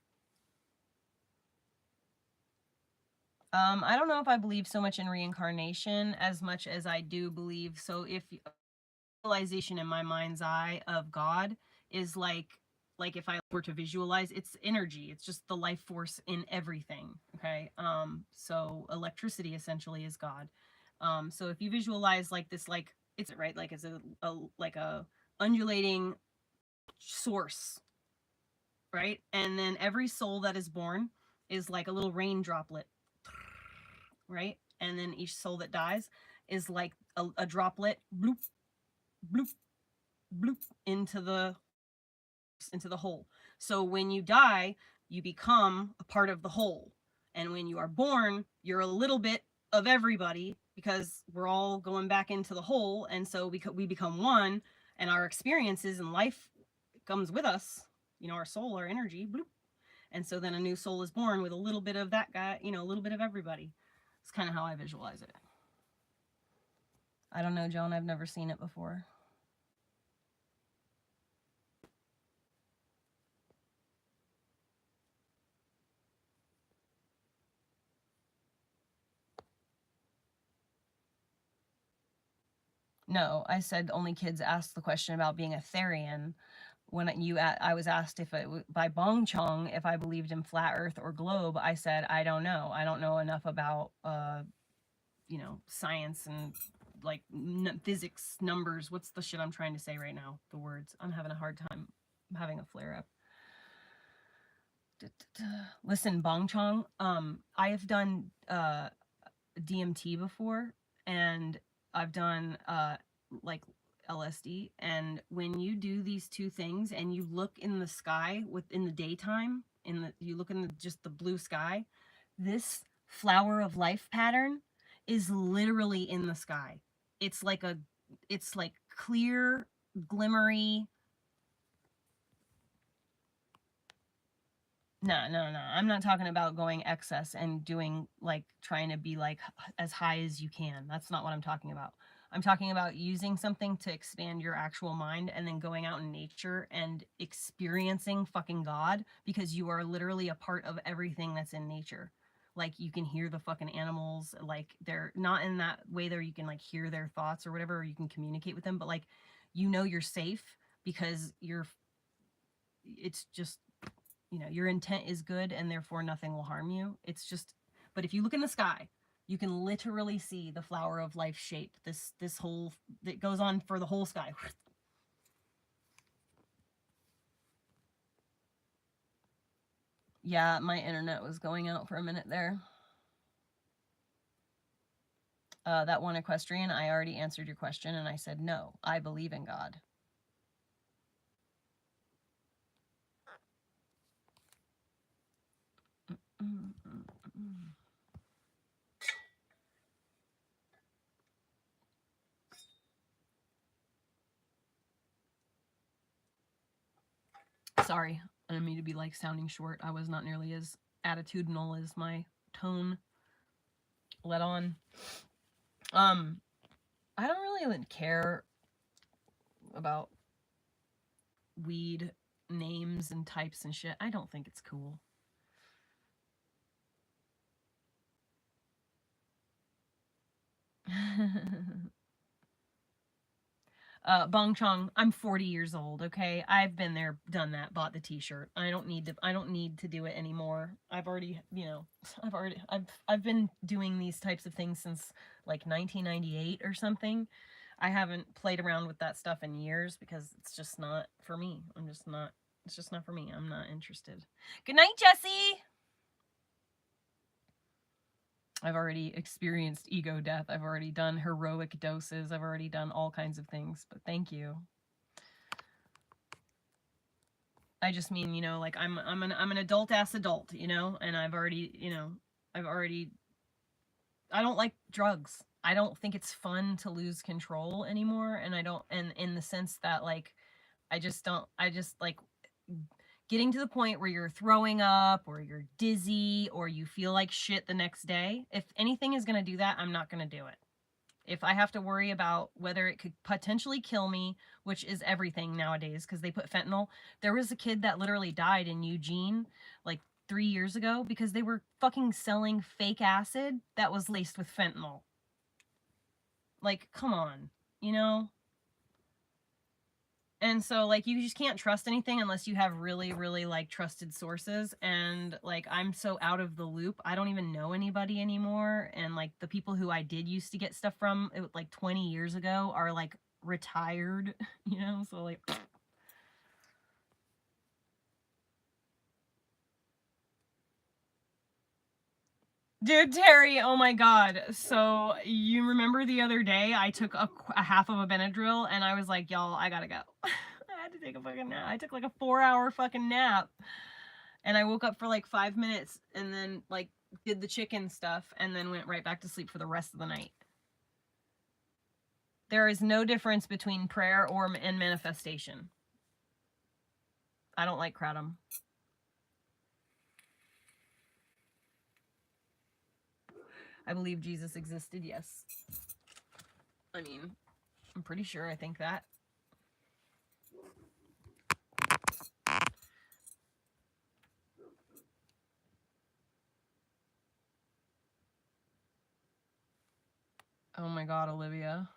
I don't know if I believe so much in reincarnation as much as I do believe. So if visualization in my mind's eye of God is like if I were to visualize, it's energy. It's just the life force in everything. Okay. So electricity essentially is God. So if you visualize like this, like it's right, like it's a undulating source, right? And then every soul that is born is like a little rain droplet, right? And then each soul that dies is like a droplet, bloop, bloop, bloop, into the whole. So when you die, you become a part of the whole. And when you are born, you're a little bit of everybody because we're all going back into the whole. And so we become one, and our experiences in life comes with us, you know, our soul, our energy, bloop. And so then a new soul is born with a little bit of that guy, you know, a little bit of everybody. It's kind of how I visualize it. I don't know, Joan, I've never seen it before. No, I said only kids ask the question about being a Therian. When I was asked if it by Bong Chong if I believed in flat Earth or globe, I said I don't know. I don't know enough about you know, science and like physics, numbers. What's the shit I'm trying to say right now? The words. I'm having a hard time. I'm having a flare up. Listen, Bong Chong. I have done DMT before, and I've done like LSD, and when you do these two things and you look in the sky in the daytime, you look in just the blue sky, this flower of life pattern is literally in the sky. It's like clear, glimmery. No. I'm not talking about going excess and doing like trying to be like as high as you can. That's not what I'm talking about. I'm talking about using something to expand your actual mind and then going out in nature and experiencing fucking God, because you are literally a part of everything that's in nature. Like you can hear the fucking animals, like they're not in that way there you can like hear their thoughts or whatever, or you can communicate with them, but like, you know, you're safe because it's just, you know, your intent is good and therefore nothing will harm you. It's just, but if you look in the sky, you can literally see the flower of life shape, this whole, that goes on for the whole sky. Yeah, my internet was going out for a minute there. That one equestrian, I already answered your question and I said, no, I believe in God. Sorry, I didn't mean to be like sounding short. I was not nearly as attitudinal as my tone let on. I don't really care about weed names and types and shit. I don't think it's cool. Bong Chong, I'm 40 years old, okay? I've been there, done that, bought the t-shirt. I don't need to do it anymore. I've already, you know, I've been doing these types of things since like 1998 or something. I haven't played around with that stuff in years because it's just not for me. It's just not for me. I'm not interested. Good night, Jesse! I've already experienced ego death. I've already done heroic doses. I've already done all kinds of things, but thank you. I just mean, you know, like I'm an adult-ass adult, you know, and I've already, you know, I don't like drugs. I don't think it's fun to lose control anymore, and I don't, and in the sense that, like, I just like getting to the point where you're throwing up or you're dizzy or you feel like shit the next day. If anything is going to do that, I'm not going to do it. If I have to worry about whether it could potentially kill me, which is everything nowadays because they put fentanyl. There was a kid that literally died in Eugene like 3 years ago because they were fucking selling fake acid that was laced with fentanyl. Like, come on, you know? And so, like, you just can't trust anything unless you have really, really, like, trusted sources. And, like, I'm so out of the loop. I don't even know anybody anymore. And, like, the people who I did used to get stuff from, like, 20 years ago are, like, retired, you know? So, like... Dude, Terry, oh my god. So, you remember the other day I took a half of a Benadryl and I was like, y'all, I gotta go. I had to take a fucking nap. I took like a 4-hour fucking nap. And I woke up for like 5 minutes and then like did the chicken stuff and then went right back to sleep for the rest of the night. There is no difference between prayer and manifestation. I don't like kratom. I believe Jesus existed, yes. I mean, I'm pretty sure I think that. Oh my god, Olivia.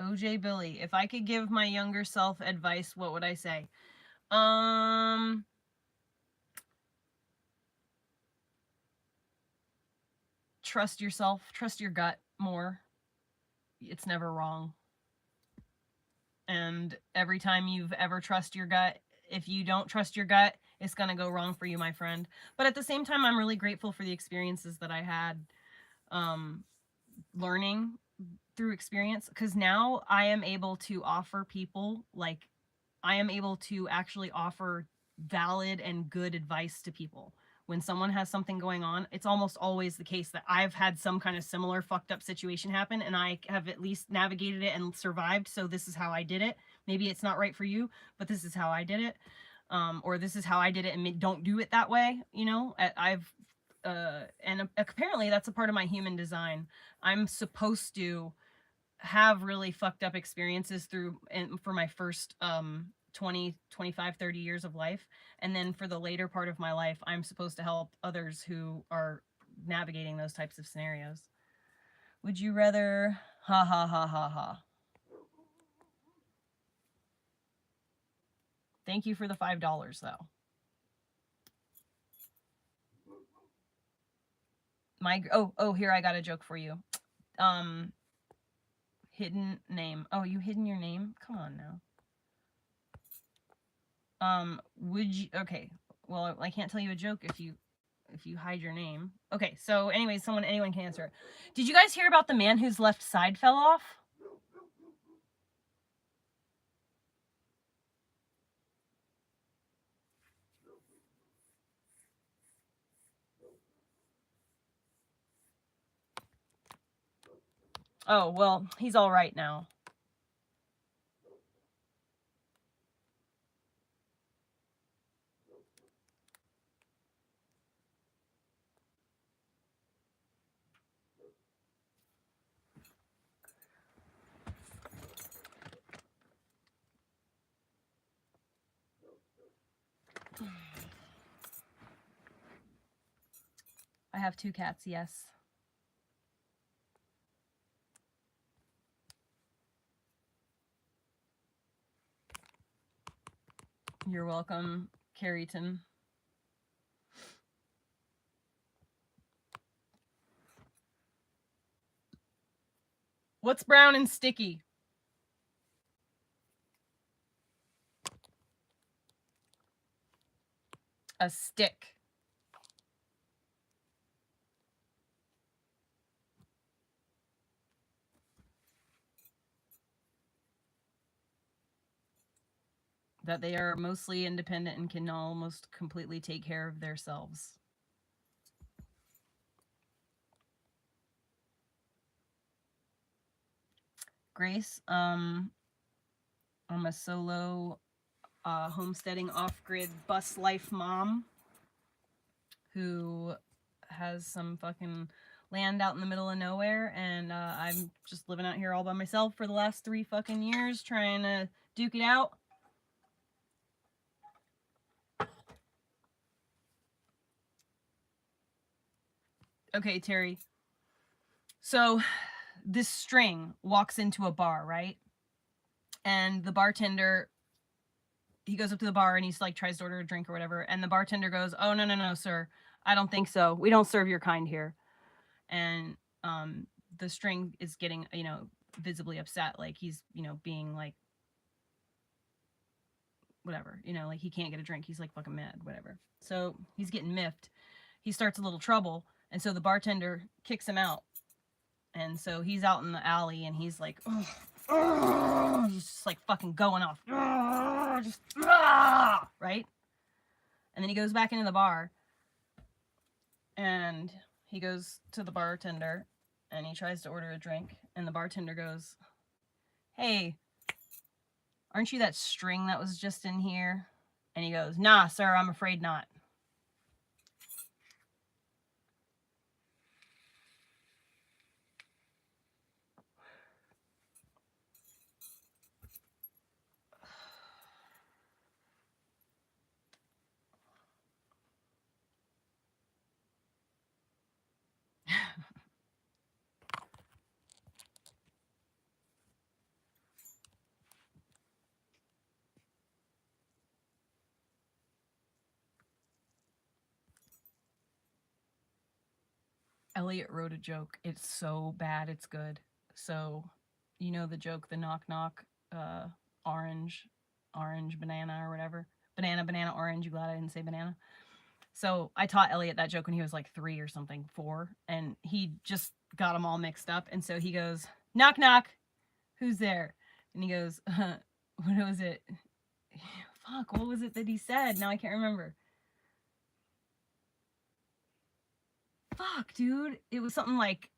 OJ Billy, if I could give my younger self advice, what would I say? Trust yourself, trust your gut more. It's never wrong. And every time you've ever trust your gut, if you don't trust your gut, it's going to go wrong for you, my friend. But at the same time, I'm really grateful for the experiences that I had learning through experience, because now I am able to offer people, like, I am able to actually offer valid and good advice to people. When someone has something going on, it's almost always the case that I've had some kind of similar fucked up situation happen and I have at least navigated it and survived. So this is how I did it. Maybe it's not right for you, but this is how I did it. Or this is how I did it and don't do it that way. You know, and apparently that's a part of my human design. I'm supposed to have really fucked up experiences for my first 20, 25, 30 years of life. And then for the later part of my life, I'm supposed to help others who are navigating those types of scenarios. Would you rather... Ha ha ha ha ha. Thank you for the $5, though. Here, I got a joke for you. Hidden name. Oh, you hidden your name? Come on now. Would you... Okay, well, I can't tell you a joke if you hide your name. Okay, so anyways, anyone can answer it. Did you guys hear about the man whose left side fell off? Oh, well, he's all right now. I have 2 cats, yes. You're welcome, Carrington. What's brown and sticky? A stick. That they are mostly independent and can almost completely take care of themselves. Grace, I'm a solo homesteading off-grid bus life mom who has some fucking land out in the middle of nowhere, and I'm just living out here all by myself for the last 3 fucking years trying to duke it out. Okay, Terry. So this string walks into a bar, right? And the bartender, he goes up to the bar and he's like tries to order a drink or whatever, and the bartender goes, "Oh, no, sir. I don't think so. We don't serve your kind here." And the string is getting, you know, visibly upset, like he's, you know, being like whatever, you know, like he can't get a drink, he's like fucking mad, whatever. So he's getting miffed. He starts a little trouble, and so the bartender kicks him out. And so he's out in the alley and he's like, he's just like fucking going off, right? And then he goes back into the bar and he goes to the bartender and he tries to order a drink, and the bartender goes, "Hey, aren't you that string that was just in here?" And he goes, "Nah, sir, I'm afraid not." Elliot wrote a joke. It's so bad, it's good. So, you know the joke, the knock knock, orange, banana or whatever. Banana, orange. You glad I didn't say banana? So I taught Elliot that joke when he was like 3 or something, 4, and he just got them all mixed up. And so he goes, "Knock knock, who's there?" And he goes, what was it? Fuck, what was it that he said? Now I can't remember. Fuck, dude. It was something like,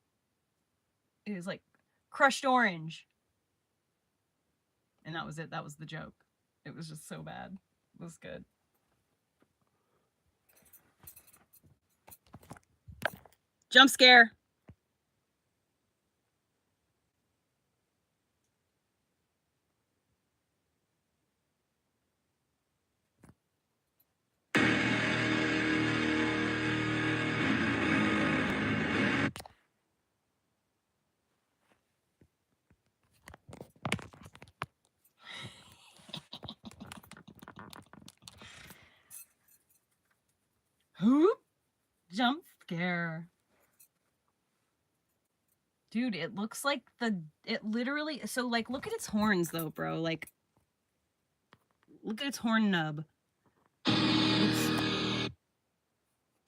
it was like crushed orange. And that was it. That was the joke. It was just so bad. It was good. Jump scare. Whoop. Jump scare. Dude, it looks like it literally, so like, look at its horns though, bro. Like, look at its horn nub.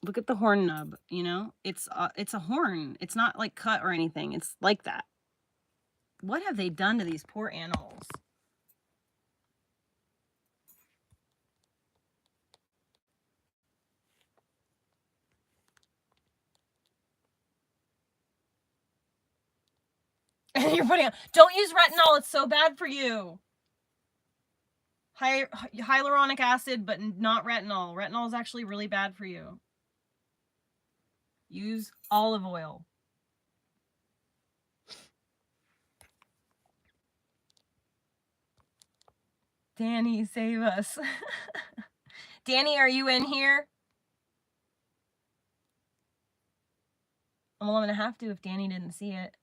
Look at the horn nub, you know? It's a horn. It's not like cut or anything. It's like that. What have they done to these poor animals? You're putting, don't use retinol. It's so bad for you. Hyaluronic acid, but not retinol. Retinol is actually really bad for you. Use olive oil. Danny, save us. Danny, are you in here? Well, I'm going to have to if Danny didn't see it.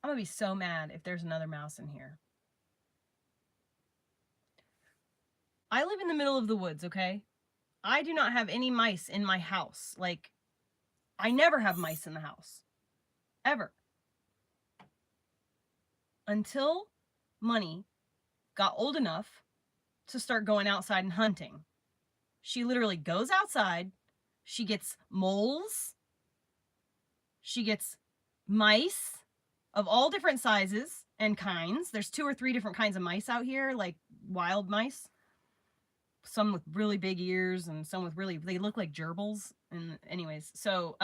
I'm gonna be so mad if there's another mouse in here. I live in the middle of the woods, okay? I do not have any mice in my house. Like, I never have mice in the house. Ever. Until Money got old enough to start going outside and hunting. She literally goes outside. She gets moles. She gets mice of all different sizes and kinds. There's 2 or 3 different kinds of mice out here, like wild mice. Some with really big ears and some with really, they look like gerbils. And anyways, so,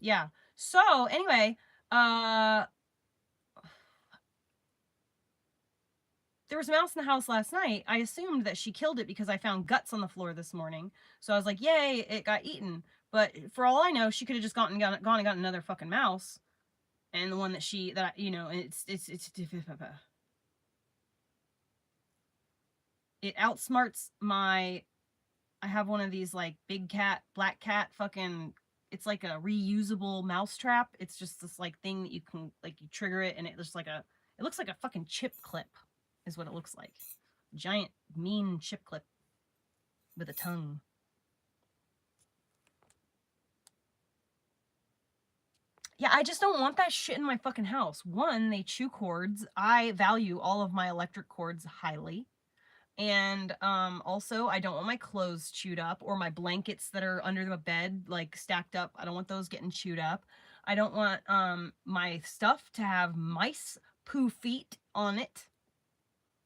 yeah. So anyway, there was a mouse in the house last night. I assumed that she killed it because I found guts on the floor this morning. So I was like, yay, it got eaten. But for all I know, she could have just gone and got another fucking mouse. And the one that you know, it outsmarts my, I have one of these like big cat, black cat fucking, it's like a reusable mouse trap. It's just this like thing that you can, like, you trigger it and it looks like a fucking chip clip is what it looks like. Giant mean chip clip with a tongue. Yeah, I just don't want that shit in my fucking house. One, they chew cords. I value all of my electric cords highly. And also, I don't want my clothes chewed up or my blankets that are under the bed, like, stacked up. I don't want those getting chewed up. I don't want my stuff to have mice poo feet on it.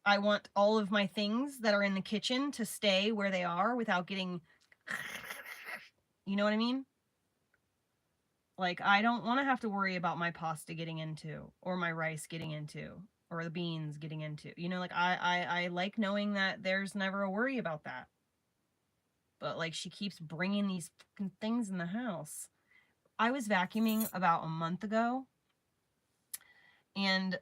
I want all of my things that are in the kitchen to stay where they are without getting, you know what I mean? Like, I don't want to have to worry about my pasta getting into, or my rice getting into, or the beans getting into. You know, like, I like knowing that there's never a worry about that. But, like, she keeps bringing these fucking things in the house. I was vacuuming about a month ago, and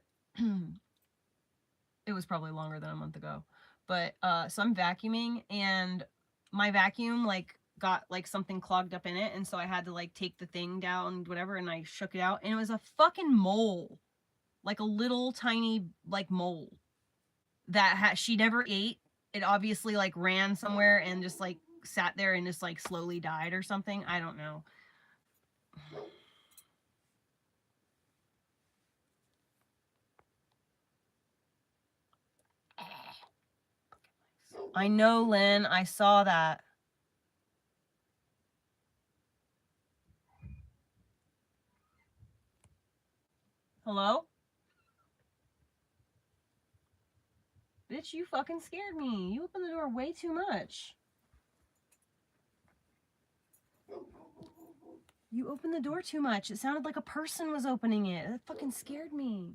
it was probably longer than a month ago. But, so I'm vacuuming, and my vacuum, like, got, like, something clogged up in it, and so I had to, like, take the thing down, whatever, and I shook it out, and it was a fucking mole. Like, a little tiny, like, mole. That she never ate. It obviously, like, ran somewhere and just, like, sat there and just, like, slowly died or something. I don't know. I know, Lynn. I saw that. Hello? Bitch, you fucking scared me. You opened the door way too much. You opened the door too much. It sounded like a person was opening it. That fucking scared me.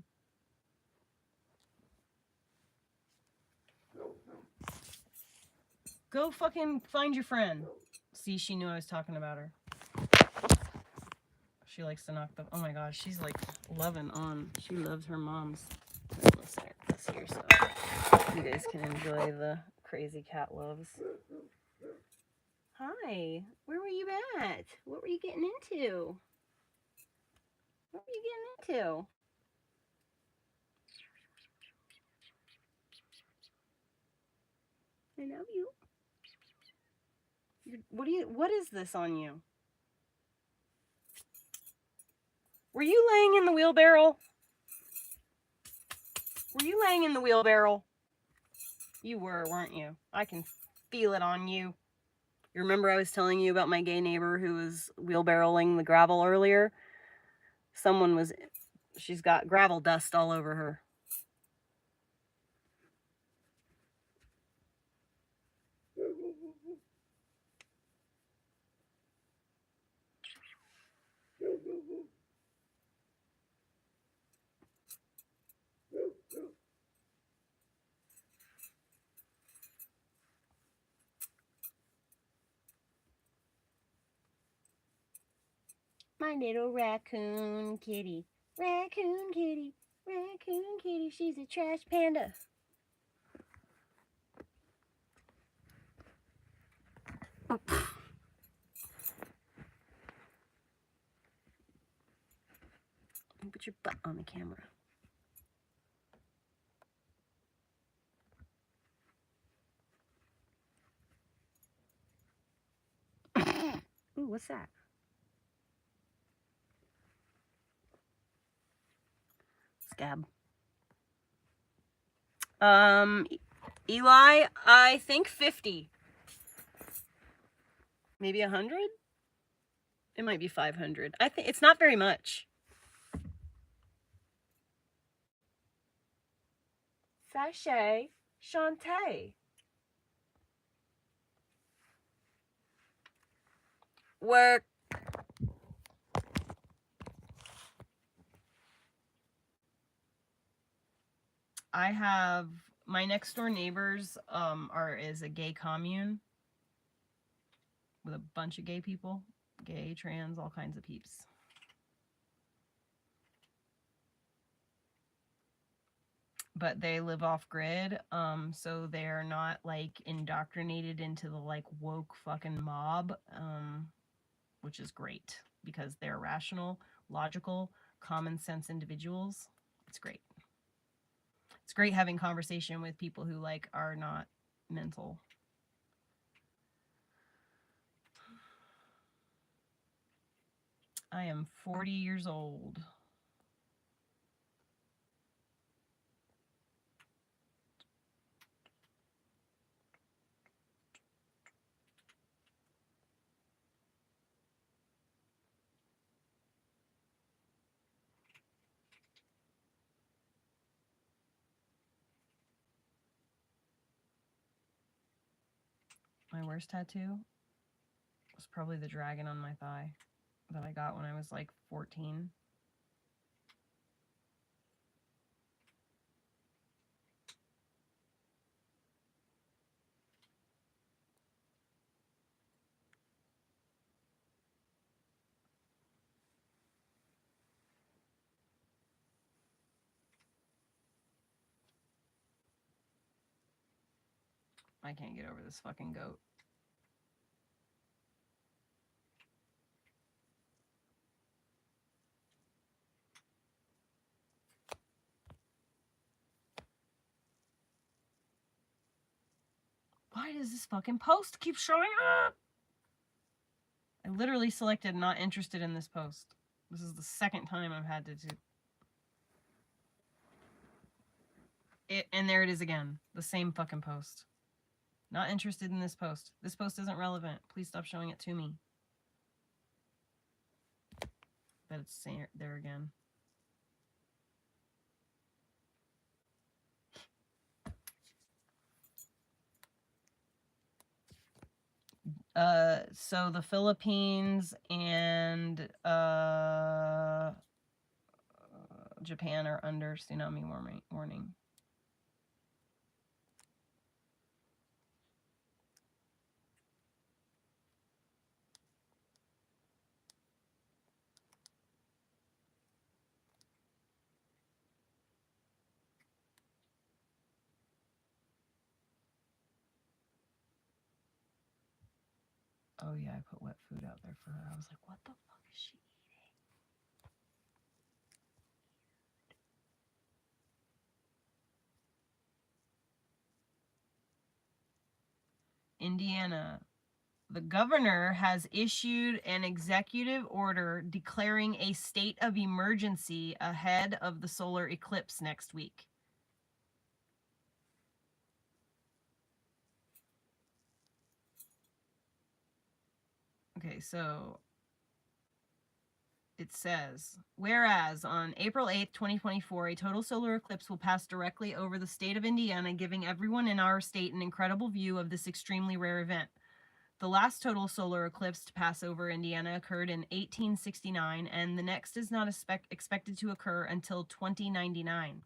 Go fucking find your friend. See, she knew I was talking about her. She likes to knock the... Oh my gosh, she's like loving on. She loves her moms. Let's hear so you guys can enjoy the crazy cat loves. Hi, where were you at? What were you getting into? What were you getting into? I love you. What is this on you? Were you laying in the wheelbarrow? Were you laying in the wheelbarrow? You were, weren't you? I can feel it on you. You remember I was telling you about my gay neighbor who was wheelbarrowing the gravel earlier? She's got gravel dust all over her. My little raccoon kitty, raccoon kitty, raccoon kitty, she's a trash panda. Oh. But Put your butt on the camera. Ooh, what's that? Scab. Eli, I think 50. Maybe 100? It might be 500. I think it's not very much. Sachet Shantae. Work. I have my next door neighbors is a gay commune with a bunch of gay people, gay, trans, all kinds of peeps. But they live off grid, so they're not like indoctrinated into the like woke fucking mob, which is great because they're rational, logical, common sense individuals. It's great. It's great having conversation with people who like are not mental. I am 40 years old. My worst tattoo was probably the dragon on my thigh that I got when I was like 14. I can't get over this fucking goat. Why does this fucking post keep showing up? I literally selected not interested in this post. This is the second time I've had to do it, and there it is again. The same fucking post. Not interested in this post. This post isn't relevant. Please stop showing it to me. But it's there again. So the Philippines and Japan are under tsunami warning. Oh yeah, I put wet food out there for her. I was like, what the fuck is she eating? Indiana. The governor has issued an executive order declaring a state of emergency ahead of the solar eclipse next week. Okay, so it says, whereas on April 8th, 2024, a total solar eclipse will pass directly over the state of Indiana, giving everyone in our state an incredible view of this extremely rare event. The last total solar eclipse to pass over Indiana occurred in 1869, and the next is not expected to occur until 2099.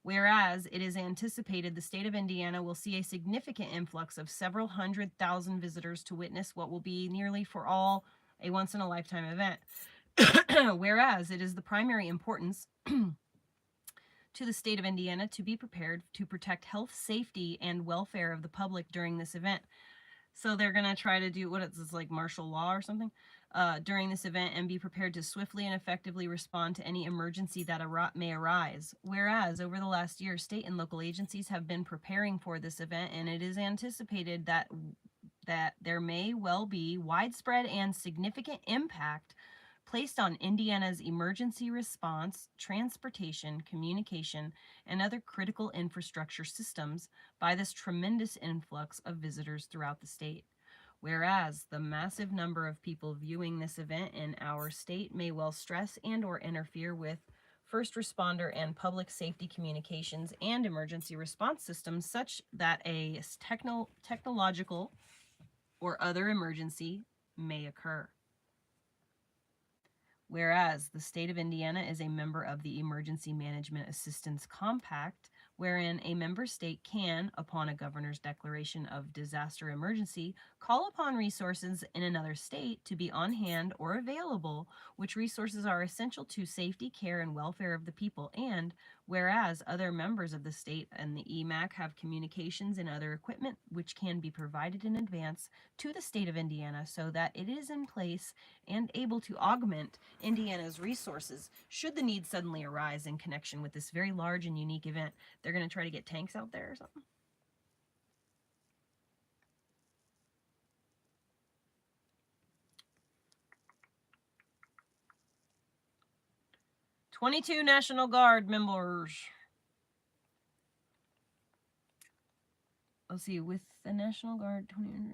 Whereas it is anticipated the state of Indiana will see a significant influx of several 100,000 visitors to witness what will be nearly for all a once-in-a-lifetime event. Whereas it is the primary importance to the state of Indiana to be prepared to protect health, safety, and welfare of the public during this event. So they're going to try to do, what is this, like martial law or something? during this event and be prepared to swiftly and effectively respond to any emergency that may arise. Whereas, over the last year, state and local agencies have been preparing for this event, and it is anticipated that there may well be widespread and significant impact placed on Indiana's emergency response, transportation, communication, and other critical infrastructure systems by this tremendous influx of visitors throughout the state. Whereas the massive number of people viewing this event in our state may well stress and or interfere with first responder and public safety communications and emergency response systems such that a technological or other emergency may occur. Whereas the state of Indiana is a member of the Emergency Management Assistance Compact, wherein a member state can, upon a governor's declaration of disaster emergency, call upon resources in another state to be on hand or available, which resources are essential to safety, care, and welfare of the people. And whereas other members of the state and the EMAC have communications and other equipment which can be provided in advance to the state of Indiana so that it is in place and able to augment Indiana's resources should the need suddenly arise in connection with this very large and unique event. They're going to try to get tanks out there or something. "22 National Guard members." Let's see, with the National Guard, 20...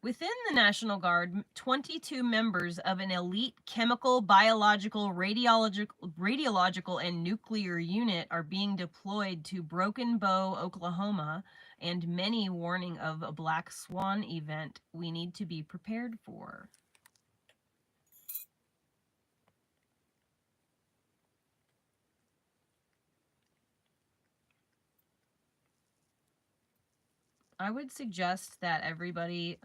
Within the National Guard, 22 members of an elite chemical, biological, radiological, and nuclear unit are being deployed to Broken Bow, Oklahoma, and many warning of a Black Swan event we need to be prepared for. I would suggest that everybody,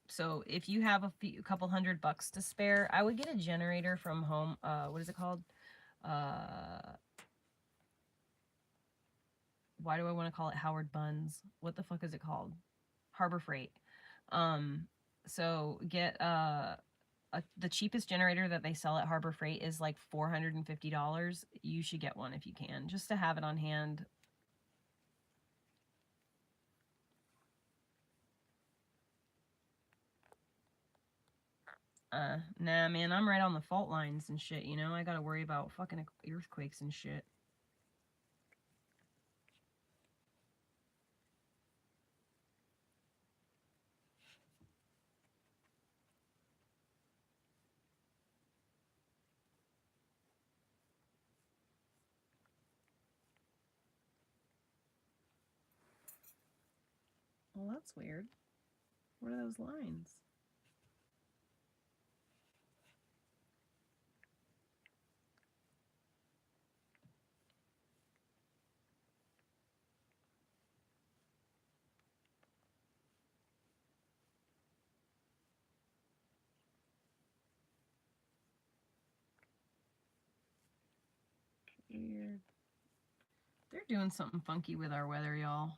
so if you have a couple $100 to spare, I would get a generator from home. What is it called? Why do I want to call it Howard Buns? What the fuck is it called? Harbor Freight. So get the cheapest generator that they sell at Harbor Freight is like $450. You should get one if you can, just to have it on hand. Nah, man, I'm right on the fault lines and shit, you know? I gotta worry about fucking earthquakes and shit. Well, that's weird. What are those lines? Weird. They're doing something funky with our weather, y'all.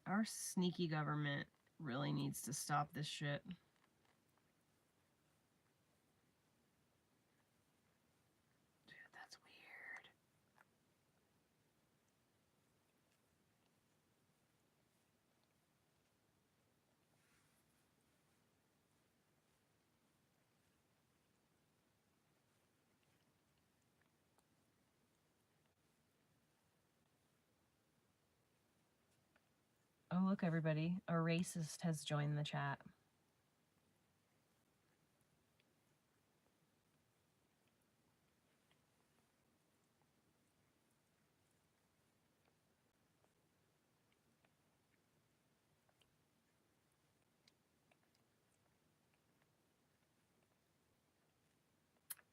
Our sneaky government really needs to stop this shit. Dude, that's weird. Oh, look, everybody. A racist has joined the chat.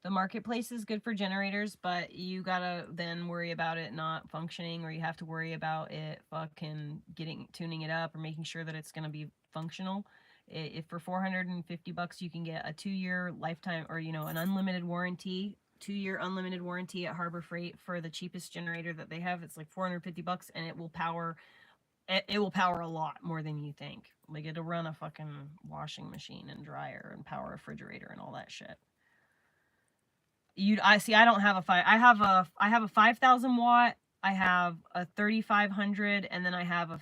The marketplace is good for generators, but you gotta then worry about it not functioning, or you have to worry about it fucking tuning it up or making sure that it's gonna be functional. If for $450 you can get a 2-year lifetime, or you know, an unlimited warranty, 2-year unlimited warranty at Harbor Freight for the cheapest generator that they have. It's like $450, and it will power a lot more than you think. Like, it'll run a fucking washing machine and dryer and power a refrigerator and all that shit. I don't have I have a 5,000 watt, I have a 3,500, and then I have an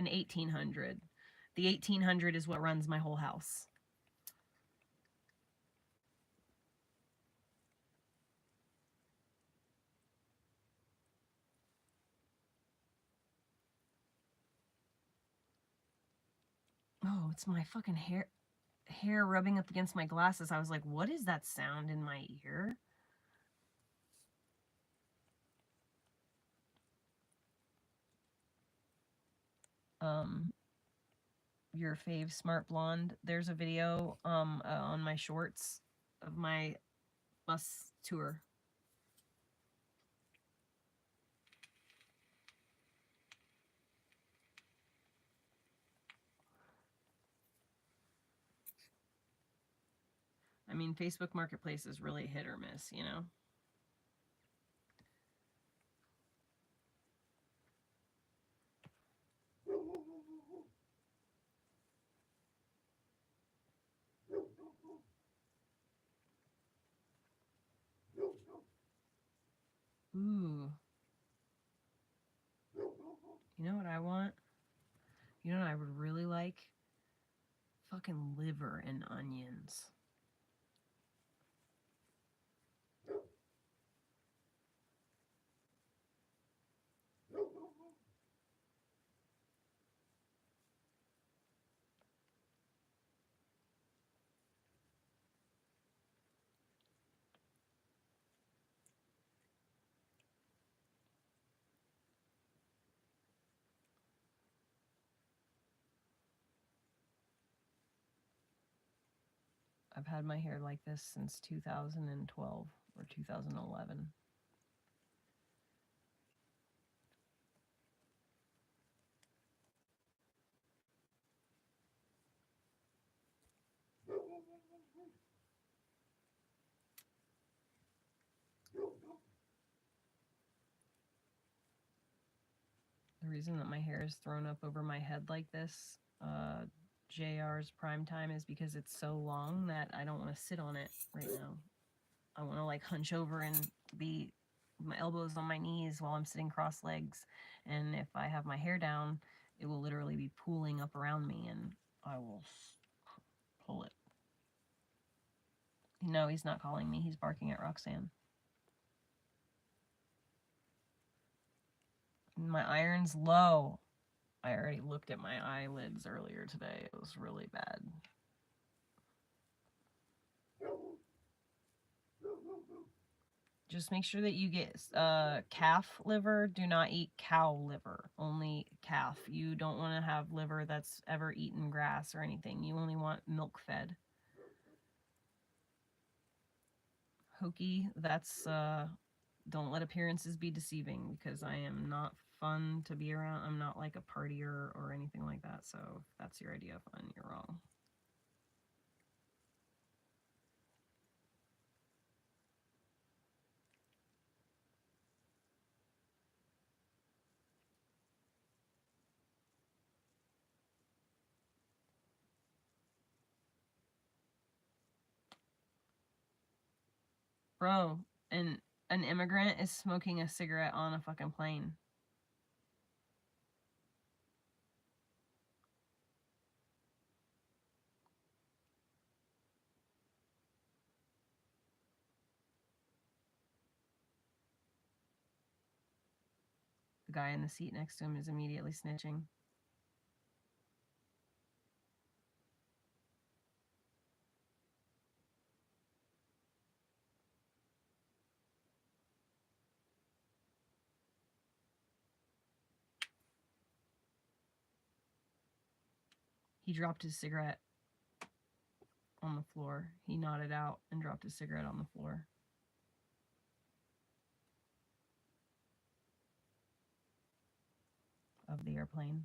1,800. The 1,800 is what runs my whole house. Oh, it's my fucking hair rubbing up against my glasses. I was like, what is that sound in my ear? Your fave smart blonde. There's a video on my shorts of my bus tour. I mean, Facebook Marketplace is really hit or miss, you know? Ooh. You know what I want? You know what I would really like? Fucking liver and onions. I've had my hair like this since 2012 or 2011. The reason that my hair is thrown up over my head like this, JR's prime time, is because it's so long that I don't want to sit on it right now. I want to like hunch over and be my elbows on my knees while I'm sitting cross legs. And if I have my hair down, it will literally be pooling up around me and I will pull it. No, he's not calling me. He's barking at Roxanne. My iron's low. I already looked at my eyelids earlier today. It was really bad. Just make sure that you get calf liver. Do not eat cow liver, only calf. You don't want to have liver that's ever eaten grass or anything. You only want milk fed. Hokey, that's, don't let appearances be deceiving, because I am not fun to be around. I'm not like a partier or anything like that, so if that's your idea of fun, you're wrong. Bro, an immigrant is smoking a cigarette on a fucking plane. The guy in the seat next to him is immediately snitching. He dropped his cigarette on the floor. He nodded out and dropped his cigarette on the floor of the airplane.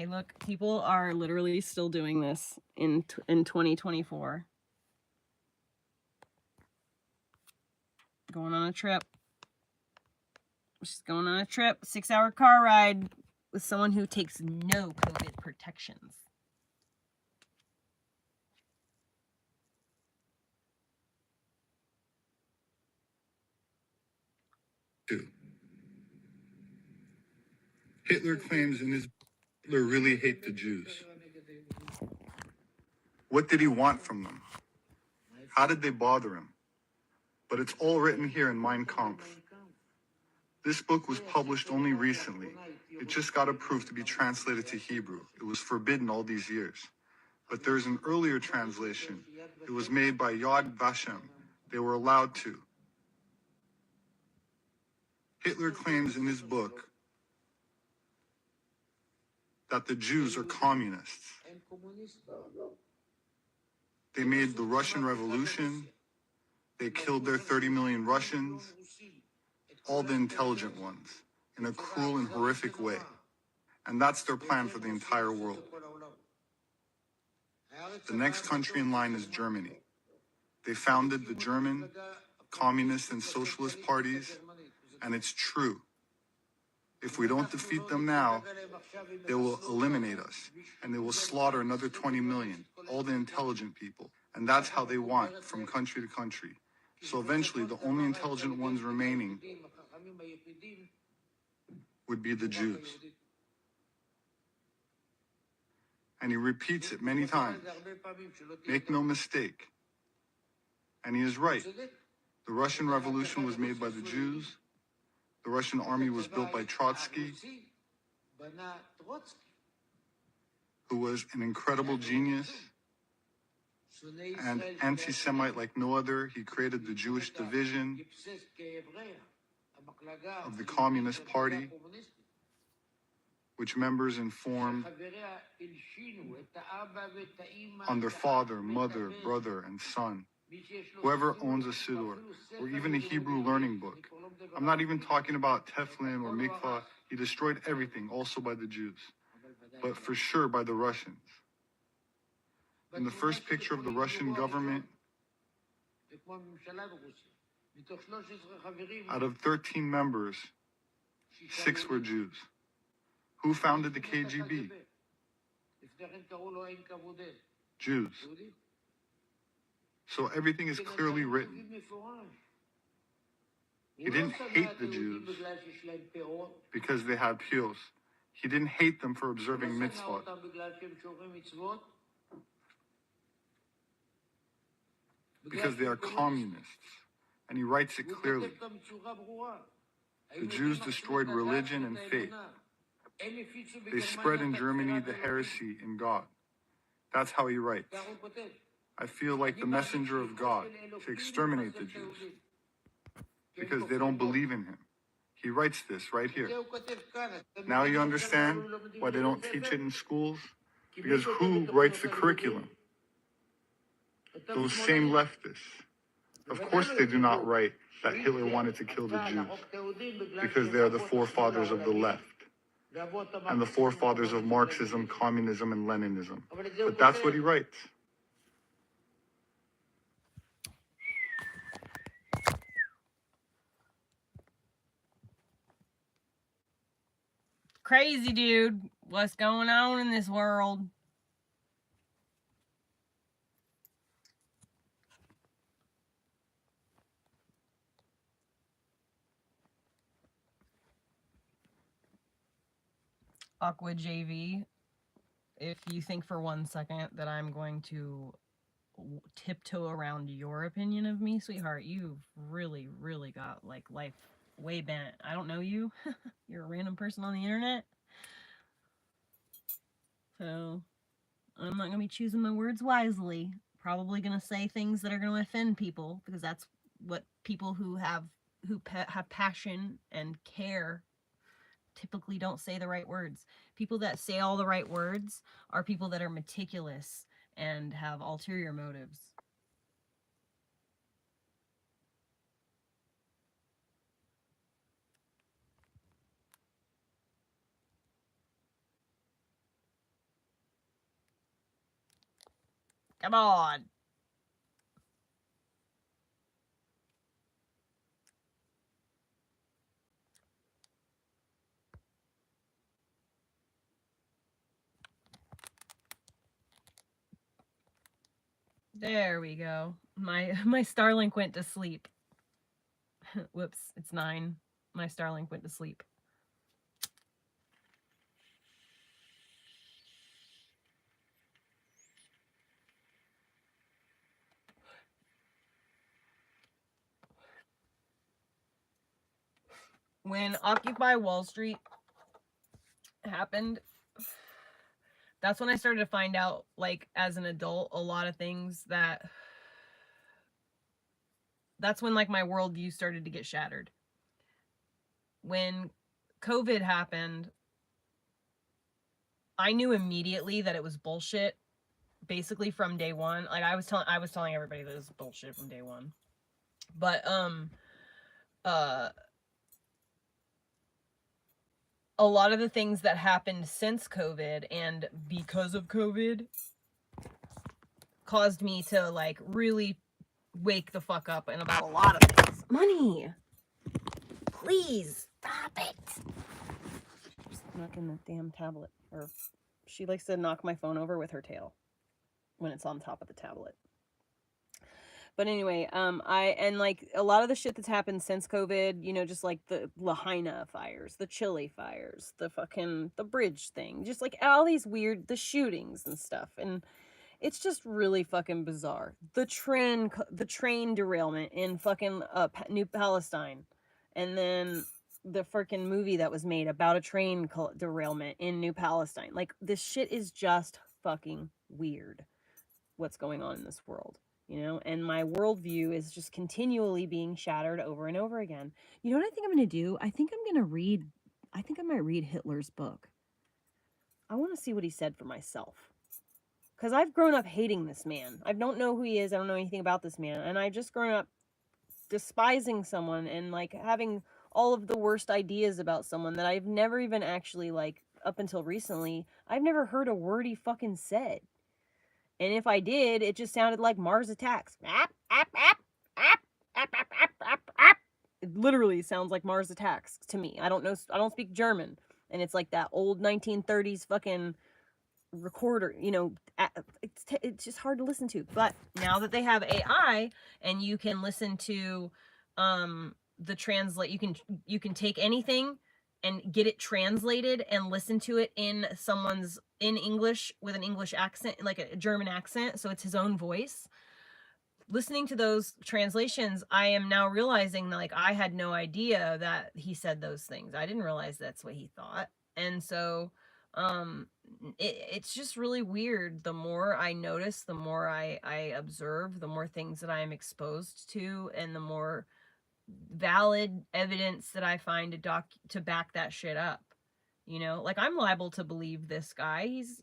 Hey, look, people are literally still doing this in 2024. Going on a trip. She's going on a trip, 6-hour car ride with someone who takes no COVID protections. Hitler claims in his Hitler really hate the Jews. What did he want from them? How did they bother him? But it's all written here in Mein Kampf. This book was published only recently. It just got approved to be translated to Hebrew. It was forbidden all these years. But there's an earlier translation. It was made by Yad Vashem. They were allowed to. Hitler claims in his book that the Jews are communists. They made the Russian Revolution. They killed their 30 million Russians, all the intelligent ones, in a cruel and horrific way. And that's their plan for the entire world. The next country in line is Germany. They founded the German communist and socialist parties, and it's true. If we don't defeat them now, they will eliminate us, and they will slaughter another 20 million, all the intelligent people. And that's how they want, from country to country. So eventually, the only intelligent ones remaining would be the Jews. And he repeats it many times. Make no mistake. And he is right. The Russian Revolution was made by the Jews. The Russian army was built by Trotsky, who was an incredible genius and anti-Semite like no other. He created the Jewish division of the Communist Party, which members informed on their father, mother, brother, and son. Whoever owns a Siddur, or even a Hebrew learning book. I'm not even talking about Teflin or Mikvah. He destroyed everything, also by the Jews, but for sure by the Russians. In the first picture of the Russian government, out of 13 members, 6 were Jews. Who founded the KGB? Jews. So everything is clearly written. He didn't hate the Jews because they had pios. He didn't hate them for observing mitzvot. Because they are communists. And he writes it clearly. The Jews destroyed religion and faith. They spread in Germany the heresy in God. That's how he writes. I feel like the messenger of God to exterminate the Jews because they don't believe in him. He writes this right here. Now you understand why they don't teach it in schools? Because who writes the curriculum? Those same leftists. Of course they do not write that Hitler wanted to kill the Jews because they are the forefathers of the left and the forefathers of Marxism, communism, and Leninism. But that's what he writes. Crazy, dude. What's going on in this world? Aqua JV, if you think for 1 second that I'm going to tiptoe around your opinion of me, sweetheart, you've really, really got like life way bent. I don't know you. You're a random person on the internet. So I'm not going to be choosing my words wisely. Probably going to say things that are going to offend people because that's what people who have passion and care typically don't say the right words. People that say all the right words are people that are meticulous and have ulterior motives. Come on. There we go. My Starlink went to sleep. Whoops, it's 9. My Starlink went to sleep. When Occupy Wall Street happened, that's when I started to find out, like, as an adult, a lot of things that's when, like, my worldview started to get shattered. When COVID happened, I knew immediately that it was bullshit, basically from day one. Like, I was telling everybody that it was bullshit from day one. But a lot of the things that happened since COVID and because of COVID caused me to, like, really wake the fuck up and about a lot of things. Money! Please, stop it! She's knocking the damn tablet. Or she likes to knock my phone over with her tail when it's on top of the tablet. But anyway, and like a lot of the shit that's happened since COVID, you know, just like the Lahaina fires, the Chile fires, the bridge thing, just like all these weird, the shootings and stuff. And it's just really fucking bizarre. The train derailment in fucking New Palestine. And then the freaking movie that was made about a train derailment in New Palestine. Like, this shit is just fucking weird. What's going on in this world, you know? And my worldview is just continually being shattered over and over again. You know what I think I'm going to do? I think I might read Hitler's book. I want to see what he said for myself. Because I've grown up hating this man. I don't know who he is. I don't know anything about this man. And I've just grown up despising someone and, like, having all of the worst ideas about someone that I've never even actually, like, up until recently, I've never heard a word he fucking said. And if I did, it just sounded like Mars Attacks. It literally sounds like Mars Attacks to me. I don't speak German. And it's like that old 1930s fucking recorder, you know, it's just hard to listen to. But now that they have AI and you can listen to the translate, you can take anything and get it translated and listen to it in English with an English accent, like a German accent, so it's his own voice. Listening to those translations, I am now realizing, like, I had no idea that he said those things. I didn't realize that's what he thought. And so it's just really weird. The more I notice, the more I observe, the more things that I am exposed to, and the more valid evidence that I find to back that shit up. You know, like, I'm liable to believe this guy. He's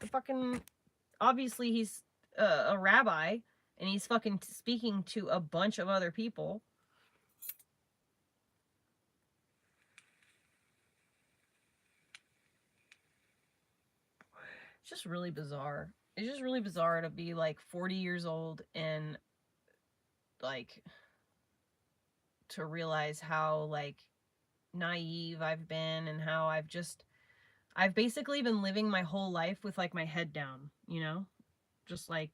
fucking, obviously he's a rabbi, and he's fucking speaking to a bunch of other people. It's just really bizarre. It's just really bizarre to be, like, 40 years old and, like, to realize how, like, naive I've been, and how I've basically been living my whole life with, like, my head down, you know? Just, like,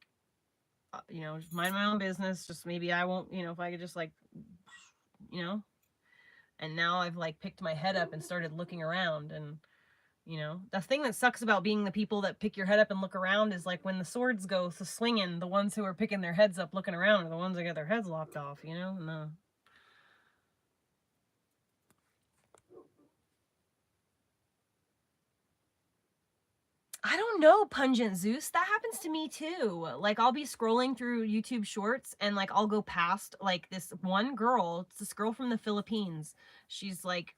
you know, just mind my own business. Just maybe I won't, you know, if I could just, like, you know? And now I've, like, picked my head up and started looking around, and, you know, the thing that sucks about being the people that pick your head up and look around is, like, when the swords go swinging, the ones who are picking their heads up looking around are the ones that get their heads lopped off, you know? No. I don't know, Pungent Zeus. That happens to me too. Like, I'll be scrolling through YouTube shorts and, like, I'll go past, like, this one girl. It's this girl from the Philippines. She's, like,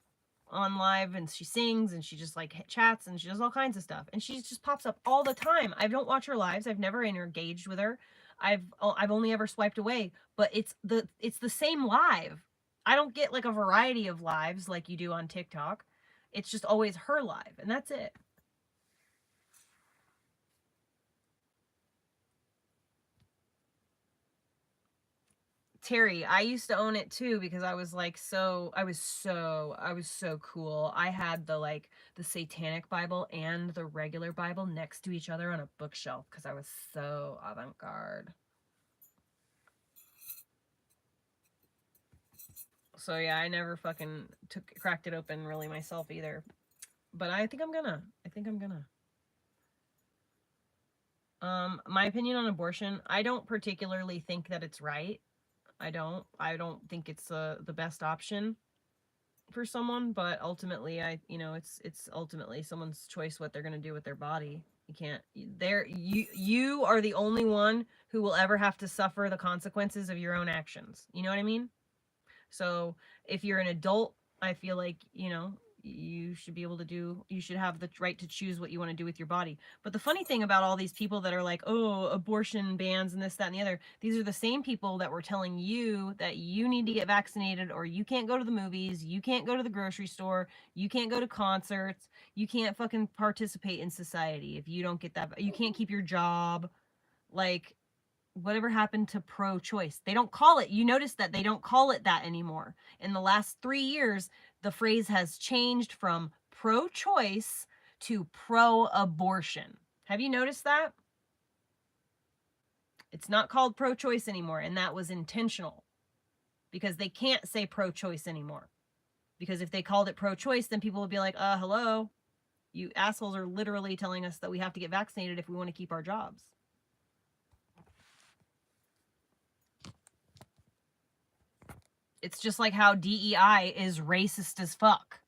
on live and she sings and she just, like, chats and she does all kinds of stuff. And she just pops up all the time. I don't watch her lives. I've never engaged with her. I've only ever swiped away. But it's the same live. I don't get, like, a variety of lives like you do on TikTok. It's just always her live, and that's it. Terry, I used to own it too because I was like I was so cool. I had the Satanic Bible and the regular Bible next to each other on a bookshelf because I was so avant-garde. So yeah, I never fucking cracked it open really myself either. But I think I'm gonna. My opinion on abortion, I don't particularly think that it's right. I don't think it's the best option for someone, but ultimately it's ultimately someone's choice what they're going to do with their body. You can't you are the only one who will ever have to suffer the consequences of your own actions. You know what I mean? So if you're an adult, I feel like, you should be able to you should have the right to choose what you want to do with your body. But the funny thing about all these people that are like, oh, abortion bans and this, that, and the other, these are the same people that were telling you that you need to get vaccinated or you can't go to the movies, you can't go to the grocery store, you can't go to concerts, you can't fucking participate in society if you don't get that, you can't keep your job. Like, whatever happened to pro-choice? They don't call it, you notice that they don't call it that anymore. In the last 3 years, the phrase has changed from pro-choice to pro-abortion. Have you noticed that? It's not called pro-choice anymore, and that was intentional because they can't say pro-choice anymore. Because if they called it pro-choice, then people would be like, hello, you assholes are literally telling us that we have to get vaccinated if we want to keep our jobs. It's just like how DEI is racist as fuck.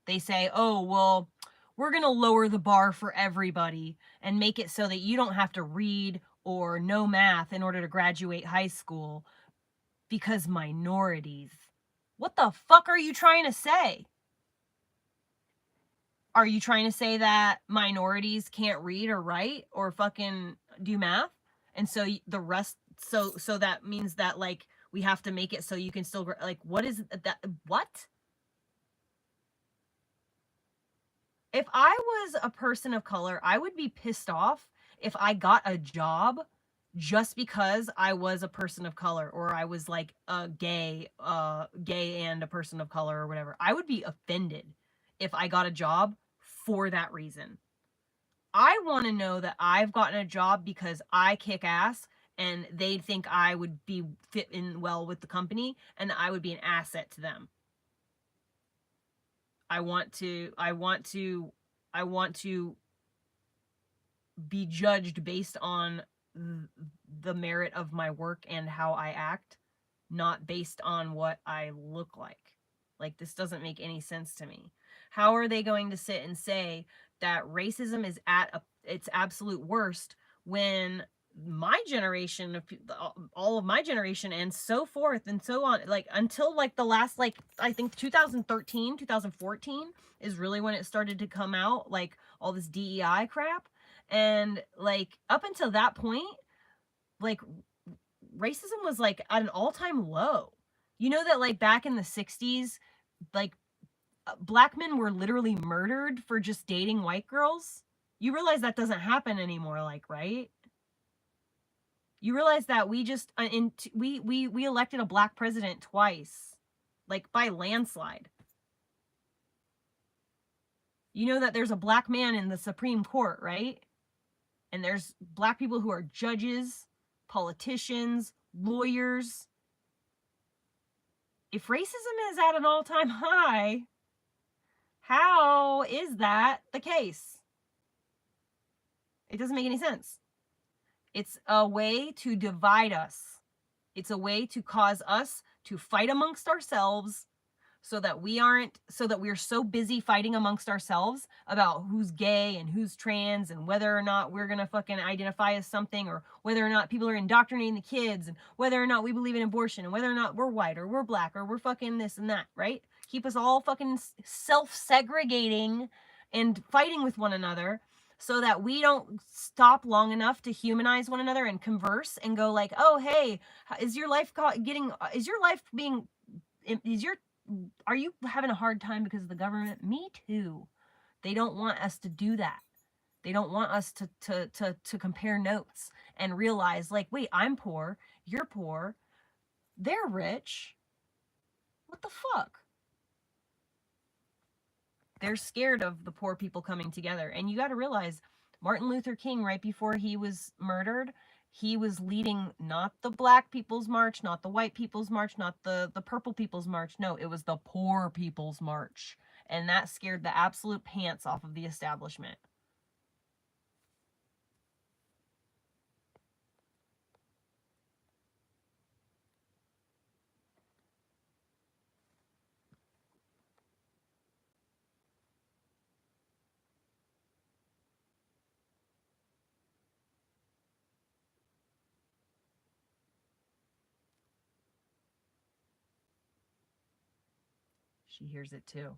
They say, oh, well, we're going to lower the bar for everybody and make it so that you don't have to read or know math in order to graduate high school because minorities. What the fuck are you trying to say? Are you trying to say that minorities can't read or write or fucking do math? And so the rest, so that means that, like, we have to make it so you can still, like, what is that? What? If I was a person of color, I would be pissed off if I got a job just because I was a person of color or I was like a gay and a person of color or whatever. I would be offended if I got a job for that reason. I want to know that I've gotten a job because I kick ass and they think I would be fit in well with the company and I would be an asset to them. I want to be judged based on the merit of my work and how I act, not based on what I look like. Like, this doesn't make any sense to me. How are they going to sit and say that racism is at its absolute worst when my generation, all of my generation and so forth and so on, like until like the last, like I think 2013, 2014 is really when it started to come out, like all this DEI crap. And like up until that point, like racism was like at an all-time low. You know that like back in the 60s, like black men were literally murdered for just dating white girls? You realize that doesn't happen anymore, like, right? You realize that we just we elected a black president twice, like by landslide. You know that there's a black man in the Supreme Court, right? And there's black people who are judges, politicians, lawyers. If racism is at an all-time high, how is that the case? It doesn't make any sense. It's a way to divide us. It's a way to cause us to fight amongst ourselves so that we're so busy fighting amongst ourselves about who's gay and who's trans and whether or not we're going to fucking identify as something, or whether or not people are indoctrinating the kids, and whether or not we believe in abortion, and whether or not we're white or we're black or we're fucking this and that, right? Keep us all fucking self-segregating and fighting with one another so that we don't stop long enough to humanize one another and converse and go like, oh, hey, are you having a hard time because of the government? Me too. They don't want us to do that. They don't want us to compare notes and realize, like, wait, I'm poor, you're poor, they're rich. What the fuck? They're scared of the poor people coming together. And you got to realize, Martin Luther King, right before he was murdered, he was leading not the black people's march, not the white people's march, not the purple people's march. No, it was the poor people's march. And that scared the absolute pants off of the establishment. She hears it too.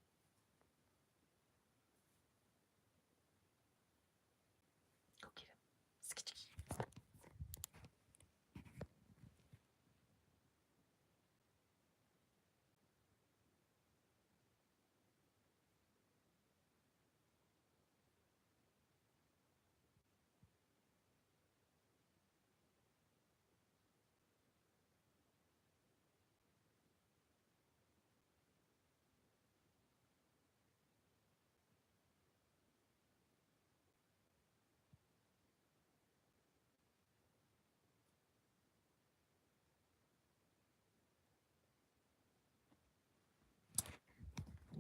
Go get him.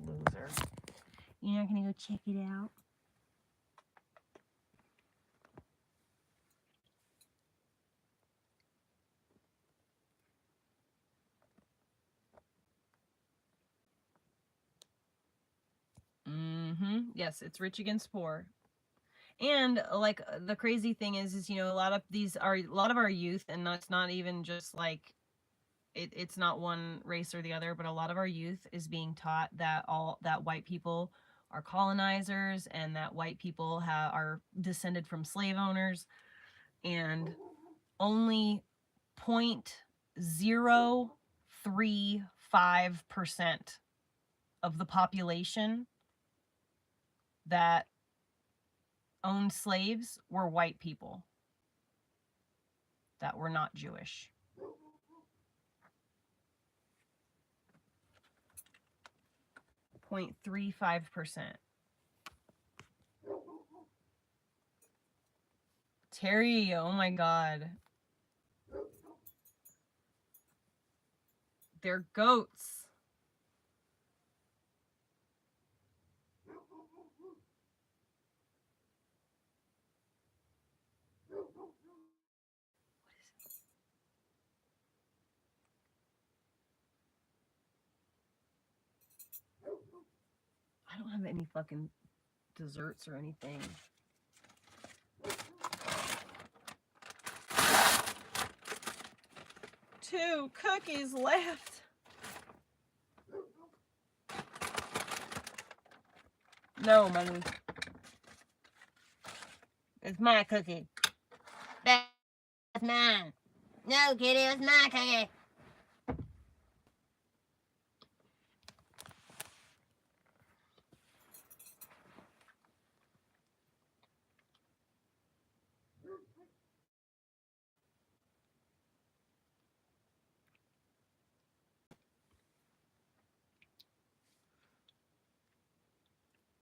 Loser. You're not gonna go check it out? Yes, it's rich against poor. And like the crazy thing is, you know, a lot of our youth, and that's not even just like it's not one race or the other, but a lot of our youth is being taught that white people are colonizers and that white people are descended from slave owners, and only 0.035% of the population that owned slaves were white people that were not Jewish. 0.35%. Terry, oh my god. They're goats. I don't have any fucking desserts or anything. Two cookies left. No, money. It's my cookie. That's mine. No, kitty, it's my cookie.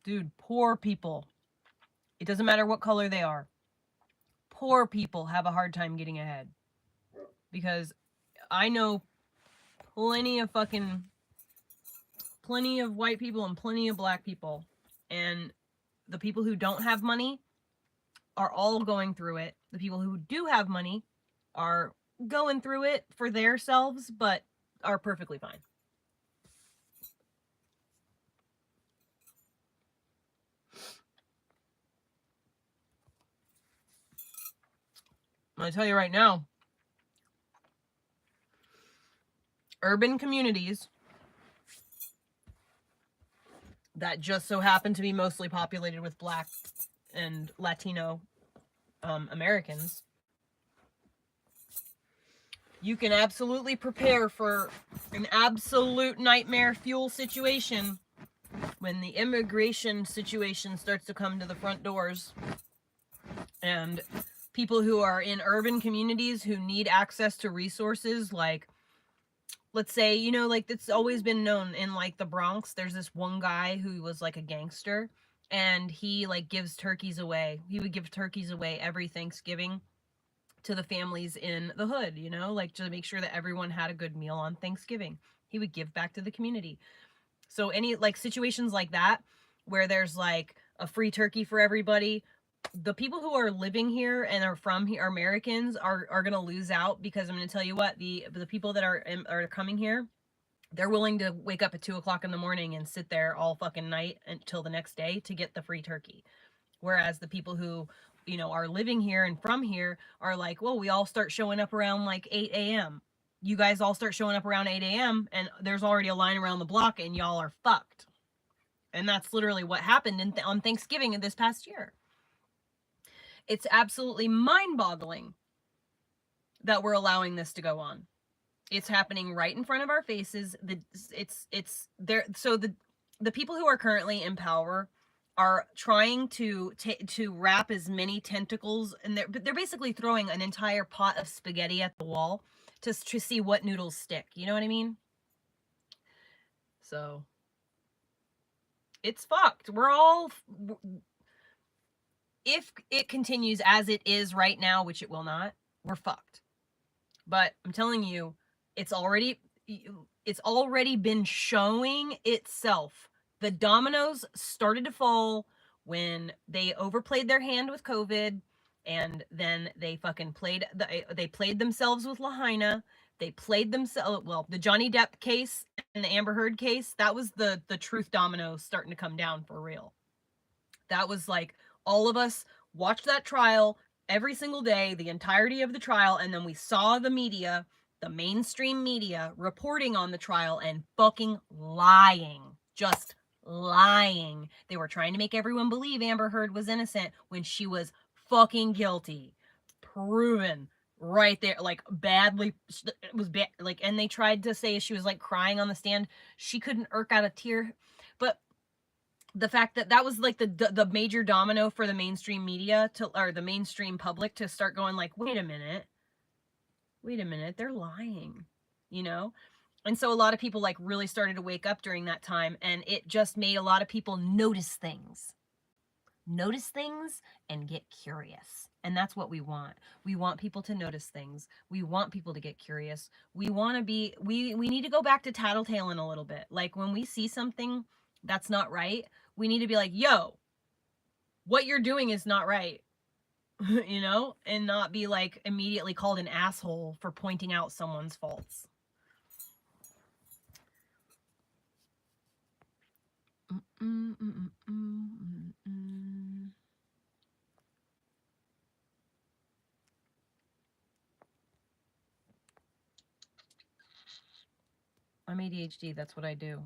Dude, poor people. It doesn't matter what color they are. Poor people have a hard time getting ahead. Because I know plenty of white people and plenty of black people. And the people who don't have money are all going through it. The people who do have money are going through it for themselves, but are perfectly fine. I'm going to tell you right now, urban communities that just so happen to be mostly populated with Black and Latino Americans, you can absolutely prepare for an absolute nightmare fuel situation when the immigration situation starts to come to the front doors And people who are in urban communities who need access to resources, like, let's say, you know, like, it's always been known in, like, the Bronx, there's this one guy who was, like, a gangster, and he, like, gives turkeys away. He would give turkeys away every Thanksgiving to the families in the hood, you know, like, to make sure that everyone had a good meal on Thanksgiving. He would give back to the community. So any, like, situations like that, where there's, like, a free turkey for everybody, the people who are living here and are from here, Americans, are gonna lose out, because I'm gonna tell you what, the people that are coming here, they're willing to wake up at 2 o'clock in the morning and sit there all fucking night until the next day to get the free turkey. Whereas the people who, you know, are living here and from here are like, well, we all start showing up around like 8 a.m. You guys all start showing up around 8 a.m. and there's already a line around the block and y'all are fucked. And that's literally what happened on Thanksgiving of this past year. It's absolutely mind-boggling that we're allowing this to go on. It's happening right in front of our faces. It's there. So the people who are currently in power are trying to wrap as many tentacles, and they're basically throwing an entire pot of spaghetti at the wall to see what noodles stick. You know what I mean? So it's fucked. We're all, if it continues as it is right now, which it will not, we're fucked. But I'm telling you, it's already been showing itself. The dominoes started to fall when they overplayed their hand with COVID, and then they fucking played themselves with Lahaina. They played themselves, well, the Johnny Depp case and the Amber Heard case, that was the truth domino starting to come down for real. That was like, all of us watched that trial every single day, the entirety of the trial, and then we saw the media, the mainstream media, reporting on the trial and fucking lying. Just lying. They were trying to make everyone believe Amber Heard was innocent when she was fucking guilty. Proven right there, like, badly. It was bad, like, and they tried to say she was like crying on the stand. She couldn't irk out a tear. But the fact that was like the major domino for the mainstream media or the mainstream public to start going like, wait a minute, they're lying, you know? And so a lot of people like really started to wake up during that time, and it just made a lot of people notice things and get curious. And that's what we want. We want people to notice things. We want people to get curious. We want to be, we need to go back to tattletaling a little bit. Like, when we see something that's not right, we need to be like, yo, what you're doing is not right. You know, and not be like immediately called an asshole for pointing out someone's faults. I'm ADHD, that's what I do.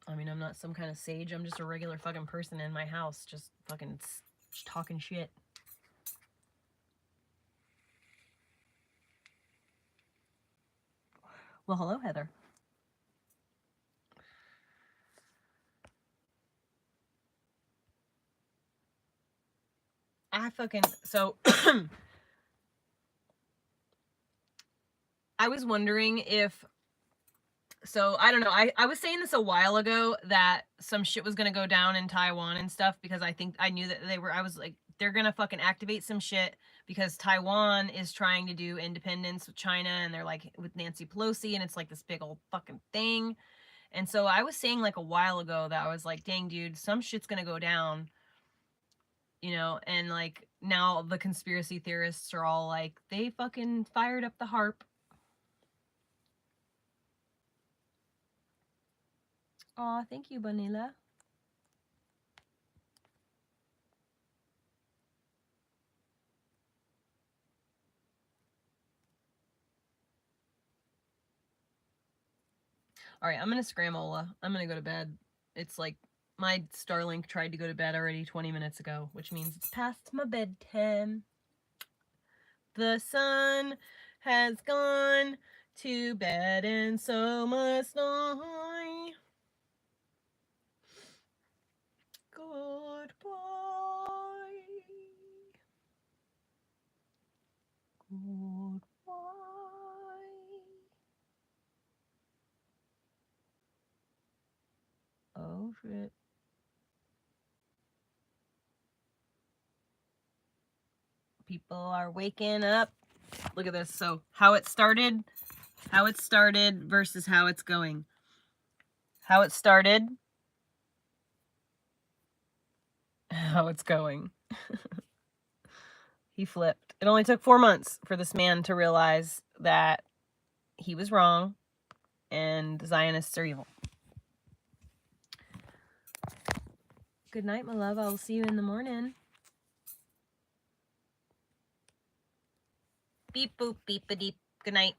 I mean, I'm not some kind of sage, I'm just a regular fucking person in my house, just fucking talking shit. Well, hello, Heather. So I was wondering if, so I don't know, I was saying this a while ago that some shit was gonna go down in Taiwan and stuff, because I knew that I was like, they're gonna fucking activate some shit because Taiwan is trying to do independence with China, and they're like with Nancy Pelosi, and it's like this big old fucking thing. And so I was saying like a while ago that I was like, dang dude, some shit's gonna go down, you know. And like, now the conspiracy theorists are all like, they fucking fired up the harp. Aw, thank you, Vanilla. All right, I'm gonna scramola. I'm gonna go to bed. It's like, my Starlink tried to go to bed already 20 minutes ago, which means it's past my bedtime. The sun has gone to bed, and so must I. Goodbye. People are waking up. Look at this. So how it started versus how it's going. How it started, how it's going. He flipped. It only took 4 months for this man to realize that he was wrong and Zionists are evil. Good night, my love. I'll see you in the morning. Beep boop beep a deep. Good night.